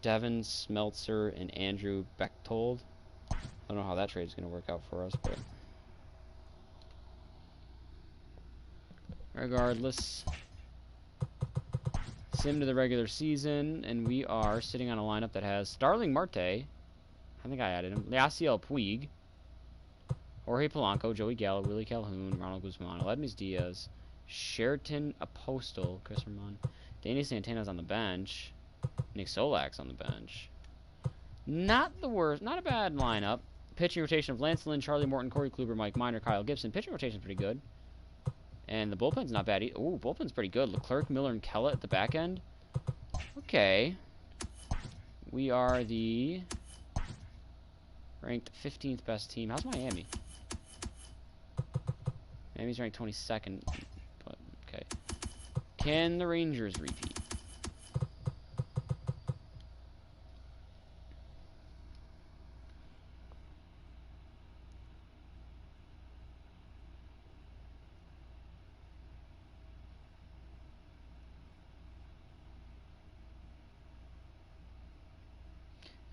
Devin Smeltzer, and Andrew Bechtold. I don't know how that trade is going to work out for us, but regardless, sim to the regular season, and we are sitting on a lineup that has Starling Marte. I think I added him. Yasiel Puig, Jorge Polanco, Joey Gallo, Willie Calhoun, Ronald Guzman, Aledmys Diaz, Sheraton Apostle, Chris Ramon, Danny Santana's on the bench, Nick Solak's on the bench. Not the worst, not a bad lineup. Pitching rotation of Lance Lynn, Charlie Morton, Corey Kluber, Mike Minor, Kyle Gibson. Pitching rotation's pretty good. And the bullpen's not bad either. Ooh, bullpen's pretty good. Leclerc, Miller, and Kellett at the back end. Okay. We are the ranked 15th best team. How's Miami? Miami's ranked 22nd. But, okay. Can the Rangers repeat?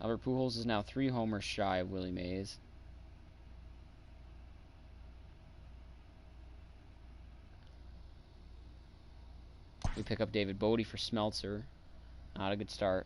Albert Pujols is now 3 homers shy of Willie Mays. We pick up David Bodie for Smeltzer. Not a good start.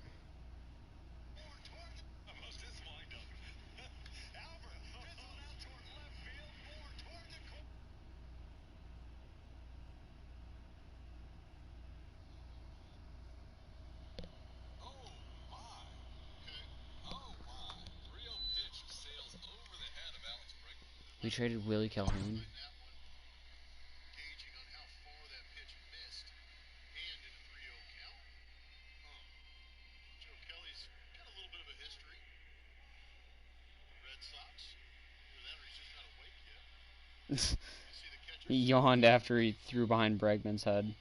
We traded Willie Calhoun. He yawned after he threw behind Bregman's head.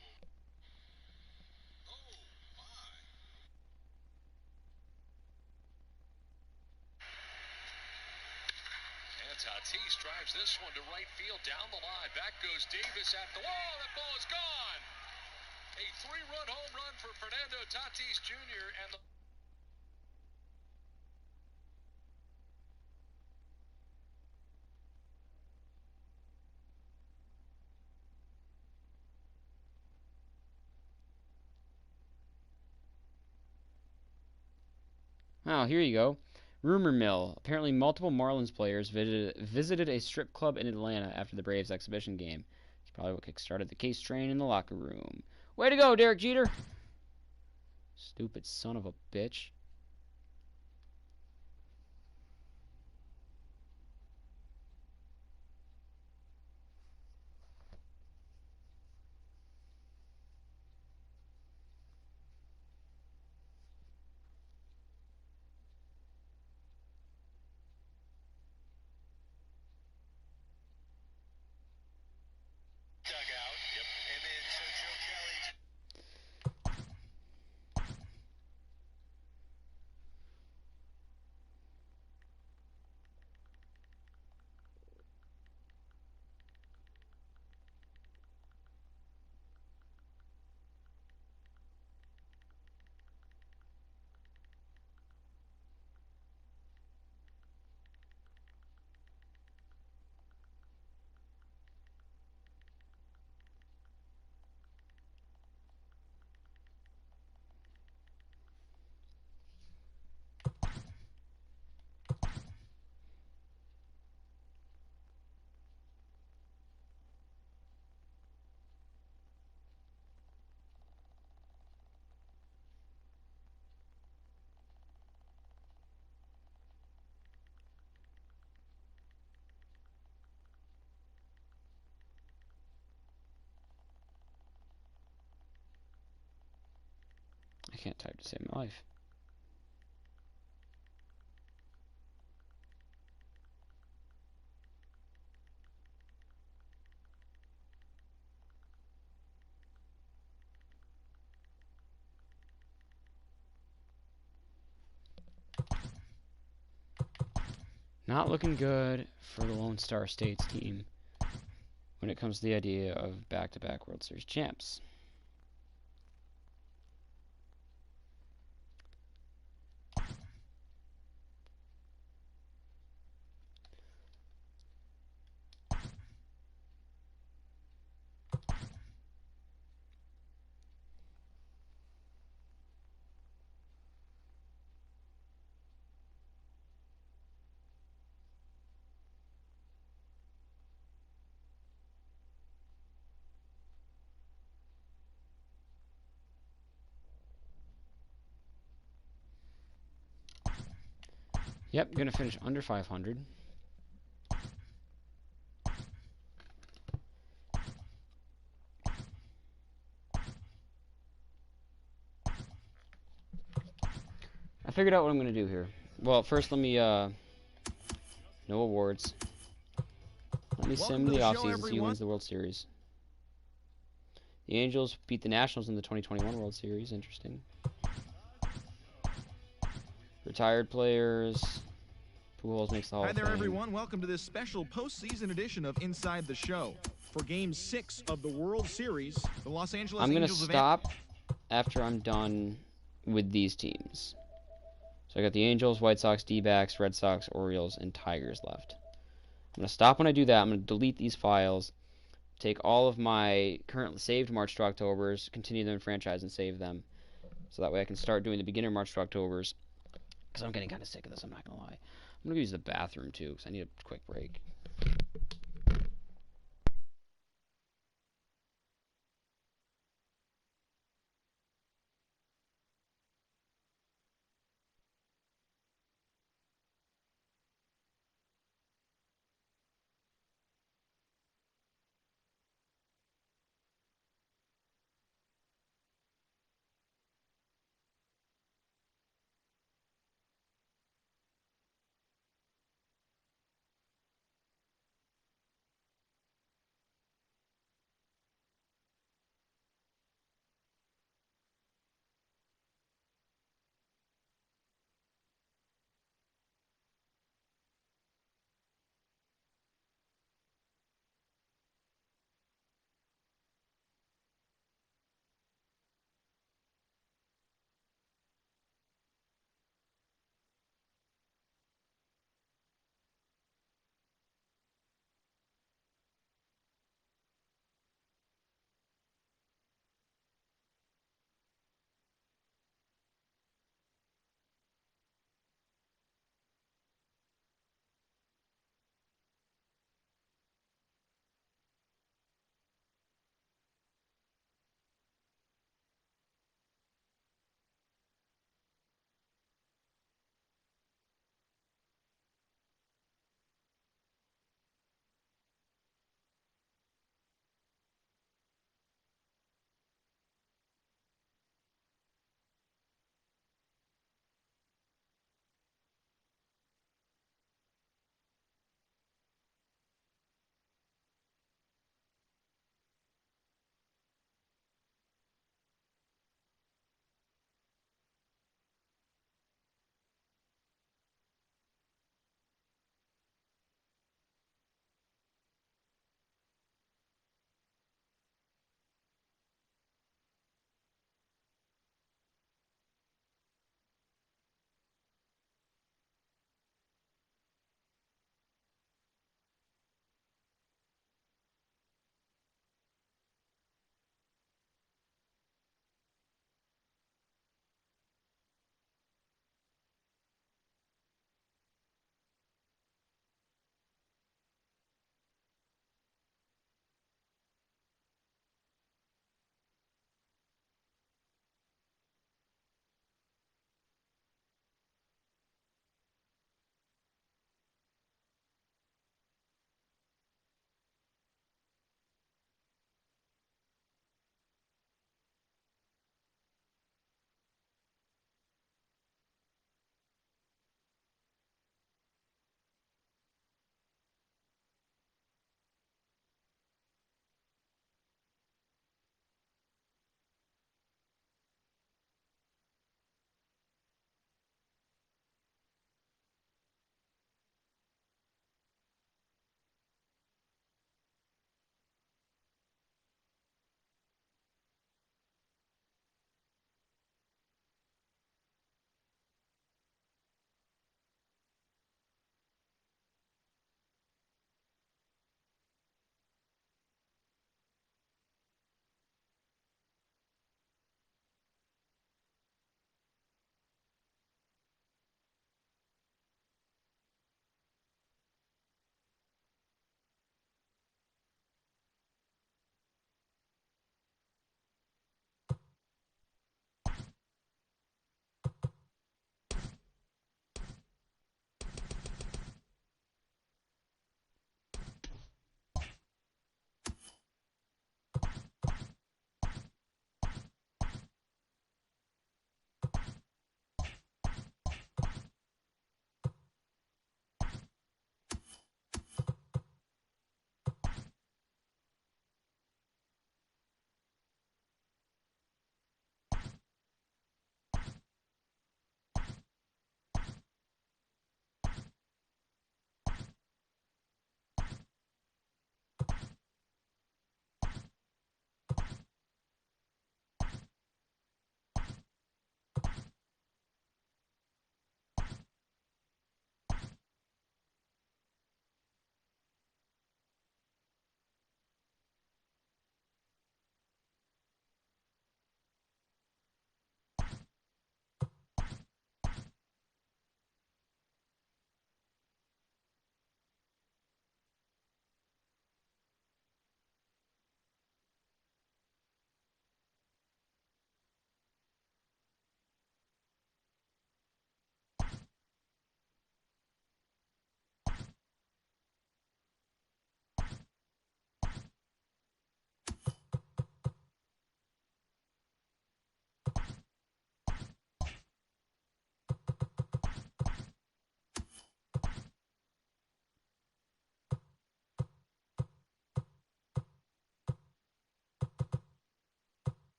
Tatis drives this one to right field down down the line. Back goes Davis at the wall. That ball is gone. A 3-run home run for Fernando Tatis Jr. and the Oh, here you go. Rumor mill. Apparently, multiple Marlins players visited a strip club in Atlanta after the Braves exhibition game. It's probably what kickstarted the case train in the locker room. Way to go, Derek Jeter! Stupid son of a bitch. dugout. Yep. And then so Joe Kelly. I can't type to save my life. Not looking good for the Lone Star States team when it comes to the idea of back-to-back World Series champs. Yep, gonna finish under 500. I figured out what I'm gonna do here. Well, first let me, no awards. Let me sim the offseason, see who wins the World Series. The Angels beat the Nationals in the 2021 World Series. Interesting. Retired players. Pujols makes the Hall Hi of there, Fame. everyone. Welcome to this special postseason edition of Inside the Show. For Game 6 of the World Series, the Los Angeles I'm going to Angels stop after I'm done with these teams. So I got the Angels, White Sox, D-backs, Red Sox, Orioles, and Tigers left. I'm going to stop when I do that. I'm going to delete these files, take all of my currently saved March to Octobers, continue them in franchise, and save them. So that way I can start doing the beginner March to Octobers. Because I'm getting kind of sick of this, I'm not going to lie. I'm going to use the bathroom, too, because I need a quick break.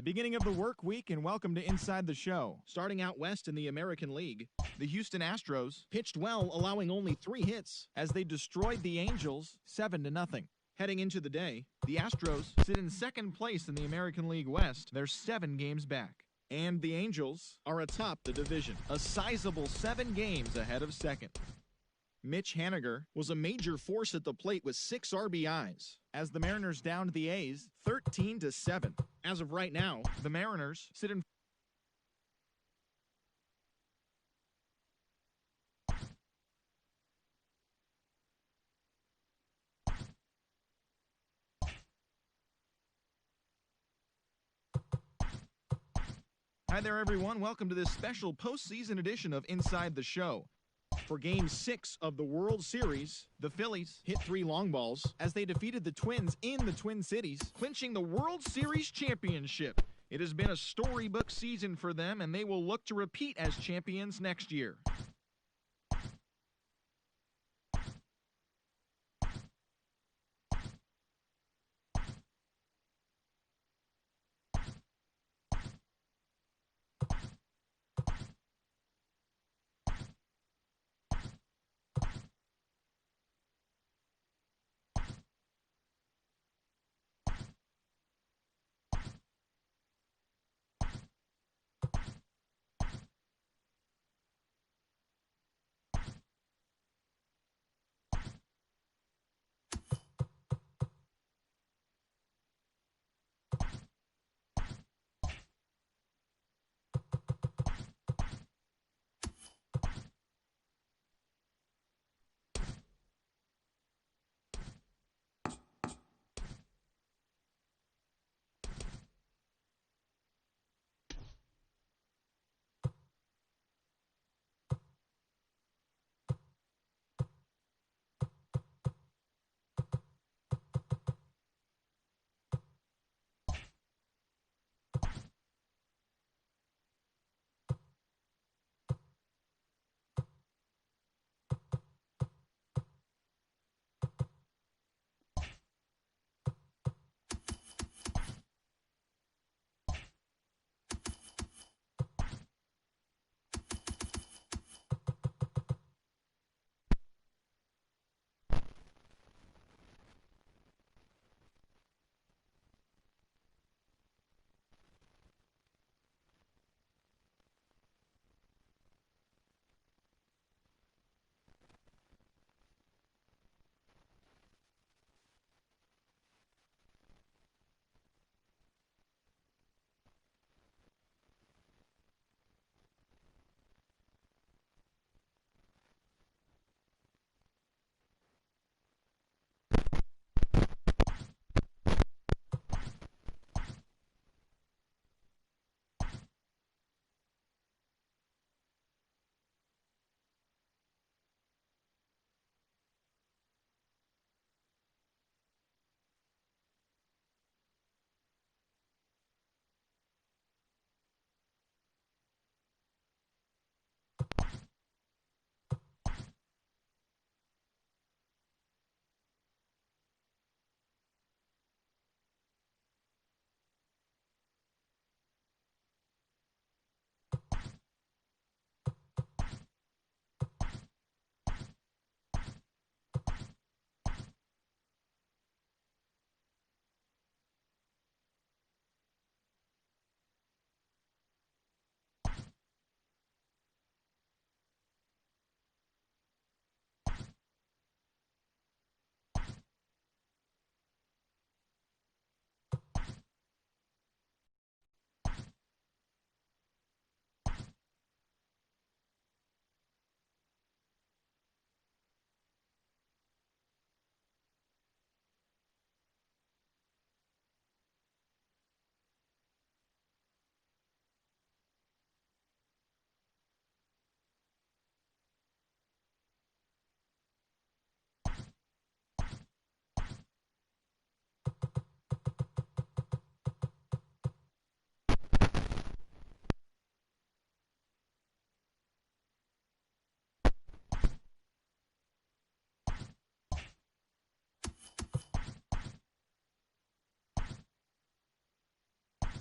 The beginning of the work week, and welcome to Inside the Show. Starting out west in the American League, the Houston Astros pitched well, allowing only 3 hits as they destroyed the Angels 7-0. Heading into the day, the Astros sit in second place in the American League West. They're 7 games back. And the Angels are atop the division, a sizable 7 games ahead of second. Mitch Haniger was a major force at the plate with 6 RBIs as the Mariners downed the A's 13-7. As of right now, the Mariners sit in Hi there, everyone. Welcome to this special postseason edition of Inside the Show. For Game 6 of the World Series, the Phillies hit 3 long balls as they defeated the Twins in the Twin Cities, clinching the World Series championship. It has been a storybook season for them, and they will look to repeat as champions next year.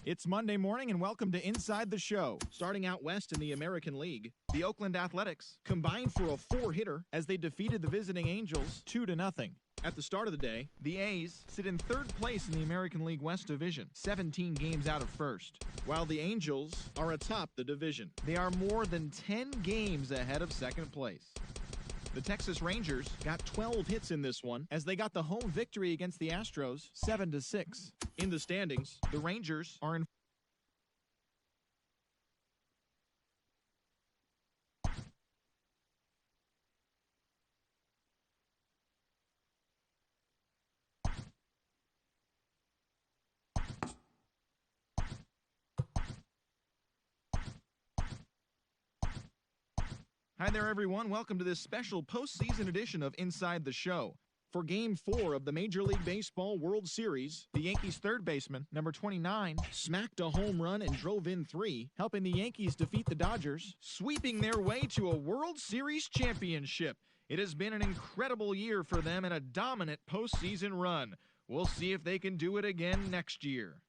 It's Monday morning and welcome to Inside the Show. Starting out west in the American League, the Oakland Athletics combined for a four-hitter as they defeated the visiting Angels 2-0. At the start of the day, the A's sit in third place in the American League West Division, 17 games out of first, while the Angels are atop the division. They are more than 10 games ahead of second place. The Texas Rangers got 12 hits in this one as they got the home victory against the Astros 7-6. In the standings, the Rangers are in Hi there, everyone. Welcome to this special postseason edition of Inside the Show. For Game 4 of the Major League Baseball World Series, the Yankees' third baseman, number 29, smacked a home run and drove in 3, helping the Yankees defeat the Dodgers, sweeping their way to a World Series championship. It has been an incredible year for them and a dominant postseason run. We'll see if they can do it again next year.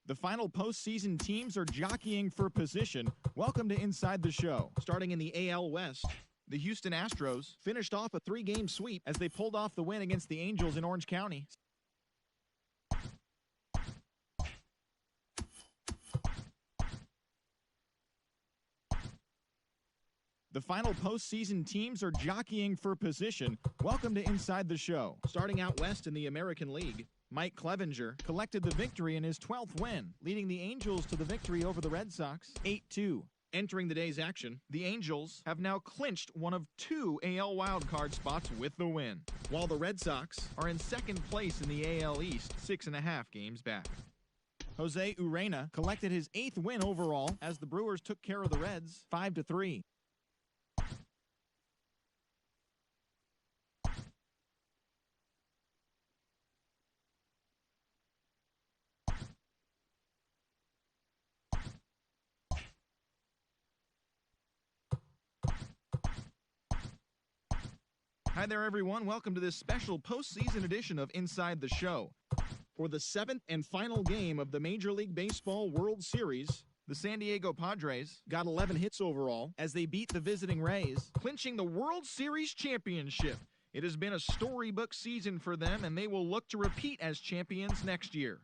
The final postseason teams are jockeying for position. Welcome to Inside the Show. Starting in the AL West, the Houston Astros finished off a 3-game sweep as they pulled off the win against the Angels in Orange County. The final postseason teams are jockeying for position. Welcome to Inside the Show. Starting out west in the American League, Mike Clevenger collected the victory in his 12th win, leading the Angels to the victory over the Red Sox 8-2. Entering the day's action, the Angels have now clinched one of 2 AL wildcard spots with the win, while the Red Sox are in second place in the AL East, 6.5 games back. Jose Urena collected his 8th win overall as the Brewers took care of the Reds 5-3. Hi there, everyone. Welcome to this special postseason edition of Inside the Show. For the 7th and final game of the Major League Baseball World Series, the San Diego Padres got 11 hits overall as they beat the visiting Rays, clinching the World Series championship. It has been a storybook season for them, and they will look to repeat as champions next year.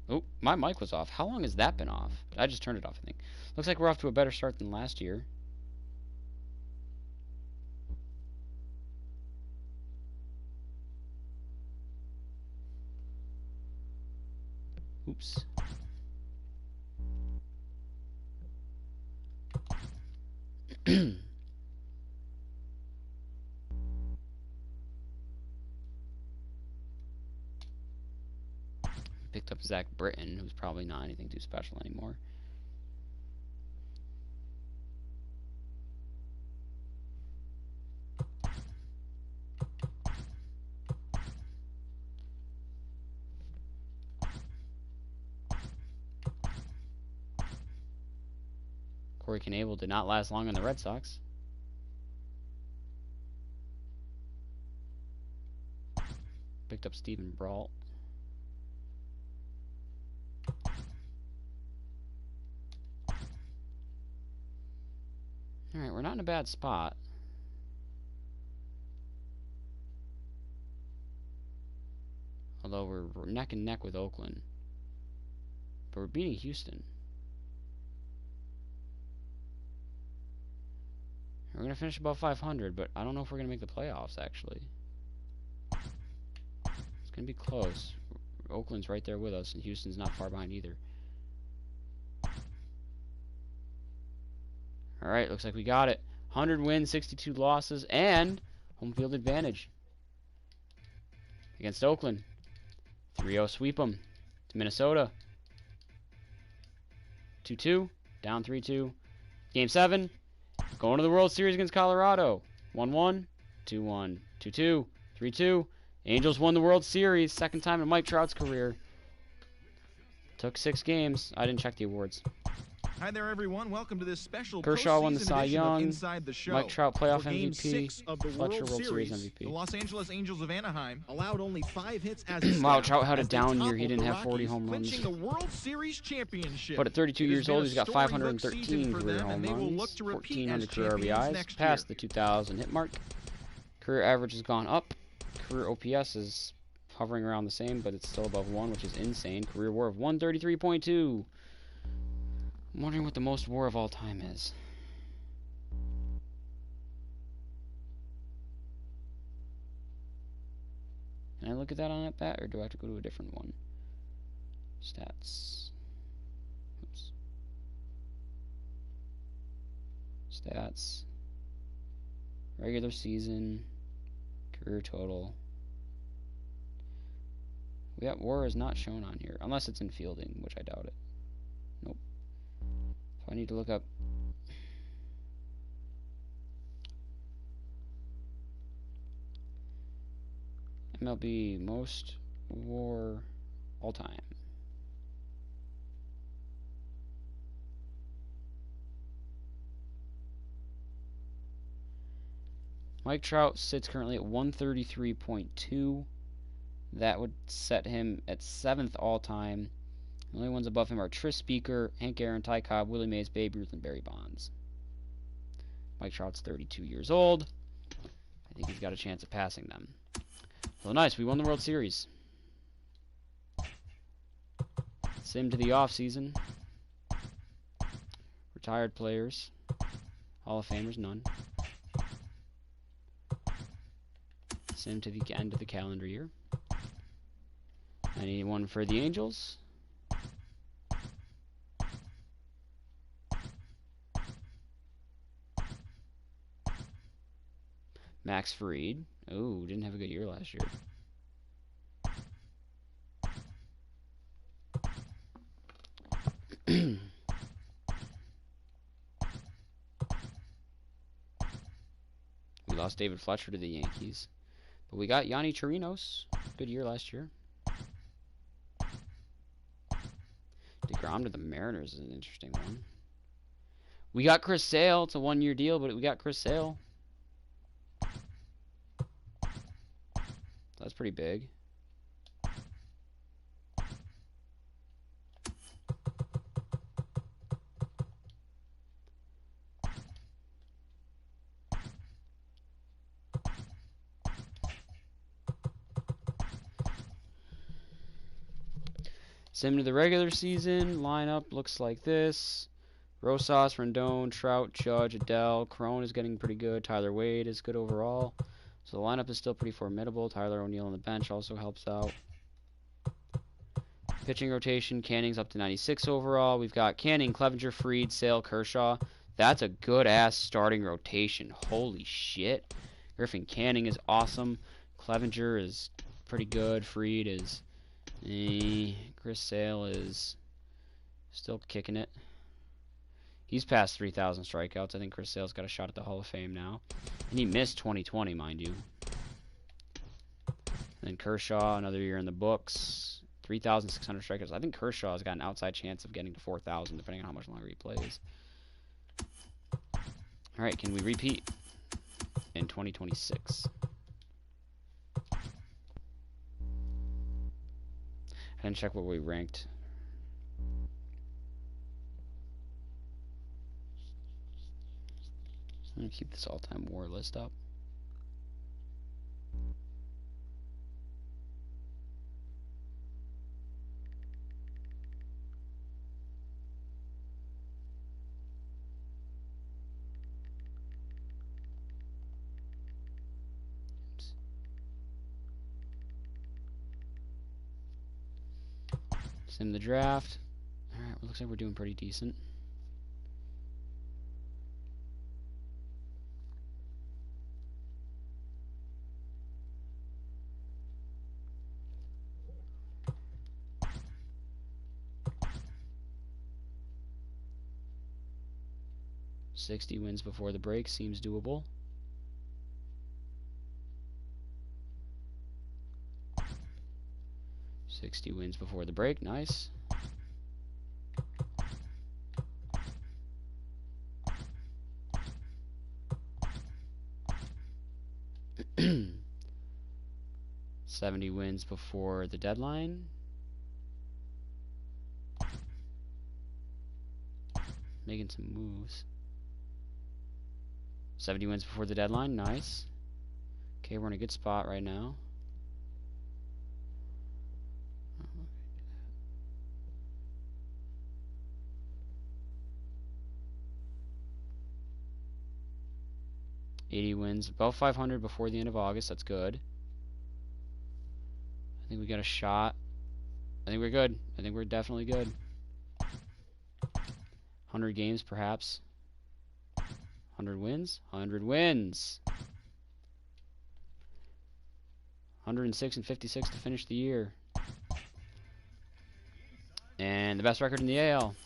Oh, my mic was off. How long has that been off? I just turned it off, I think. Looks like we're off to a better start than last year. Oops. Picked up Zach Britton, who's probably not anything too special anymore. Corey Knebel did not last long on the Red Sox. Picked up Steven Brault. Alright, we're not in a bad spot. Although we're neck and neck with Oakland. But we're beating Houston. We're going to finish above 500, but I don't know if we're going to make the playoffs, actually. It's going to be close. Oakland's right there with us, and Houston's not far behind either. Alright, looks like we got it. 100 wins, 62 losses, and home field advantage against Oakland. 3-0 sweep them to Minnesota. 2-2, down 3-2. Game 7, going to the World Series against Colorado. 1-1, 2-1, 2-2, 3-2. Angels won the World Series, second time in Mike Trout's career. Took 6 games. I didn't check the awards. Hi there, everyone. Welcome to this special Kershaw won the postseason Cy edition of Young. Inside the Show. Mike Trout playoff For Game MVP. 6 of the Fletcher World Series Series, MVP. the Los Angeles Angels of Anaheim allowed only 5 hits as a Wow, stat Trout had a as they down year. He toppled didn't the have 40 Rockies, home runs. clinching the World Series championship. But at 32 It has years been old, a he's got storybook 513 season for career them, home and they will look runs, to repeat 1,400 as career champions RBIs, next past year. the 2,000 hit mark. Career average has gone up. Career OPS is hovering around the same, but it's still above 1, which is insane. Career WAR of 133.2. I'm wondering what the most WAR of all time is. Can I look at that on that bat, or do I have to go to a different one? Stats. Oops. Stats. Regular season. Career total. Yeah, WAR is not shown on here, unless it's in fielding, which I doubt it. Nope. So I need to look up. MLB most WAR all time. Mike Trout sits currently at 133.2. That would set him at 7th all time. The only ones above him are Tris Speaker, Hank Aaron, Ty Cobb, Willie Mays, Babe Ruth, and Barry Bonds. Mike Trout's 32 years old. I think he's got a chance of passing them. So nice, we won the World Series. Sim to the off-season. Retired players. Hall of Famers, none. Sim to the end of the calendar year. Anyone for the Angels? Max Fried. Oh, didn't have a good year last year. We lost David Fletcher to the Yankees. But we got Yanni Chirinos. Good year last year. DeGrom to the Mariners is an interesting one. We got Chris Sale. It's a 1-year deal, but we got Chris Sale. That's pretty big. Sim to the regular season. Lineup looks like this. Rosas, Rendon, Trout, Judge, Adele. Crone is getting pretty good. Tyler Wade is good overall. So the lineup is still pretty formidable. Tyler O'Neill on the bench also helps out. Pitching rotation, Canning's up to 96 overall. We've got Canning, Clevenger, Fried, Sale, Kershaw. That's a good-ass starting rotation. Holy shit. Griffin Canning is awesome. Clevenger is pretty good. Fried is... Chris Sale is still kicking it. He's past 3,000 strikeouts. I think Chris Sale's got a shot at the Hall of Fame now. And he missed 2020, mind you. And then Kershaw, another year in the books. 3,600 strikeouts. I think Kershaw's got an outside chance of getting to 4,000, depending on how much longer he plays. Alright, can we repeat in 2026? I didn't check what we ranked. I'm gonna keep this all-time WAR list up. Oops. Sim the draft. Alright, well, looks like we're doing pretty decent. "60 wins before the break" seems doable. "60 wins before the break," nice. "70 wins before the deadline." Making some moves. 70 wins before the deadline, nice. Okay, we're in a good spot right now. "80 wins, about 500 before the end of August." That's good. I think we got a shot. I think we're good. I think we're definitely good. 100 games, perhaps. 100 wins? 100 wins! 106 and 56 to finish the year. And the best record in the AL.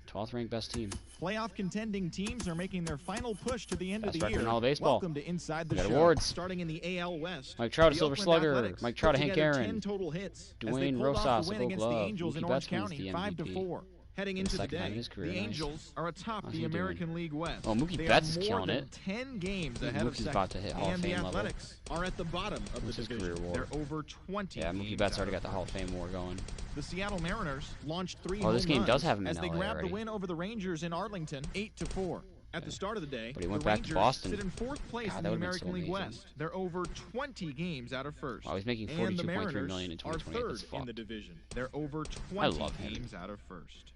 12th ranked best team. Playoff contending teams are making their final push to the end Best of the record year. in all of baseball. Welcome to Inside the We got Show. awards. Starting in the AL West. Mike Trout, a the Silver Oakland Slugger. Athletics Mike put Trout, a Hank together Aaron. 10 total hits as they Dwayne pulled off Rosas, the a win Gold against the Glove. Angels in Mookie Orange Betts wins County, the 5-4. MVP. Heading The into the second time in day, his career, the nice. Angels are atop How's the he doing? American League West. Oh, Mookie They Betts are is more killing than it. 10 games I think ahead of Mookie's second. about to hit Hall of And the Fame level. Athletics are at the bottom of What's the his division. career WAR? They're over 20 Yeah, Mookie games Betts out already of got the Hall of first. Fame war going. The Seattle Mariners launched 3 Oh, this home game runs does have him as in they LA grabbed already. the win over the Rangers in Arlington, 8-4. At the start of the day, But he the went back to Rangers Boston. sit in 4th place God, in that the would've been so American League amazing. West. They're over 20 games out of first. Wow, he's making And the 42.3 Mariners million in are 2028. That's third in the fucked. division. They're over 20 love him. games out of first.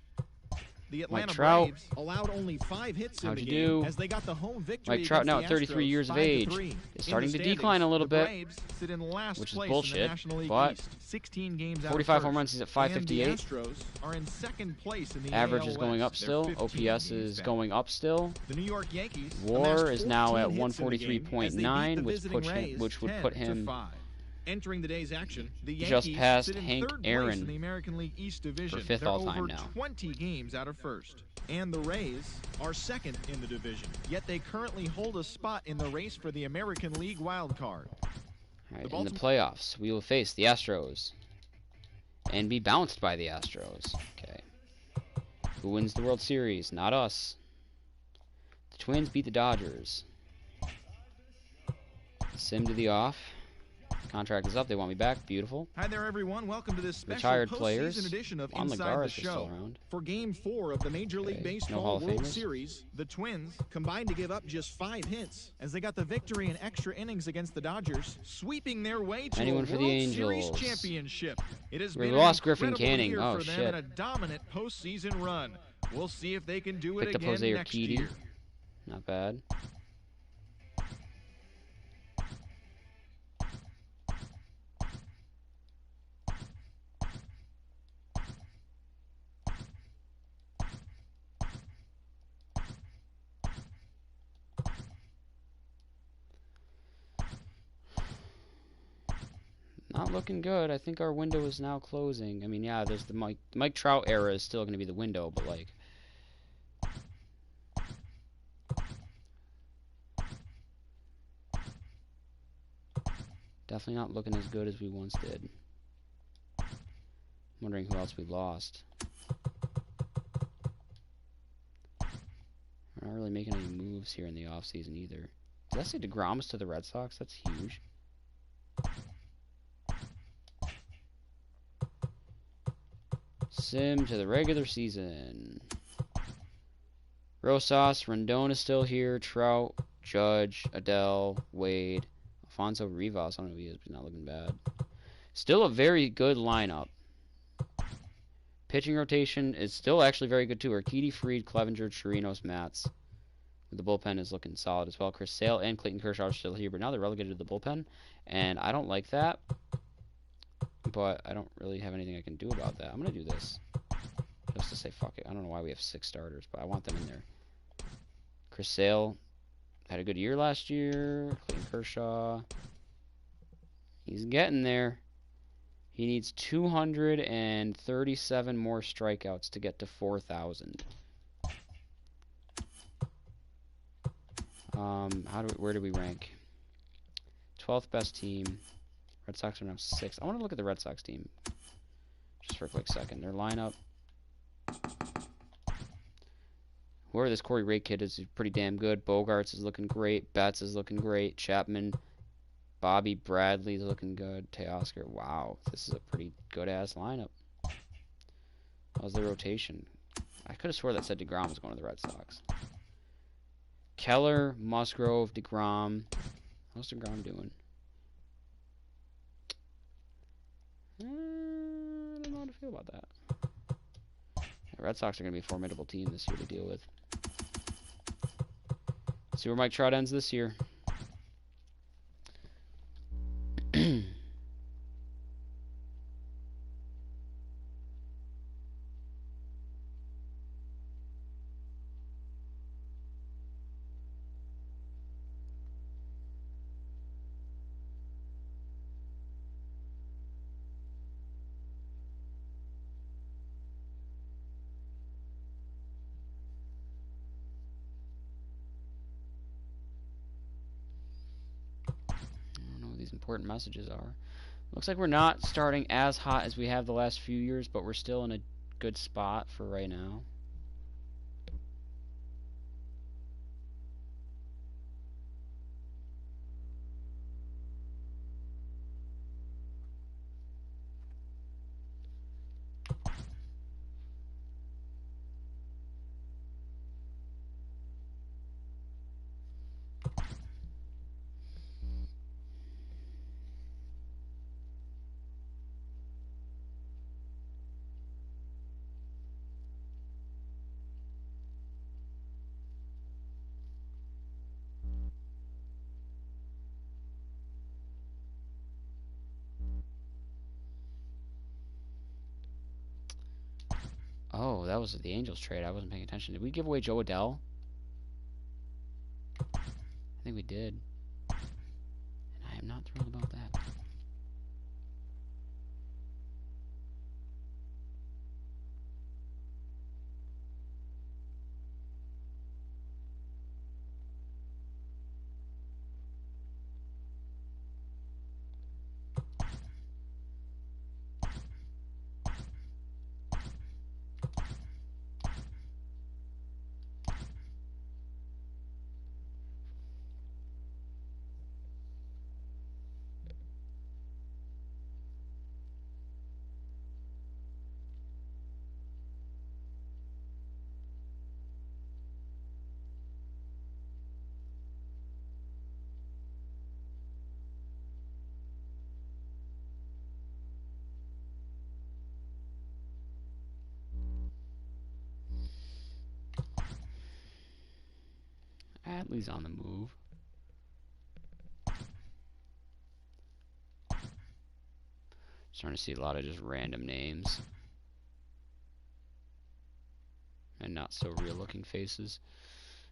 The Atlanta Trout. Braves allowed only 5 hits in How'd the you game do? as they got the home victory Mike Trout against now the at 33 Astros, years of 5-3. age. In Is starting the to decline a little the bit, Braves sit in last which is place in bullshit, the National League but East, 16 games out 45 of home first. runs, he's at And 558. the Astros are in second place in the Average AL is going up West. still. They're 15 OPS games is back. going up still. The New York Yankees WAR amassed is now 14 at hits in the game as they beat 143.9, the which visiting Rays would put him 10-5. Entering the day's action, the just Yankees past sit in Hank third place Aaron in the American League East Division. fifth They're all-time over now. 20 games out of first. And the Rays are second in the division, yet they currently hold a spot in the race for the American League wild card. All right, The in the playoffs, we will face the Astros and be bounced by the Astros. Okay. Who wins the World Series? Not us. The Twins beat the Dodgers. Sim to the off. Contract is up. They want me back. Beautiful. Hi there, everyone. Welcome to this special Retired postseason players. edition of Juan Inside Lagares the is still Show. around. For Game 4 of the Major League Okay, no Baseball Hall of World Famers. Series, the Twins combined to give up just 5 hits as they got the victory in extra innings against the Dodgers, sweeping their way to Anyone a for the World Angels? Series championship. It has We been lost an Griffin incredible Canning. year Oh, for them shit. and a dominant postseason run. We'll see if they can do it Picked up again Jose next Urquidy. year. Not bad. Not looking good. I think our window is now closing. I mean, yeah, there's the Mike Trout era is still going to be the window, but like, definitely not looking as good as we once did. Wondering who else we lost. We're not really making any moves here in the offseason either. Did I say DeGrom's to the Red Sox? That's huge. Sim to the regular season. Rosas, Rendon is still here. Trout, Judge, Adele, Wade, Alfonso Rivas. I don't know who he is, but he's not looking bad. Still a very good lineup. Pitching rotation is still actually very good too. Urquidy, Fried, Clevenger, Chirinos, Matz. The bullpen is looking solid as well. Chris Sale and Clayton Kershaw are still here, but now they're relegated to the bullpen, and I don't like that. But I don't really have anything I can do about that. I'm gonna do this just to say fuck it. I don't know why we have 6 starters, but I want them in there. Chris Sale had a good year last year. Clayton Kershaw, he's getting there. He needs 237 more strikeouts to get to 4,000. Where do we rank? 12th best team. Red Sox are now 6th. I want to look at the Red Sox team just for a quick second. Their lineup. Whoever this Corey Ray kid is pretty damn good. Bogarts is looking great. Betts is looking great. Chapman. Bobby Bradley's looking good. Teoscar. Wow, this is a pretty good-ass lineup. How's the rotation? I could have swore that said DeGrom was going to the Red Sox. Keller, Musgrove, DeGrom. How's DeGrom doing? I don't know how to feel about that. The Red Sox are going to be a formidable team this year to deal with. Let's see where Mike Trout ends this year. Important messages are. Looks like we're not starting as hot as we have the last few years, but we're still in a good spot for right now. Oh, that was the Angels trade. I wasn't paying attention. Did we give away Joe Adele? I think we did. And I am not thrilled about that. Adley's on the move. Starting to see a lot of just random names. And not so real looking faces.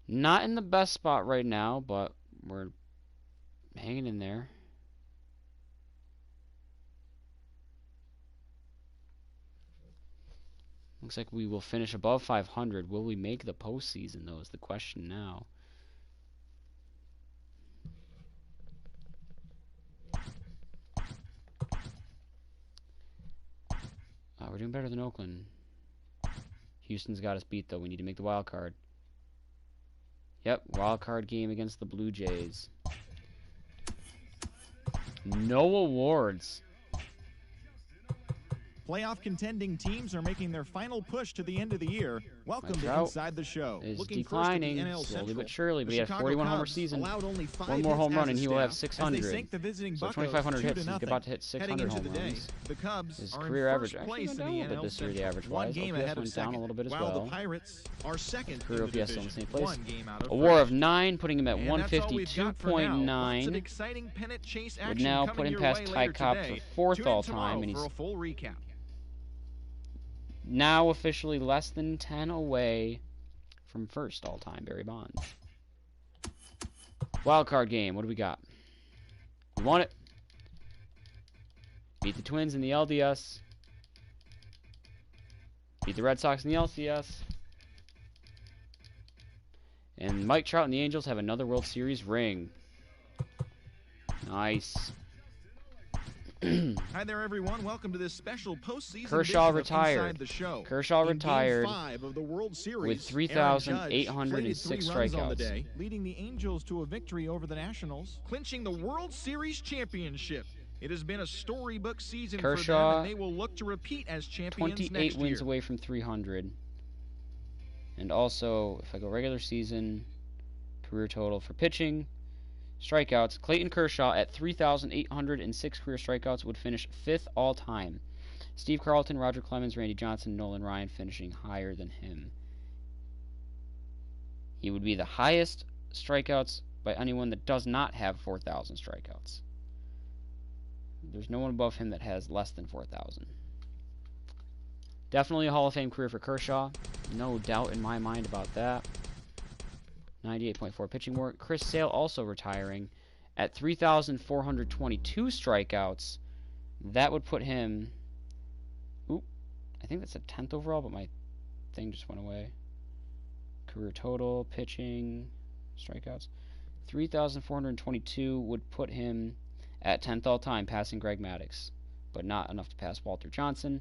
Not in the best spot right now, but we're hanging in there. Looks like we will finish above 500. Will we make the postseason, though, is the question now. We're doing better than Oakland. Houston's got us beat, though. We need to make the wild card. Yep, wild card game against the Blue Jays. No awards. Playoff contending teams are making their final push to the end of the year. Welcome Mike to Trout Inside the Show. is Looking declining first at the NL slowly Central, but surely, but the he had a Chicago 41 homer Cubs season. allowed only 5 One more hits home as run a and he will have staff 600. as they sank the visiting So Buccos 2,500 hits. 2-0. He's about to hit Heading 600 into home the day, runs. the Cubs His are career in average first actually place went in down a the little bit NL this year, the Central, average one wise. game OPS ahead of went down a second, little bit as while well. the Pirates are second Career in the OPS still in the division, same place. one game out of A WAR first. of 9, putting him at And that's all we've got for now. Lots of 152.9. exciting pennant chase Would action now coming put him your past way Ty later Cobb today. for 4th Tune in all tomorrow time, and he's for a full recap. now officially less than 10 away from 1st all time, Barry Bonds. Wild card game, what do we got? We won it. Beat the Twins in the LDS. Beat the Red Sox in the LCS. And Mike Trout and the Angels have another World Series ring. Nice. Hi there, everyone. Welcome to this special postseason Kershaw edition of retired. Inside the Show. Kershaw In retired Game 5 of the World Series, with 3,806 Aaron Judge plated 3 runs on the strikeouts. day, leading the Angels to a victory over the Nationals, clinching the World Series championship. It has been a storybook season for Kershaw, them, and they will look to repeat as champions 28 next wins year. away from 300. And also, if I go regular season, career total for pitching, strikeouts, Clayton Kershaw at 3,806 career strikeouts would finish 5th all-time. Steve Carlton, Roger Clemens, Randy Johnson, Nolan Ryan finishing higher than him. He would be the highest strikeouts by anyone that does not have 4,000 strikeouts. There's no one above him that has less than 4,000. Definitely a Hall of Fame career for Kershaw. No doubt in my mind about that. 98.4 pitching WAR. Chris Sale also retiring at 3,422 strikeouts. That would put him... Oop. I think that's a 10th overall, but my thing just went away. Career total, pitching, strikeouts. 3,422 would put him at 10th all-time, passing Greg Maddux, but not enough to pass Walter Johnson.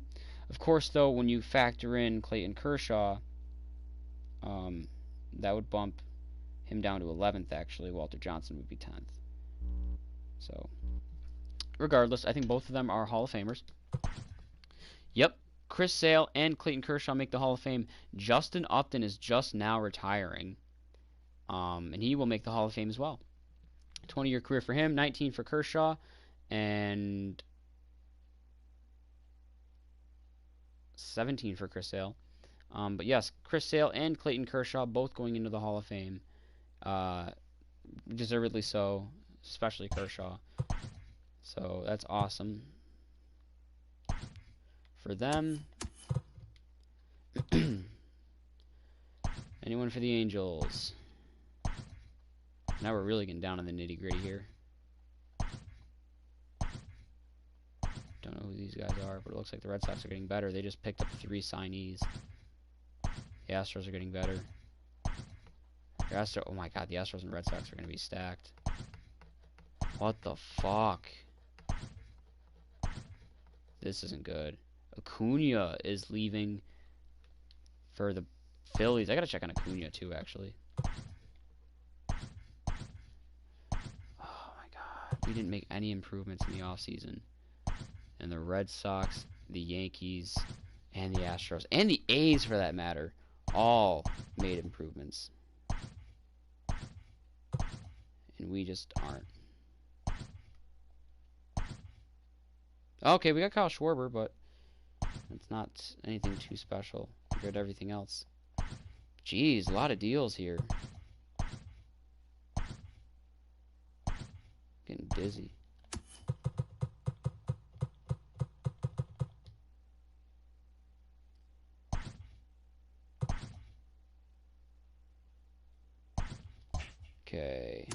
Of course, though, when you factor in Clayton Kershaw, that would bump him down to 11th, actually. Walter Johnson would be 10th. So, regardless, I think both of them are Hall of Famers. Yep, Chris Sale and Clayton Kershaw make the Hall of Fame. Justin Upton is just now retiring, and he will make the Hall of Fame as well. 20-year career for him, 19 for Kershaw, and 17 for Chris Sale. But yes, Chris Sale and Clayton Kershaw both going into the Hall of Fame. Deservedly so, especially Kershaw. So that's awesome for them. Anyone for the Angels? Now we're really getting down in the nitty-gritty here. Don't know who these guys are, but it looks like the Red Sox are getting better. They just picked up 3 signees. The Astros are getting better. Oh my god, the Astros and Red Sox are going to be stacked. What the fuck? This isn't good. Acuna is leaving for the Phillies. I gotta check on Acuna too, actually. Oh my god. We didn't make any improvements in the offseason. And the Red Sox, the Yankees, and the Astros, and the A's for that matter, all made improvements. And we just aren't. Okay, we got Kyle Schwarber, but it's not anything too special compared to everything else. Jeez, a lot of deals here. Getting dizzy. Okay.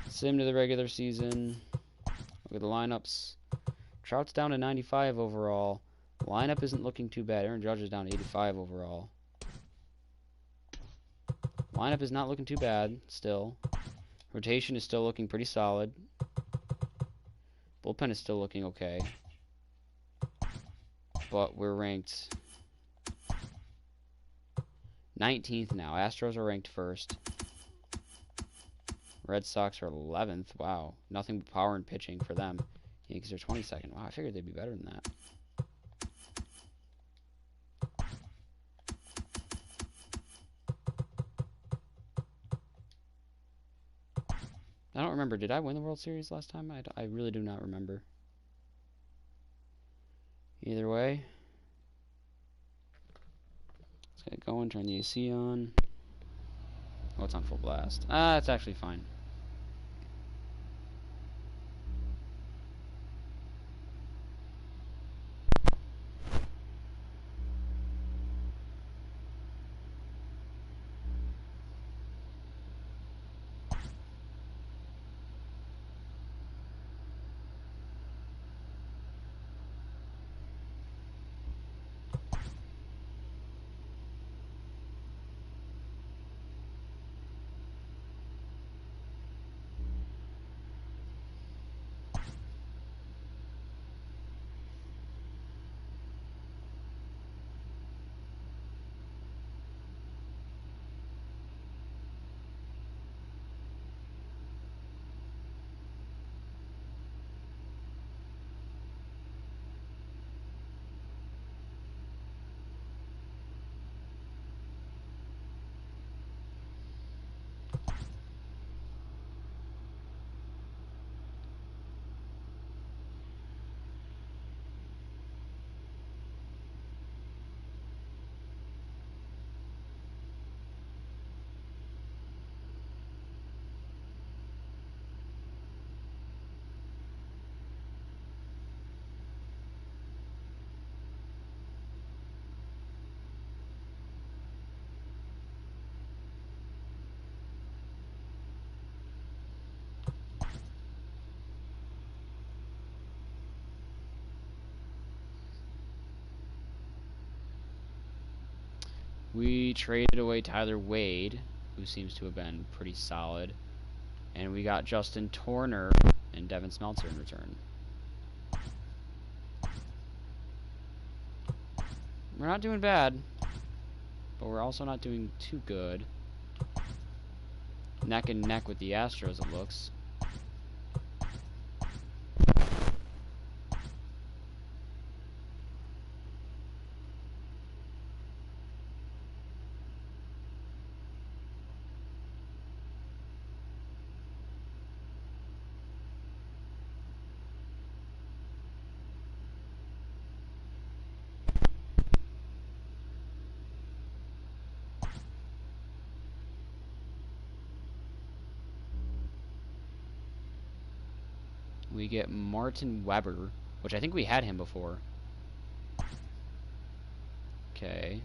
Sim to the regular season. Look at the lineups. Trout's down to 95 overall. Lineup isn't looking too bad. Aaron Judge is down to 85 overall. Lineup is not looking too bad still. Rotation is still looking pretty solid. Bullpen is still looking okay. But we're ranked 19th now. Astros are ranked 1st. Red Sox are 11th. Wow. Nothing but power and pitching for them. Yankees are 22nd. Wow, I figured they'd be better than that. I don't remember. Did I win the World Series last time? I really do not remember. Either way. Let's get going. Turn the AC on. Oh, it's on full blast. Ah, it's actually fine. We traded away Tyler Wade, who seems to have been pretty solid. And we got Justin Turner and Devin Smeltzer in return. We're not doing bad, but we're also not doing too good. Neck and neck with the Astros, it looks. We get Martin Weber, which I think we had him before. Okay.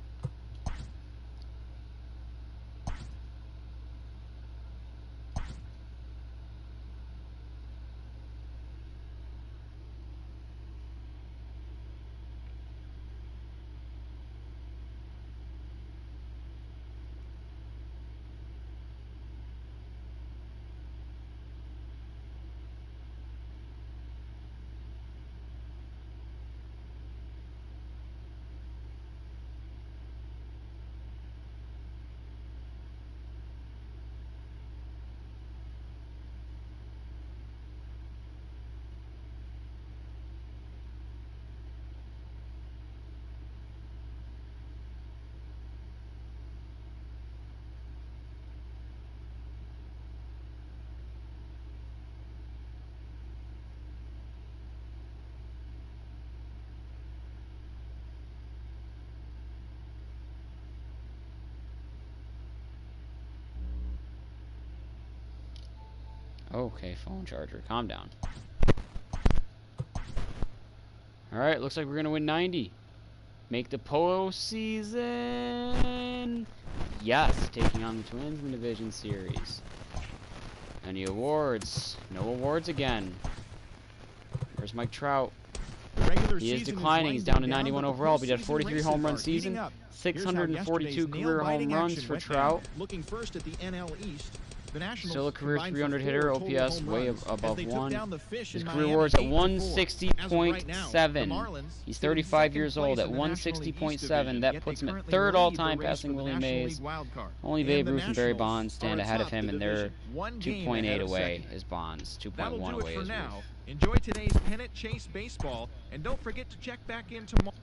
Okay, phone charger. Calm down. Alright, looks like we're going to win 90. Make the postseason. Yes, taking on the Twins in the Division Series. Any awards? No awards again. Where's Mike Trout? He is declining. He's down to 91 overall, but he had a 43 home run season. 642 career home runs for Trout. Looking first at the NL East. Still a career 300 hitter, OPS way above 1. His career WAR's at 160.7. He's 35 years old at 160.7. That puts him at third all-time, passing Willie Mays. Only Babe Ruth and Barry Bonds stand ahead of him, and they're 2.8 away as Bonds, 2.1 away as Ruth. Enjoy today's pennant chase baseball, and don't forget to check back in tomorrow.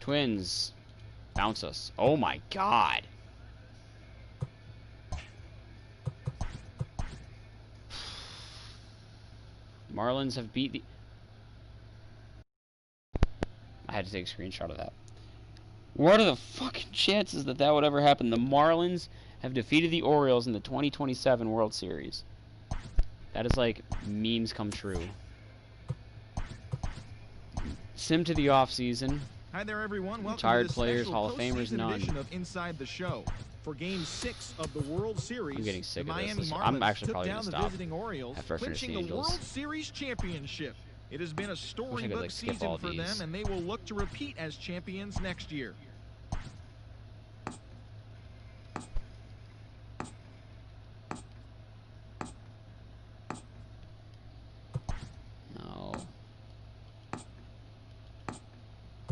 Twins. Bounce us. Oh my god. Marlins have beat the... I had to take a screenshot of that. What are the fucking chances that that would ever happen? The Marlins have defeated the Orioles in the 2027 World Series. That is like memes come true. Sim to the offseason. Hi there, everyone. Welcome Retired to this players, special Hall of Famers, postseason none. edition of Inside the Show. For Game 6 of the World Series, I'm getting sick the of this. Miami I'm Marlins actually took probably down gonna the stop visiting Orioles, after I finish clinching the the Angels. World Series championship. It has been a storybook like, skip season all for these. them, and they will look to repeat as champions next year. No.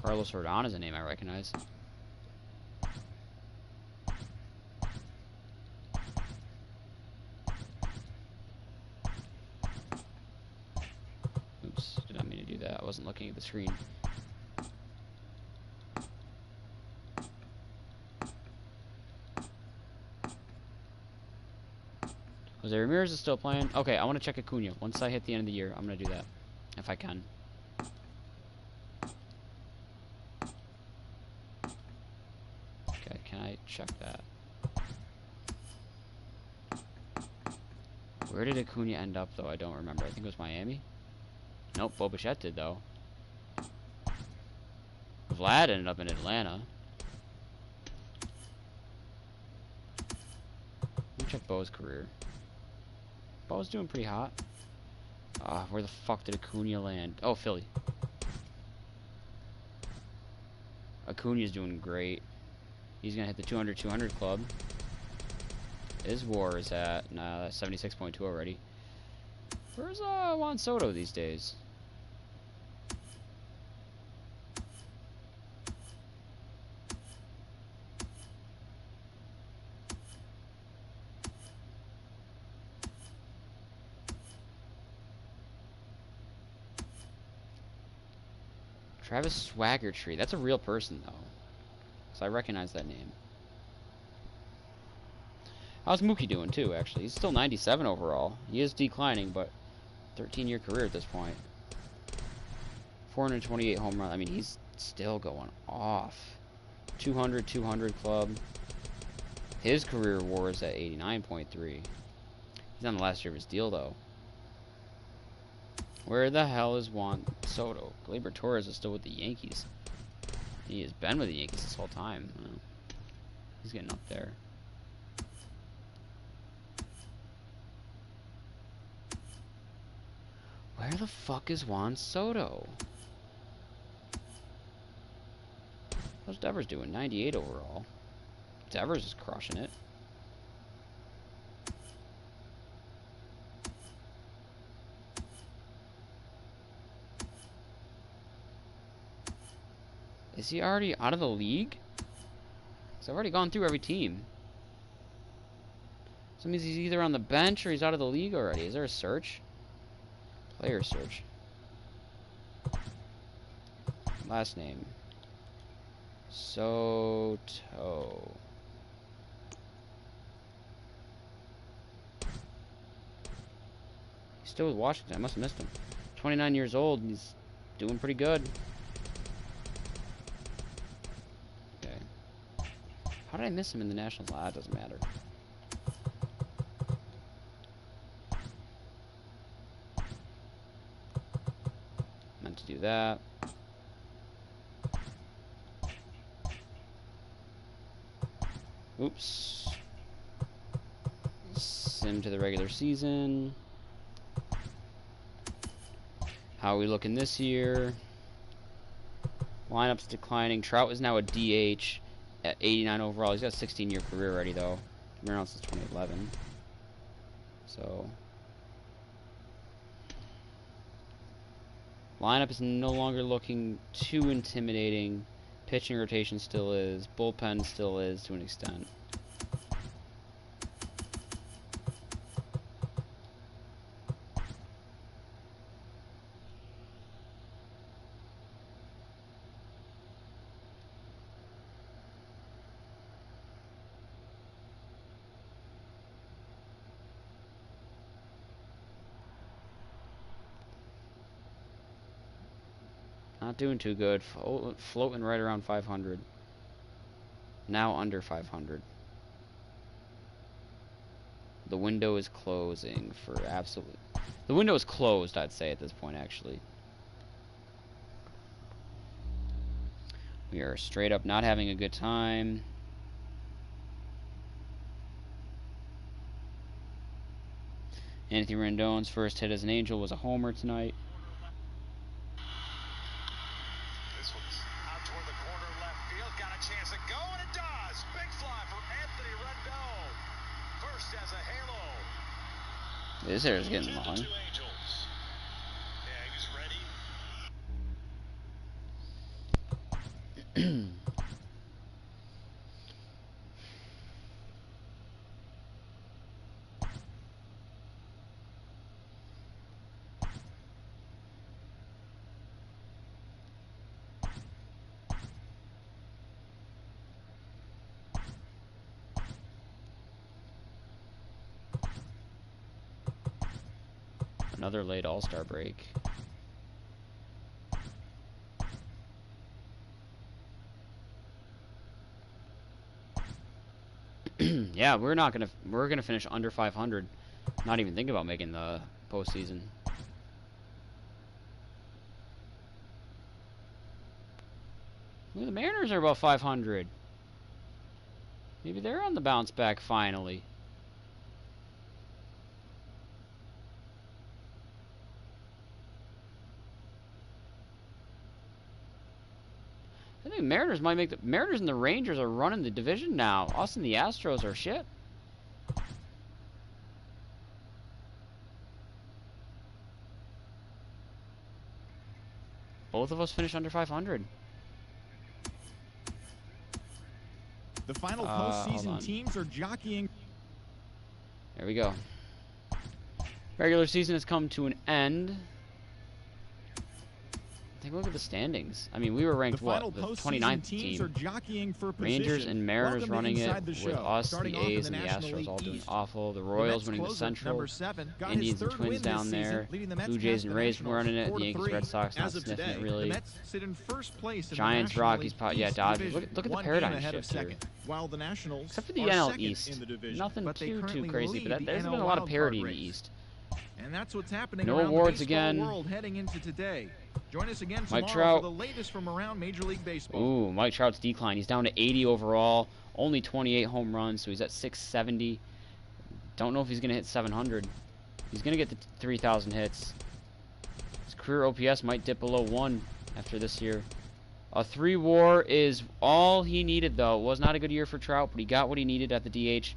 Carlos Rodon is a name I recognize. Oops, did not mean to do that. I wasn't looking at the screen. Jose Ramirez is still playing. Okay, I want to check Acuna. Once I hit the end of the year, I'm going to do that. If I can. Okay, can I check that? Where did Acuna end up, though? I don't remember. I think it was Miami. Nope, Bo Bichette did, though. Vlad ended up in Atlanta. Let me check Bo's career. Bo's doing pretty hot. Where the fuck did Acuna land? Oh, Philly. Acuna's doing great. He's gonna hit the 200-200 club. His WAR is at 76.2 already. Where's Juan Soto these days? Travis Swagger Tree. That's a real person, though. So I recognize that name. How's Mookie doing, too, actually? He's still 97 overall. He is declining, but 13-year career at this point. 428 home run. I mean, he's still going off. 200-200 club. His career WAR is at 89.3. He's on the last year of his deal, though. Where the hell is Juan Soto? Gleyber Torres is still with the Yankees. He has been with the Yankees this whole time. He's getting up there. Where the fuck is Juan Soto? How's Devers doing? 98 overall. Devers is crushing it. Is he already out of the league? Because I've already gone through every team. So that means he's either on the bench or he's out of the league already. Is there a search? Player search. Last name. Soto. He's still with Washington. I must have missed him. 29 years old and he's doing pretty good. How did I miss him in the Nationals? Ah, it doesn't matter. Meant to do that. Oops. Sim to the regular season. How are we looking this year? Lineup's declining. Trout is now a DH. At 89 overall. He's got a 16-year career already, though. Been around since 2011. So. Lineup is no longer looking too intimidating. Pitching rotation still is. Bullpen still is to an extent. Not doing too good. Floating right around 500. Now under 500. The window is closing for absolute. The window is closed, I'd say, at this point, actually. We are straight up not having a good time. Anthony Rendon's first hit as an Angel was a homer tonight. This one's out toward the corner left field. Got a chance to go, and it does. Big fly for Anthony Rendon. First as a halo. This hair is getting long. Two Angels. Yeah, he was ready. Another late All-Star break. Yeah, we're gonna finish under 500. Not even thinking about making the postseason. Look, the Mariners are about 500. Maybe they're on the bounce back finally. I think Mariners might make the Mariners and the Rangers are running the division now. Us and the Astros are shit. Both of us finished under 500. The final hold postseason on. teams are jockeying. There we go. Regular season has come to an end. Take a look at the standings. I mean, we were ranked, The final what, the postseason 29th teams are team. jockeying for position. Rangers and Mariners Welcome to running it Inside the with Show. us, Starting the off in A's, and the National Astros League all doing East. awful. The The Royals Mets winning the closer, Central. number 7, got his Indians and third Twins win down this there. season, leading the Mets Blue Jays past and the Rays Nationals running it. The 4-3. Yankees, Red Sox not As of sniffing today, it really. The Mets sit in first place in Giants, the National Rockies, League yeah, East Dodgers. Division, Look at the one paradigm game ahead of shift here. second, while the Nationals Except for the are NL second East. in the division, Nothing but they too currently crazy, lead but the there's NL been a lot of wildcard parity in the race. East. And that's what's happening No around awards the baseball again. world heading into today. Join us again Mike tomorrow Trout. for the latest from around Major League Baseball. Ooh, Mike Trout's decline. He's down to 80 overall. Only 28 home runs, so he's at 670. Don't know if he's going to hit 700. He's going to get to 3,000 hits. His career OPS might dip below 1 after this year. A 3 WAR is all he needed, though. It was not a good year for Trout, but he got what he needed at the DH.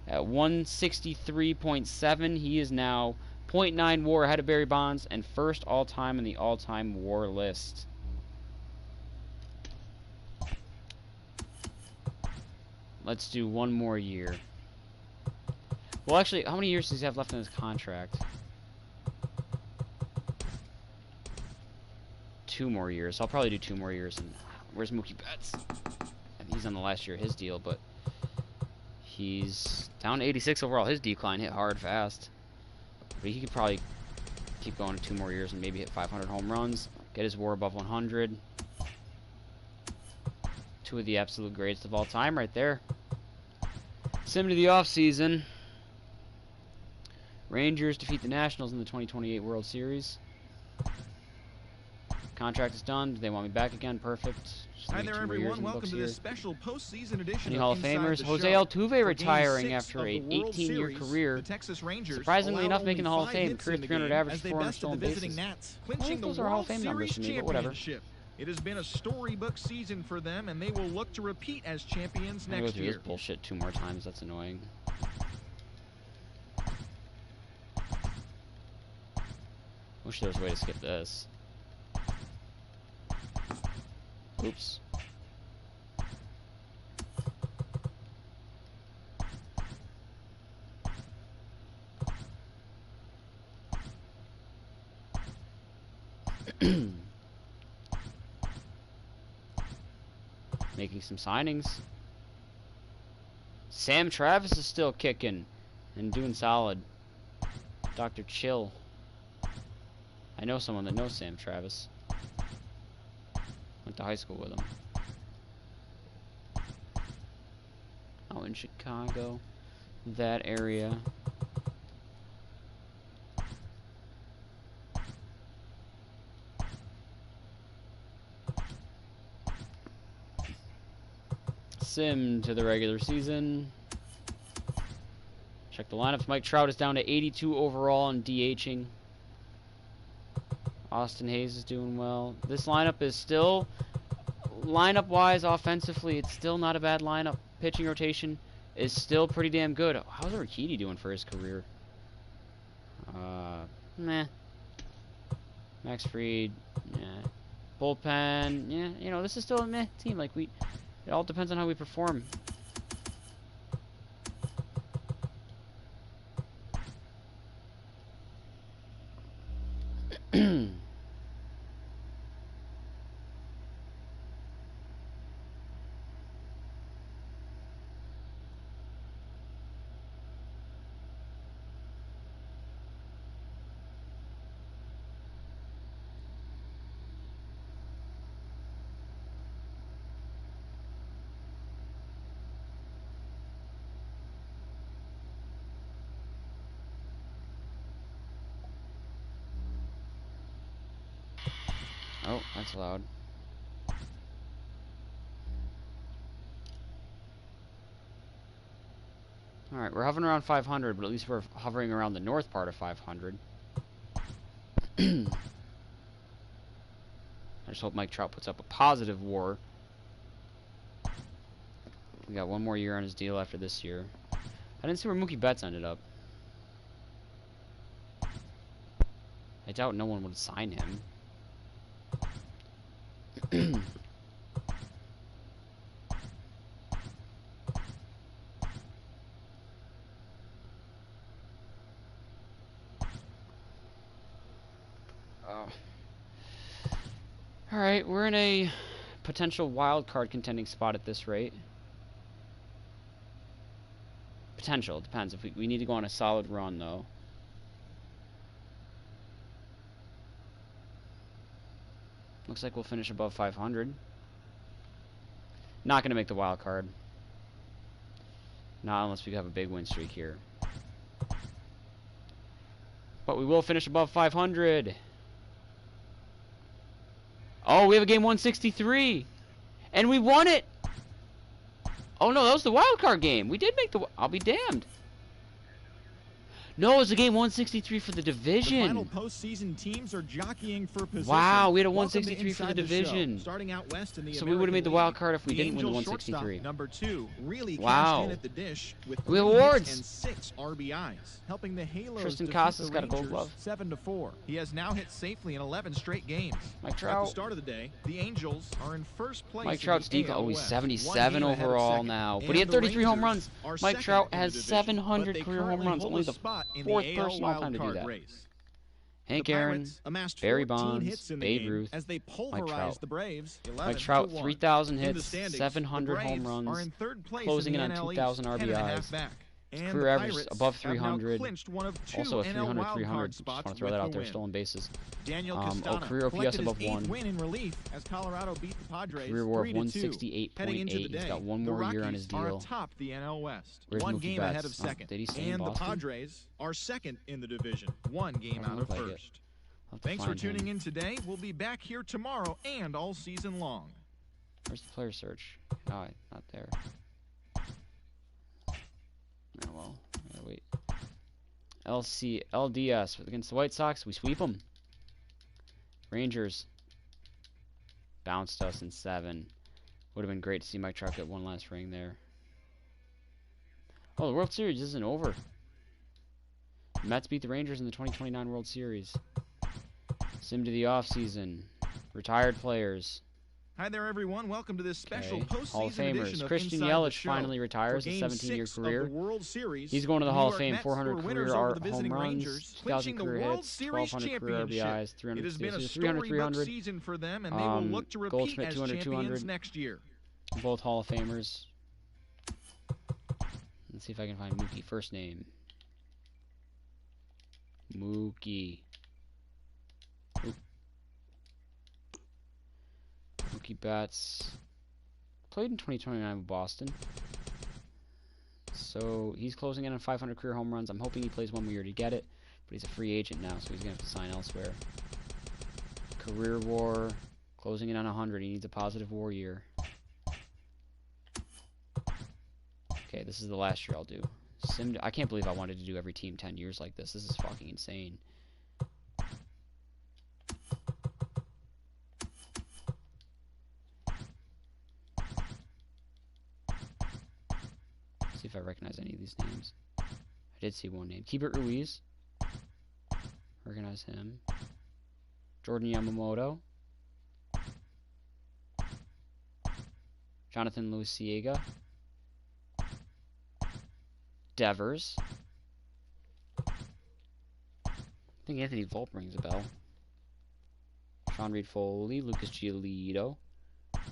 At 163.7, he is now 0.9 WAR ahead of Barry Bonds and first all-time in the all-time WAR list. Let's do one more year. Well, actually, how many years does he have left in his contract? 2 more years. I'll probably do 2 more years. And where's Mookie Betts? I think he's on the last year of his deal, but he's down to 86 overall. His decline hit hard fast. But he could probably keep going 2 more years and maybe hit 500 home runs. Get his WAR above 100. 2 of the absolute greatest of all time right there. Send me to the offseason. Rangers defeat the Nationals in the 2028 World Series. Contract is done. Do they want me back again? Perfect. Just Hi give me there, 2 more years everyone. in the Welcome books to here. this special postseason edition Any of Hall of Inside Famers? the Jose Show. Altuve For retiring Game 6 after of the a World 18-year Series, career. The Texas Rangers Surprisingly allowed enough, making the Hall of only Fame. 5 hits Career in the 300 game average, as they 400 bested stolen the visiting bases. Nats, I don't clinching know if the those are Hall World of Fame numbers Series to me, but whatever. championship. It has been a storybook season for them, and they will look to repeat as champions I'm gonna go next through year. this bullshit 2 more times. That's annoying. Wish there was a way to skip this. Oops. Making some signings. Sam Travis is still kicking and doing solid. Dr. Chill. I know someone that knows Sam Travis. Went to high school with him. Oh, in Chicago, that area. Sim to the regular season. Check the lineups. Mike Trout is down to 82 overall and DHing. Austin Hayes is doing well. This lineup is still, lineup-wise, offensively, it's still not a bad lineup. Pitching rotation is still pretty damn good. How's Urquidy doing for his career? Meh. Max Fried, yeah. Bullpen, yeah. You know, this is still a meh team. Like, it all depends on how we perform. Oh, that's loud. Alright, we're hovering around 500, but at least we're hovering around the north part of 500. I just hope Mike Trout puts up a positive WAR. We got one more year on his deal after this year. I didn't see where Mookie Betts ended up. I doubt no one would sign him. Alright, we're in a potential wild card contending spot at this rate. Potential, depends. If we need to go on a solid run, though. Looks like we'll finish above 500. Not going to make the wild card. Not unless we have a big win streak here. But we will finish above 500. Oh, we have a game 163. And we won it. Oh, no, that was the wild card game. We did make the... I'll be damned. No, it was a game 163 for the division. The final postseason teams are jockeying for position. Wow, we had a Welcome 163 for the Inside division. Starting out west in the So we would have made the wild League, card if we didn't win the Angels 163. shortstop, number 2, really Wow. cashed in at the dish with We have 3 hits awards. and 6 RBIs, helping the Halos Tristan defeat Casas the got a gold Rangers glove. 7-4. He has now hit safely in 11 straight games. Mike At the Trout. start of the day, the Angels are in first place. Mike in Trout's the defense. AL Oh, he's West, 77 one game ahead of overall second. now. But And he had the 33 home Rangers runs. are Mike second Trout in the has division, 700 but they career home currently runs. hold Only a the spot in fourth the AL person all time to do wildcard that. race. Hank The Aaron, Pirates amassed Barry 14 Bonds, hits in the Babe game Ruth, as they Trout. pulverized the Braves. Mike Trout, 11-1. 3,000 In the hits, standings, 700 the home Braves runs, are in third place closing in in the on NL 2,000 East, 10.5 RBIs. back. And career the average Pirates above have now 300. clinched one of 2 Also a NL 300, wildcard 300. Just spots want to throw with that the out there. win. Stolen bases. Daniel Oh, Castano career OPS collected above his 8th 1. win in relief as Colorado beat the Padres Career WAR of 3-2. Heading into 168.8. the day, He's got one the more year on Rockies his are deal. atop the NL West, Where's one Mookie game Betts? ahead of Oh, second. did he stay in And the Boston? Padres are second in the division, one game Doesn't out look of like it. first. I'll have to Thanks for find tuning him. in today. We'll be back here tomorrow and all season long. Where's the player search? Oh, not there. Oh well, I gotta wait. LDS against the White Sox. We sweep them. Rangers bounced us in 7. Would have been great to see Mike Trout get one last ring there. Oh, the World Series isn't over. The Mets beat the Rangers in the 2029 World Series. Sim to the offseason. Retired players. Hi there, everyone. Welcome to this special Okay. postseason Hall of edition Famers. of Christian Inside the Yelich Show. finally retires For a Game 17-year 6 of career. the World Series, He's going to the New Hall of York Fame. Mets 400 were career winners over the visiting home runs, Rangers, 2,000 clinching the career World hits, Series 1,200 career championship. RBIs, 300 It has been a steals, 300, storybook 300. season for them, and they will look to repeat Goldschmidt, as 200, champions 200. next year. Both Hall of Famers. Let's see if I can find Mookie. First name. Mookie. Mookie Betts played in 2029 with Boston. So he's closing in on 500 career home runs. I'm hoping he plays one more year to get it, but he's a free agent now, so he's going to have to sign elsewhere. Career WAR, closing in on 100. He needs a positive WAR year. Okay, this is the last year I'll do. I can't believe I wanted to do every team 10 years like this. This is fucking insane. See if I recognize any of these names. I did see one name. Keibert Ruiz. Recognize him. Jordan Yamamoto. Jonathan Luciega. Devers. I think Anthony Volpe rings a bell. Sean Reed Foley. Lucas Giolito.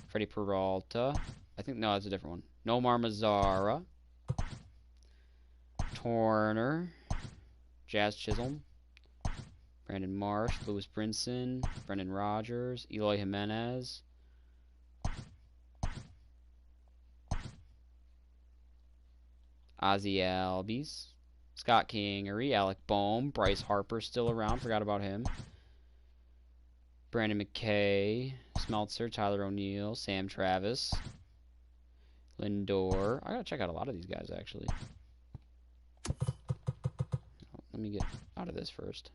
Freddie Peralta. I think, no, that's a different one. Nomar Mazara. Turner. Jazz Chisholm. Brandon Marsh. Lewis Brinson. Brendan Rodgers. Eloy Jimenez. Ozzie Albies. Scott Kingery. Alec Boehm. Bryce Harper still around. Forgot about him. Brandon McKay. Smeltzer. Tyler O'Neill. Sam Travis. Lindor. I gotta check out a lot of these guys, actually. Let me get out of this first.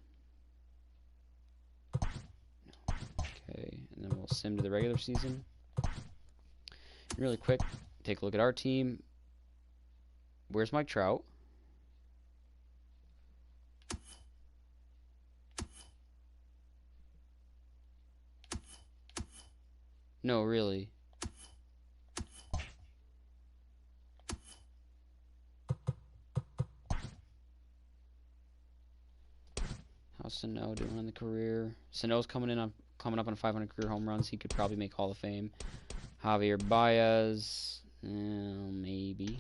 Okay, and then we'll sim to the regular season. Really quick, take a look at our team. Where's Mike Trout? No, really. How's Sano doing in the career? Sano's coming up on 500 career home runs. He could probably make Hall of Fame. Javier Baez, maybe.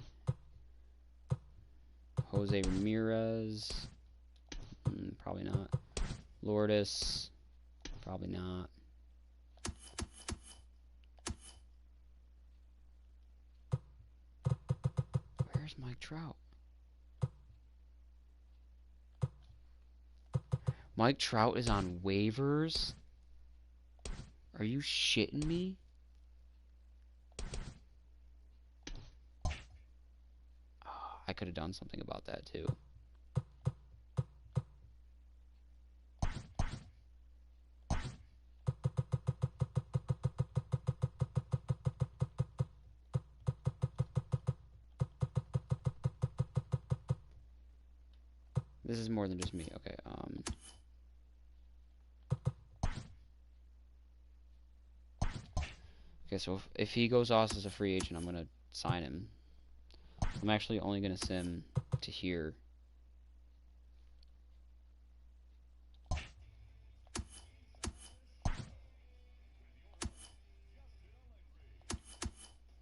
Jose Ramirez, probably not. Lourdes, probably not. Where's Mike Trout? Mike Trout is on waivers? Are you shitting me? Oh, I could have done something about that too. This is more than just me. Okay, okay, so if he goes off as a free agent, I'm going to sign him. I'm actually only going to sim to here.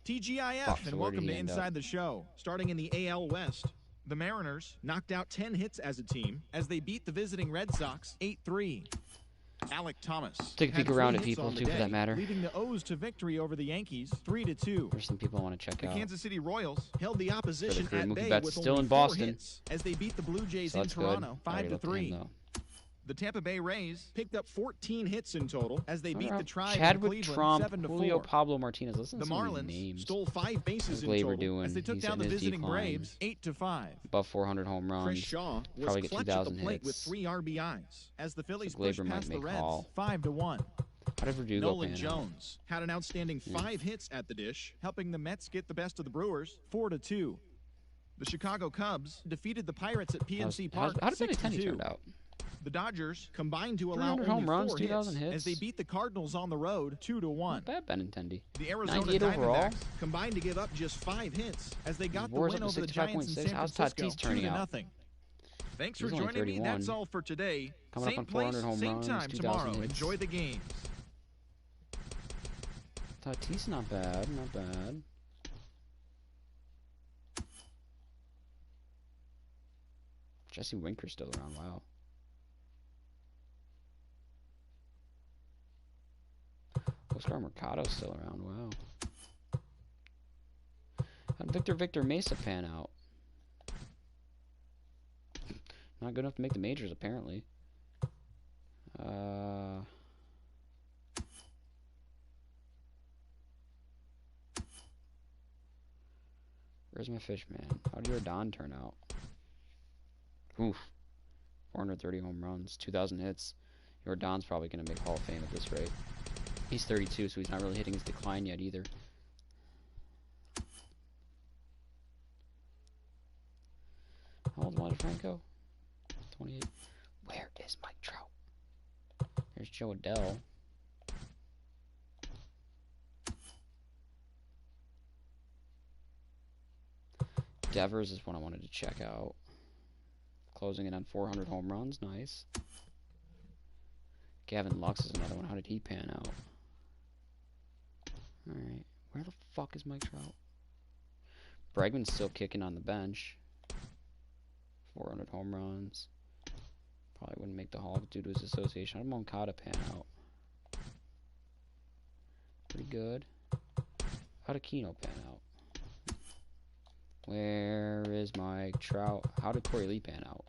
TGIF, Fuck, so and where did welcome he to end up? Inside the Show. Starting in the AL West, the Mariners knocked out 10 hits as a team as they beat the visiting Red Sox 8-3. Alec Thomas Take a had peek around 3 at hits people, on the too, for day, that matter. leading the O's to victory over the Yankees 3-2. There's some people I want to check The out. Kansas City Royals held the opposition career. at Mookie bay Betts with still only in 4 Boston. hits as they beat the Blue Jays So in that's good. Toronto I already looked at him, 5-3. though. The Tampa Bay Rays picked up 14 hits in total as they beat the Tribe in Chadwick Cleveland Trump, Julio 7-4. Pablo Martinez. Listen The to some of these Marlins names. stole 5 bases in How's Gleyber total doing? as they took He's down the in his visiting decline. Braves 8-5. Above 400 home runs. Chris Shaw was Probably get clutch at the 2,000 plate with hits. 3 RBIs as the Phillies So pushed Gleyber might past the make Reds Hall. 5-1. How did Verdugo Nolan pan out? Jones had an outstanding 5 hits at the dish, helping the Mets get the best of the Brewers 4-2. The Chicago Cubs defeated the Pirates at PNC Park How did Benintendi 6-2. turn out? The Dodgers combined to allow 300 only home runs, 4 2,000 hits hits. as they beat the Cardinals on the road 2-1. Not bad, Benintendi. The Arizona 98 overall. Diamondbacks combined to give up just 5 hits as they got the War's win up to over the Giants in 65.6. San How's Francisco Tatis turning out? 2-0. Thanks He's for only joining me. 31. That's all for today. Coming up Same on place, 400 home same runs, time 2,000 tomorrow. hits. Enjoy the games. Tatis not bad, not bad. Jesse Winker's still around, wow. Oscar Mercado's still around. Wow. How'd Victor Mesa pan out? Not good enough to make the majors, apparently. Where's my fish, man? How did your Don turn out? Oof. 430 home runs, 2,000 hits. Your Don's probably going to make Hall of Fame at this rate. He's 32, so he's not really hitting his decline yet either. How old's Wander Franco? 28. Where is Mike Trout? There's Joe Adele. Devers is one I wanted to check out. Closing in on 400 home runs. Nice. Gavin Lux is another one. How did he pan out? Alright. Where the fuck is Mike Trout? Bregman's still kicking on the bench. 400 home runs. Probably wouldn't make the Hall due to his association. How did Moncada pan out? Pretty good. How did Keno pan out? Where is Mike Trout? How did Corey Lee pan out?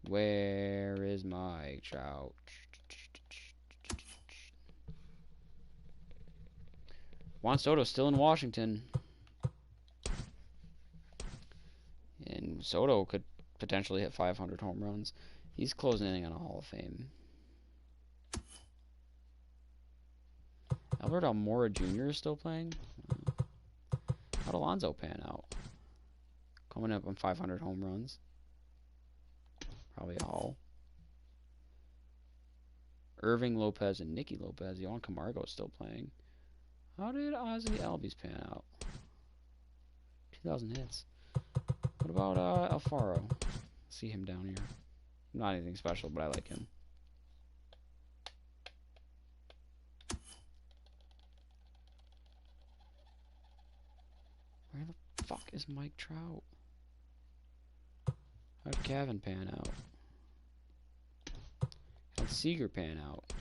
Where is Mike Trout? Juan Soto's still in Washington. And Soto could potentially hit 500 home runs. He's closing in on a Hall of Fame. Albert Almora Jr. is still playing. How'd Alonso pan out? Coming up on 500 home runs. Probably a Hall. Irving Lopez and Nicky Lopez. Yohan Camargo is still playing. How did Ozzie Albies pan out? 2,000 hits. What about Alfaro? See him down here. Not anything special, but I like him. Where the fuck is Mike Trout? How'd Kevin pan out? How'd Seager pan out?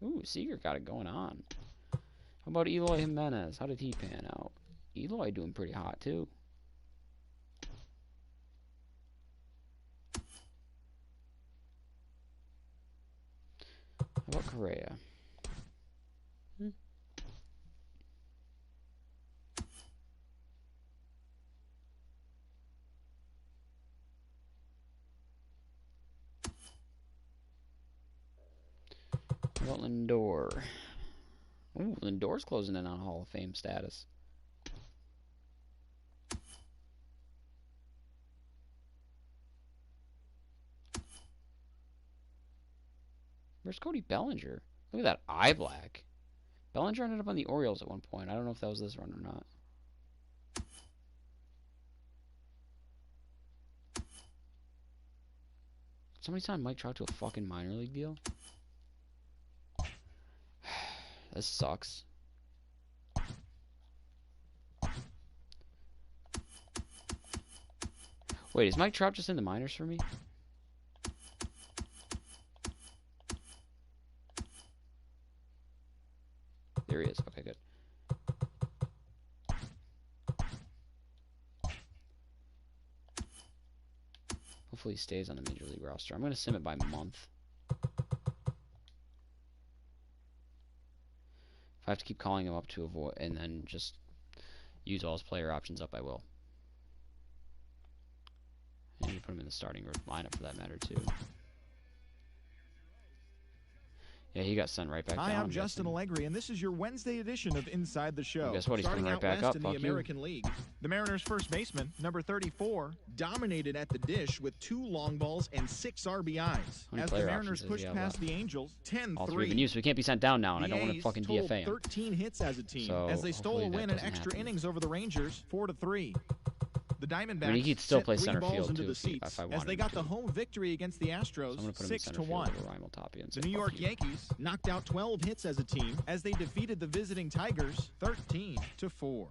Ooh, Seager got it going on. How about Eloy Jimenez? How did he pan out? Eloy doing pretty hot, too. How about Correa? How about Lindor? Ooh, Lindor's closing in on Hall of Fame status. Where's Cody Bellinger? Look at that eye black. Bellinger ended up on the Orioles at one point. I don't know if that was this run or not. Somebody signed Mike Trout to a fucking minor league deal? This sucks. Wait, is Mike Trout just in the minors for me? There he is. Okay, good. Hopefully he stays on the Major League roster. I'm going to sim it by month. If I have to keep calling him up to avoid and then just use all his player options up, I will. And you put him in the starting lineup for that matter too. Yeah, he got sent right back down. Hi, I'm Justin Allegri, and this is your Wednesday edition of Inside the Show. Well, guess what? He's coming right back up. In the American League, the Mariners' first baseman, number 34, dominated at the dish with 2 long balls and 6 RBIs. As the Mariners pushed past the Angels, 10-3. All 3 have been used, so we can't be sent down now, and I don't want to fucking DFA him. 13 hits as a team, so as they stole a win in extra innings over the Rangers, 4-3. The Diamondbacks, I mean, he could still play center field too if I as they got the home victory agast the Astros, so 6-1. The New York Yankees knocked out 12 hits as a team as they defeated the visiting Tigers 13-4.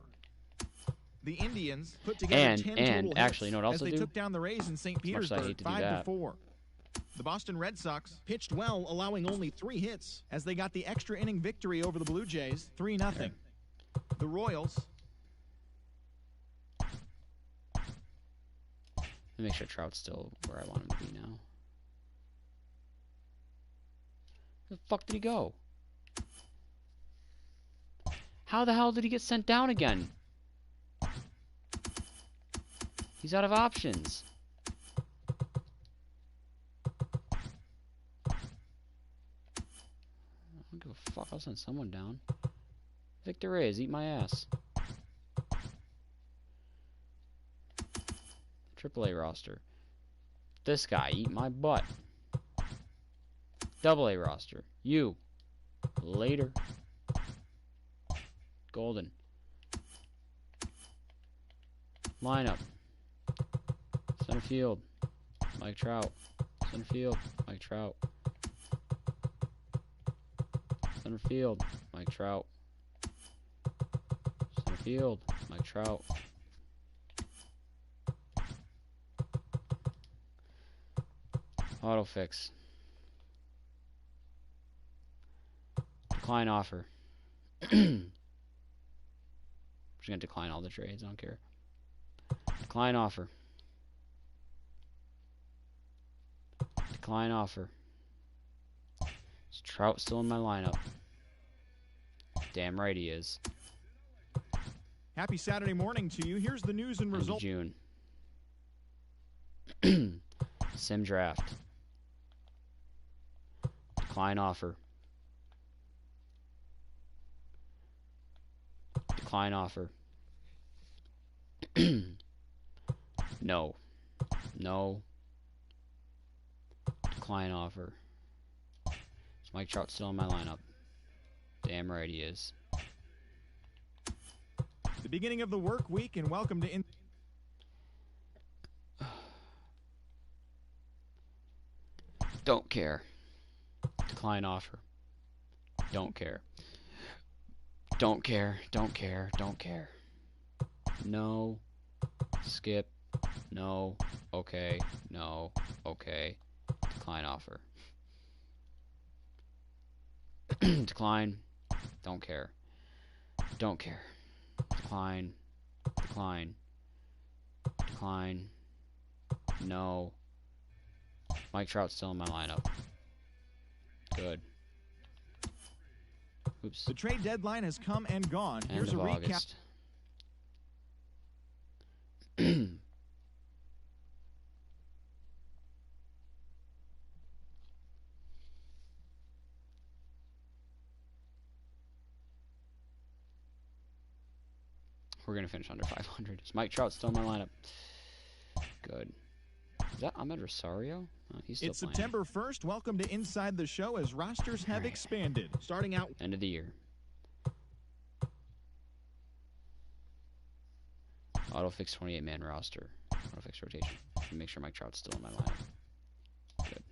The Indians put together 10 total hits actually, you know what else as they took down the Rays in St. Petersburg 5-4. The Boston Red Sox pitched well, allowing only 3 hits as they got the extra inning victory over the Blue Jays, 3-0. The Royals. Let me make sure Trout's still where I want him to be now. Where the fuck did he go? How the hell did he get sent down again? He's out of options. I don't give a fuck. I'll send someone down. Victor Reyes, eat my ass. AAA roster. This guy, eat my butt. AA roster. You. Later. Golden. Lineup. Center field. Mike Trout. Center field. Mike Trout. Center field. Mike Trout. Center field. Mike Trout. Auto fix. Decline offer. I'm just gonna decline all the trades. I don't care. Decline offer. Decline offer. Is Trout still in my lineup? Damn right he is. Happy Saturday morning to you. Here's the news and End of results. June. Sim draft. Decline offer. Decline offer. No. No. Decline offer. Is Mike Trout still in my lineup? Damn right he is. The beginning of the work week, and welcome to Don't care. Decline offer. Don't care. Don't care. Don't care. Don't care. No. Skip. No. Okay. No. Okay. Decline offer. Decline. Don't care. Don't care. Decline. Decline. Decline. No. Mike Trout's still in my lineup. Good. Oops. the trade deadline has come and gone. Here's End a of recap. August. We're going to finish under 500. Is Mike Trout still in my lineup? Good. Is that Ahmed Rosario? Oh, he's still It's playing. September 1st. Welcome to Inside the Show as rosters have Alright. expanded. Starting out End of the year. Auto fix 28-man roster. Auto fix rotation. Make sure Mike Trout's still in my lineup. Good.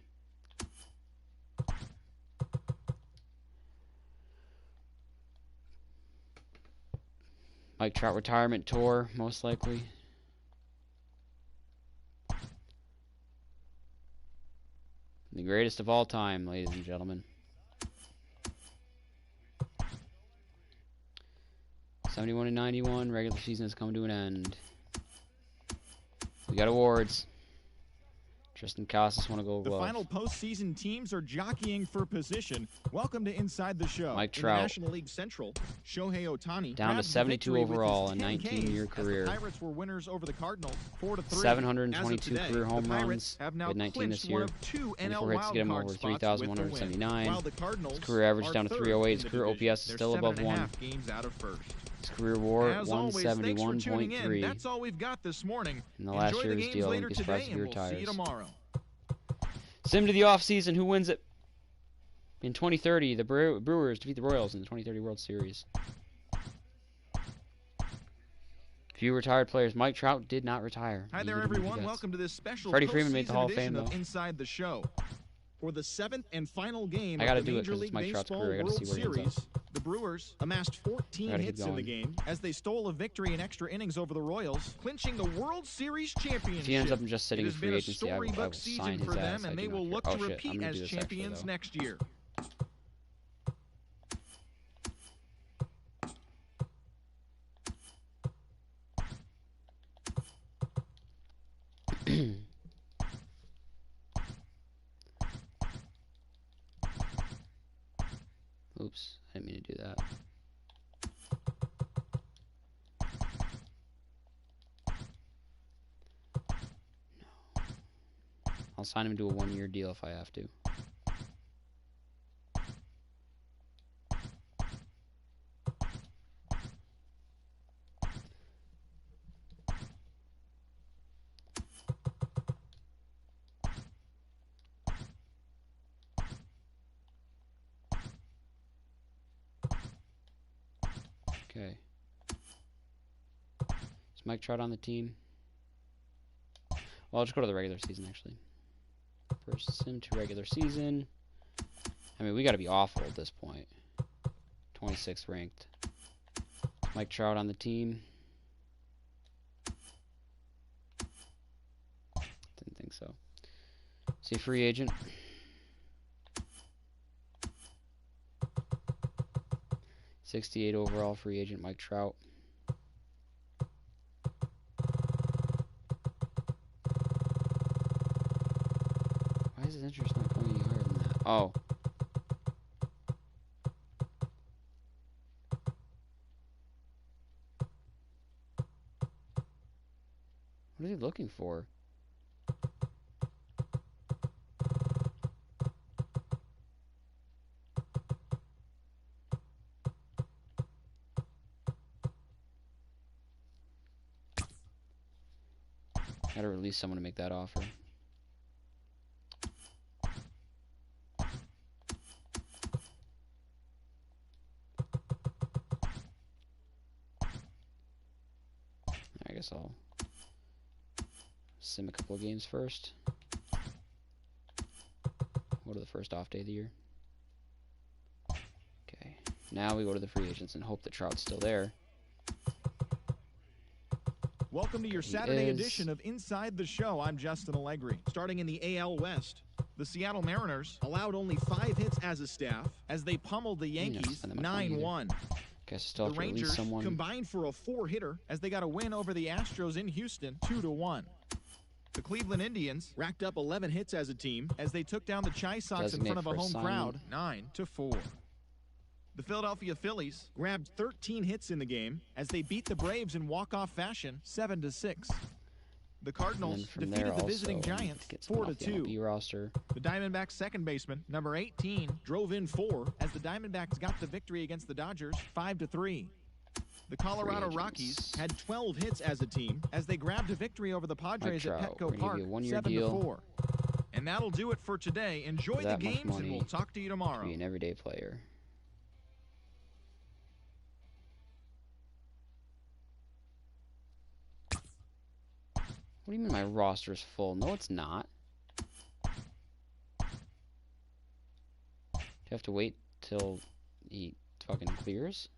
Mike Trout retirement tour, most likely. The greatest of all time, ladies and gentlemen. 71 and 91, regular season has come to an end. We got awards. Tristan Casas won a Gold the Glove. final postseason teams are jockeying for position. Welcome to Inside the Show. Mike In Trout. the National League Central, Shohei Ohtani Down to grabbed the 72 victory with his overall in 10 19-year Ks, career. As the Pirates were winners over the Cardinals, 4-3. 722 As of today, career home the Pirates runs. have now With 19 clinched this year. one of 2 NL 24 hits to get him wildcard over spots with the win, 3,179. while the Cardinals His career average are down to third 308. in His the career division. OPS is They're still above 1. 7.5 games out of first. His career WAR As always, thanks for tuning in. 171.3. That's all we've got this morning. In the last Enjoy year the of his games deal, later and be today, surprised if he and we'll see you retires. tomorrow. Sim to the offseason. Who wins it? In 2030, the Brewers defeat the Royals in the 2030 World Series. Few retired players. Mike Trout did not retire. Hi He there, didn't make the everyone. Mets. Welcome to this special Freddie Freeman made the postseason Hall of edition Fame, of though. Inside the Show. For the 7th and final game I of gotta the do it Major 'cause it's League Mike Trout's Baseball career. I gotta World see where he ends up. Series, The Brewers amassed 14 Gotta keep hits in the going. game as they stole a victory in extra innings over the Royals, clinching the World Series championship. If he ends up just sitting It in has free been a agency, I will storybook sign season his for ass. them, I and do they not will care. look Oh, to shit. I'm repeat gonna as do this actually, champions though. next year. Oops, I didn't mean to do that. No. I'll sign him to a 1-year deal if I have to. Okay. Is Mike Trout on the team? Well, I'll just go to the regular season, actually. Person to regular season. I mean, we got to be awful at this point. 26th ranked. Mike Trout on the team. Didn't think so. Is he a free agent? '68 overall free agent Mike Trout. Why is his interest not going any higher than that? Oh. What is he looking for? Gotta release someone to make that offer. I guess I'll sim a couple of games first. Go to the first off day of the year. Okay. Now we go to the free agents and hope that Trout's still there. Welcome to your Saturday edition of Inside the Show. I'm Justin Allegri. Starting in the AL West, the Seattle Mariners allowed only 5 hits as a staff as they pummeled the Yankees 9-1. Guess still The have to release Rangers someone. combined for a 4-hitter as they got a win over the Astros in Houston 2-1. The Cleveland Indians racked up 11 hits as a team as they took down the Chi Sox in front of a home crowd 9-4. The Philadelphia Phillies grabbed 13 hits in the game as they beat the Braves in walk-off fashion 7-6. The Cardinals defeated the visiting Giants 4-2. MLB roster. The Diamondbacks' second baseman, number 18, drove in 4 as the Diamondbacks got the victory against the Dodgers 5-3. The Colorado Rockies had 12 hits as a team as they grabbed a victory over the Padres at Petco Park 7-4. And that'll do it for today. Enjoy the games, and we'll talk to you tomorrow. Be an everyday player. What do you mean my roster's full? No, it's not. Do you have to wait till he fucking clears?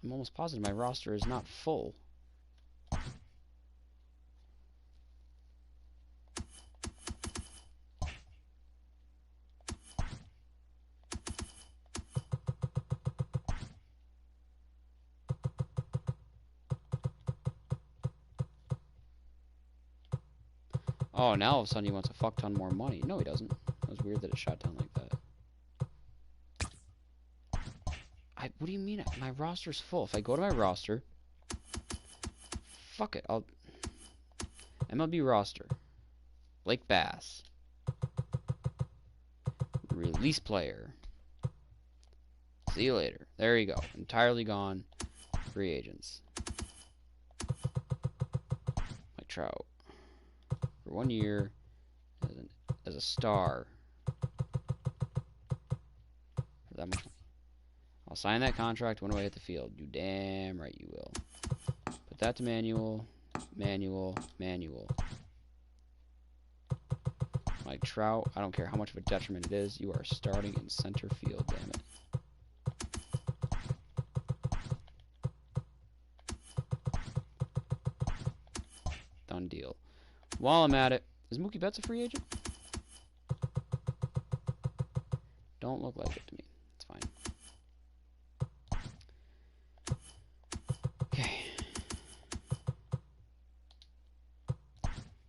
I'm almost positive my roster is not full. Oh, now all of a sudden he wants a fuck ton more money. No, he doesn't. That was weird that it shot down like that. What do you mean? My roster's full. If I go to my roster, fuck it. I'll MLB roster. Lake Bass. Release player. See you later. There you go. Entirely gone. Free agents. Mike Trout. For 1 year as a star. For that much money. I'll sign that contract when I hit the field. You damn right you will. Put that to manual. Manual. Manual. Mike Trout, I don't care how much of a detriment it is. You are starting in center field, damn it. Done deal. While I'm at it, is Mookie Betts a free agent? Don't look like it to me. It's fine. Okay.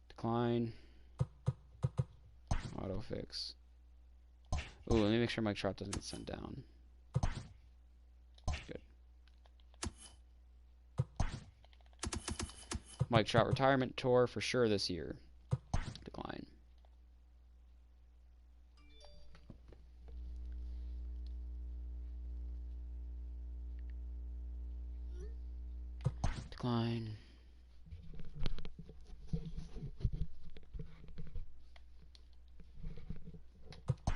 Decline. Autofix. Ooh, let me make sure Mike Trout doesn't get sent down. Good. Mike Trout retirement tour for sure this year. Decline. Decline.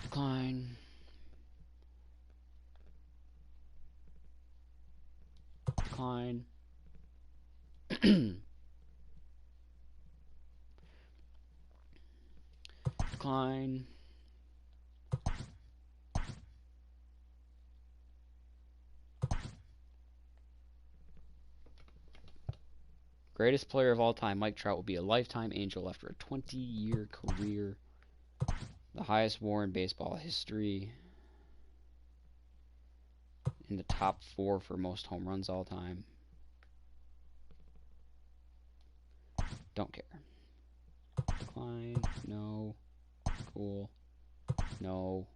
Decline. Decline. Decline. Greatest player of all time, Mike Trout, will be a lifetime Angel after a 20-year career. The highest WAR in baseball history. In the top 4 for most home runs all time. Don't care. Decline. No. Cool. No.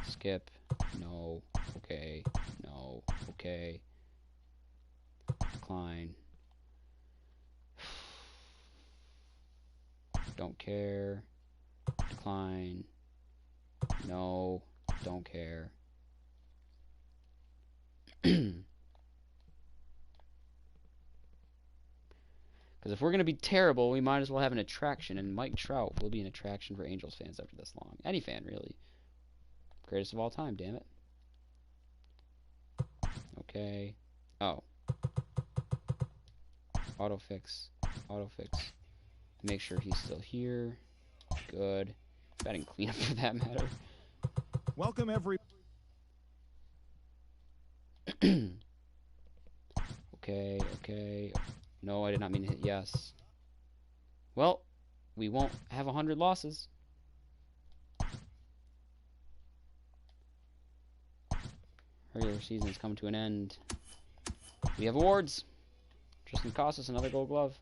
Skip. No. Okay. No. Okay. Decline. Don't care. Decline. No. Don't care. Because if we're going to be terrible, we might as well have an attraction, and Mike Trout will be an attraction for Angels fans after this long. Any fan, really. Greatest of all time, damn it. Okay. Oh. Autofix. Autofix. Make sure he's still here. Good. Batting cleanup for that matter. Welcome every. Okay, okay. No, I did not mean to hit yes. Well, we won't have 100 losses. Regular season's coming to an end. We have awards. Tristan Casas, another Gold Glove.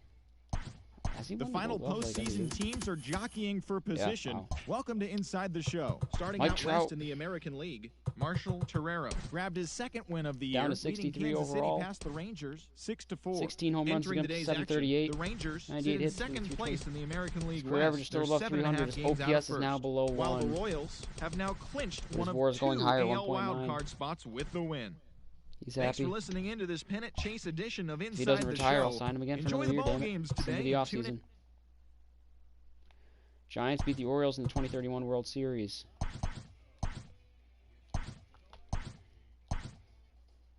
Has he The won final Gold Glove, like, every year? postseason teams are jockeying for position. wow. Welcome to Inside the Show. Starting Mike out Trout. west in the American League, Marshall Torero grabbed his second win of the Down year, to 63 leading Kansas overall. City past the Rangers 6-4. 16 home runs Entering against today's 738. action, the Rangers 98 sit in hits, second 320. place in the American League Career average is West. still They're above 300. His 7.5 games out of OPS is now first, below while 1. the Royals have now clinched His one of WAR is 2 going higher, AL 1.9. wildcard spots with the win. He's Thanks happy. for listening into this pennant chase edition of If he Inside doesn't the retire, Show. I'll sign him again for Enjoy another the year, ball damn it. games It's into today. the and tune in. offseason. Giants beat the Orioles in the 2031 World Series.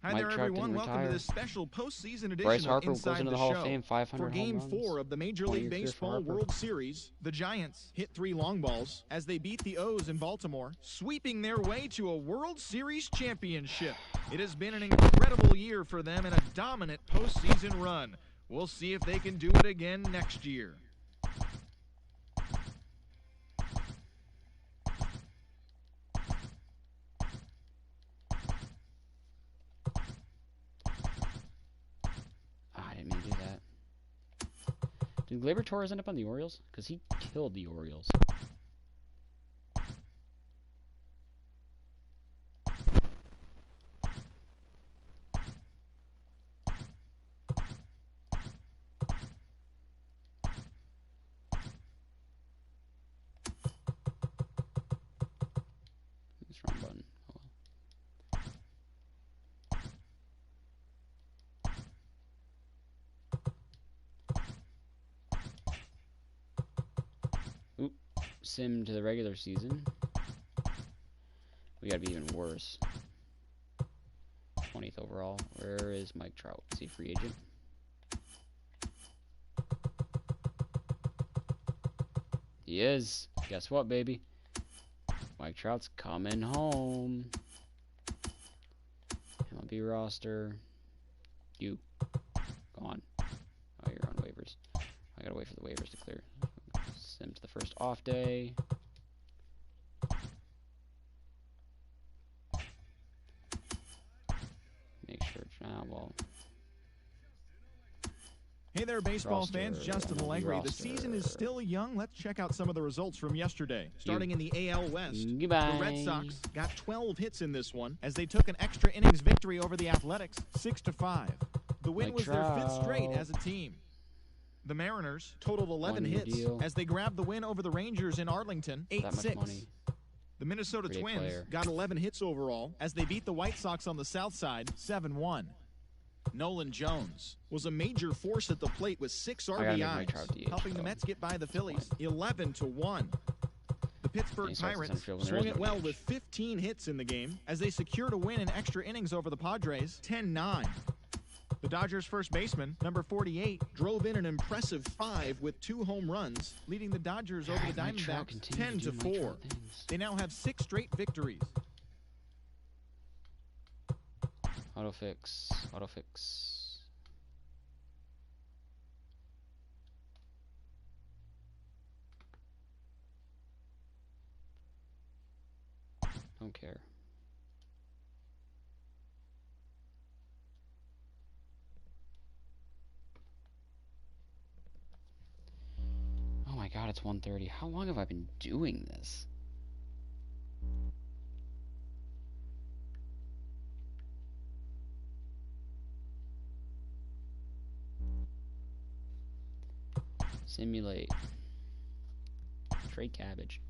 Hi Mike there, Trout everyone. didn't Welcome retire. to this special postseason edition Bryce of Harper Inside goes into the the Hall Show. of Fame, 500 For Game home runs. 4 of the Major 20-year League career for Baseball Harper. World Series, the Giants hit 3 long balls as they beat the O's in Baltimore, sweeping their way to a World Series championship. It has been an incredible year for them and a dominant postseason run. We'll see if they can do it again next year. I didn't mean to do that. Did Gleyber Torres end up on the Orioles? Because he killed the Orioles. This wrong button. Oh, well. Oop. Sim to the regular season. We gotta be even worse. 20th overall. Where is Mike Trout? Is he a free agent? He is. Guess what, baby? Mike Trout's coming home. MLB roster. You. Go on. Oh, you're on waivers. I gotta wait for the waivers to clear. Sims the first off day. Make sure it's well. Hey there, baseball Roster, fans. Justin MLB Allegri. The roster. season is still young. Let's check out some of the results from yesterday. Starting in the AL West, Goodbye. the Red Sox got 12 hits in this one as they took an extra innings victory over the Athletics, 6-5. The win Mike was their fifth straight Trout. as a team. The Mariners totaled 11 One-year hits deal. as they grabbed the win over the Rangers in Arlington, That much 8-6. money. The Minnesota Great Twins player. got 11 hits overall as they beat the White Sox on the South Side 7-1. Nolan Jones was a major force at the plate with 6 gotta make Mike RBIs, Trout DH, helping the though. Mets get by the Phillies 11-1. The Pittsburgh He starts at Pirates center field when there swung is it no well DH. with 15 hits in the game as they secured a win in extra innings over the Padres 10-9. The Dodgers' first baseman, number 48, drove in an impressive 5 with 2 home runs, leading the Dodgers over the Mike Trout Diamondbacks continues to do Mike 10-4. Trout things. They now have 6 straight victories. Autofix. Autofix. Don't care. Oh my god, it's 1:30. How long have I been doing this? Simulate. Trade cabbage.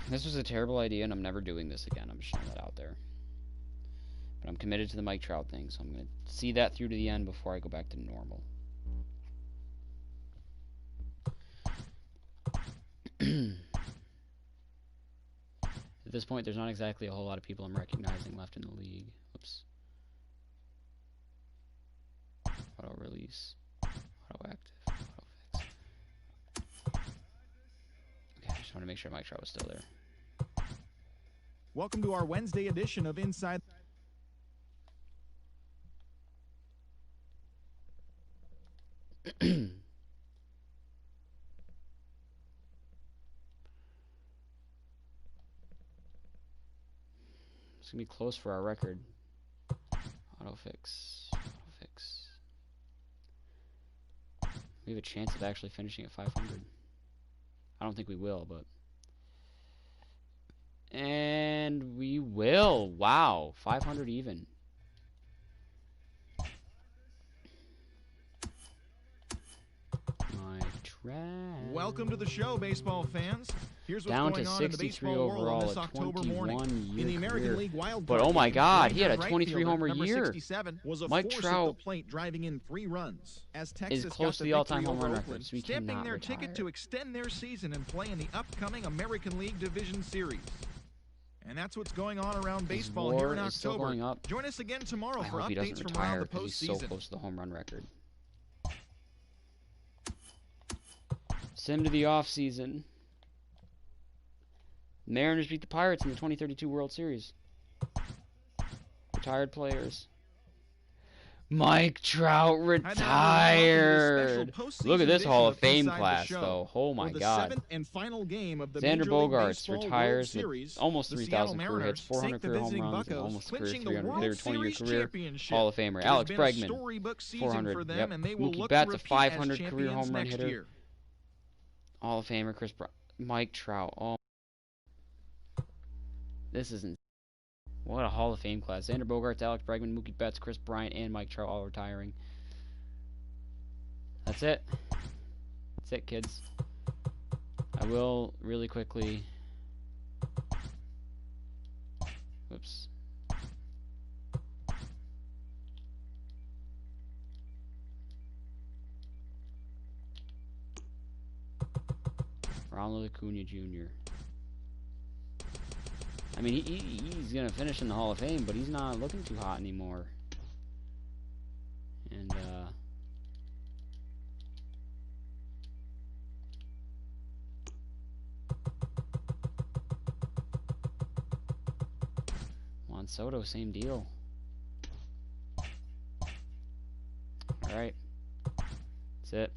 This was a terrible idea, and I'm never doing this again. I'm just showing that out there. But I'm committed to the Mike Trout thing, so I'm going to see that through to the end before I go back to normal. At this point, there's not exactly a whole lot of people I'm recognizing left in the league. Oops. Auto release. Auto active. Auto fix. Okay, I just want to make sure Mike Trout was still there. Welcome to our Wednesday edition of Inside. It's gonna be close for our record. Autofix. Autofix. We have a chance of actually finishing at 500. I don't think we will, but... And we will. Wow. 500 even. Mike Trout. Welcome to the show, baseball fans. Here's what's Down going to on in the 63 baseball world on overall, this a October morning. 21-year In the American career. League Wild But Card oh my game, God, he had a right 23 fielder, homer number year. 67 was a Mike force Trout at the plate, driving in 3 runs as Texas is close got to the all-time victory home run over record, Oakland, so he stamping cannot their retire. ticket to extend their season and play in the upcoming American League Division Series. And that's what's going on around His baseball here in WAR is still October. going up. Join us again tomorrow I for hope he doesn't updates from around retire the because he's so postseason. close to the home run record. Sim to the offseason. Mariners beat the Pirates in the 2032 World Series. Retired players. Mike Trout retired. Look at this Hall of Fame class, though. Oh my God. And final game of the Xander Major League Bogaerts Baseball retires World with Series. almost The 3,000 Seattle career hits, Mariners 400 sink the career home visiting runs, and Buccos, almost a career clinching the 300 World hitter, 20-year Series career championship. Hall of Famer. It has Alex been a Bregman, storybook season 400. for them, Yep. and they will Mookie look Betts, to a repeat 500 as career champions home run next hitter. year. Hall of Famer Mike Trout. Oh, this isn't. What a Hall of Fame class. Xander Bogaerts, Alex Bregman, Mookie Betts, Chris Bryant, and Mike Trout all retiring. That's it. That's it, kids. I will really quickly... Whoops. Ronald Acuna Jr. I mean, he's going to finish in the Hall of Fame, but he's not looking too hot anymore. And, Juan Soto, same deal. Alright. That's it.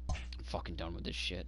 I'm fucking done with this shit.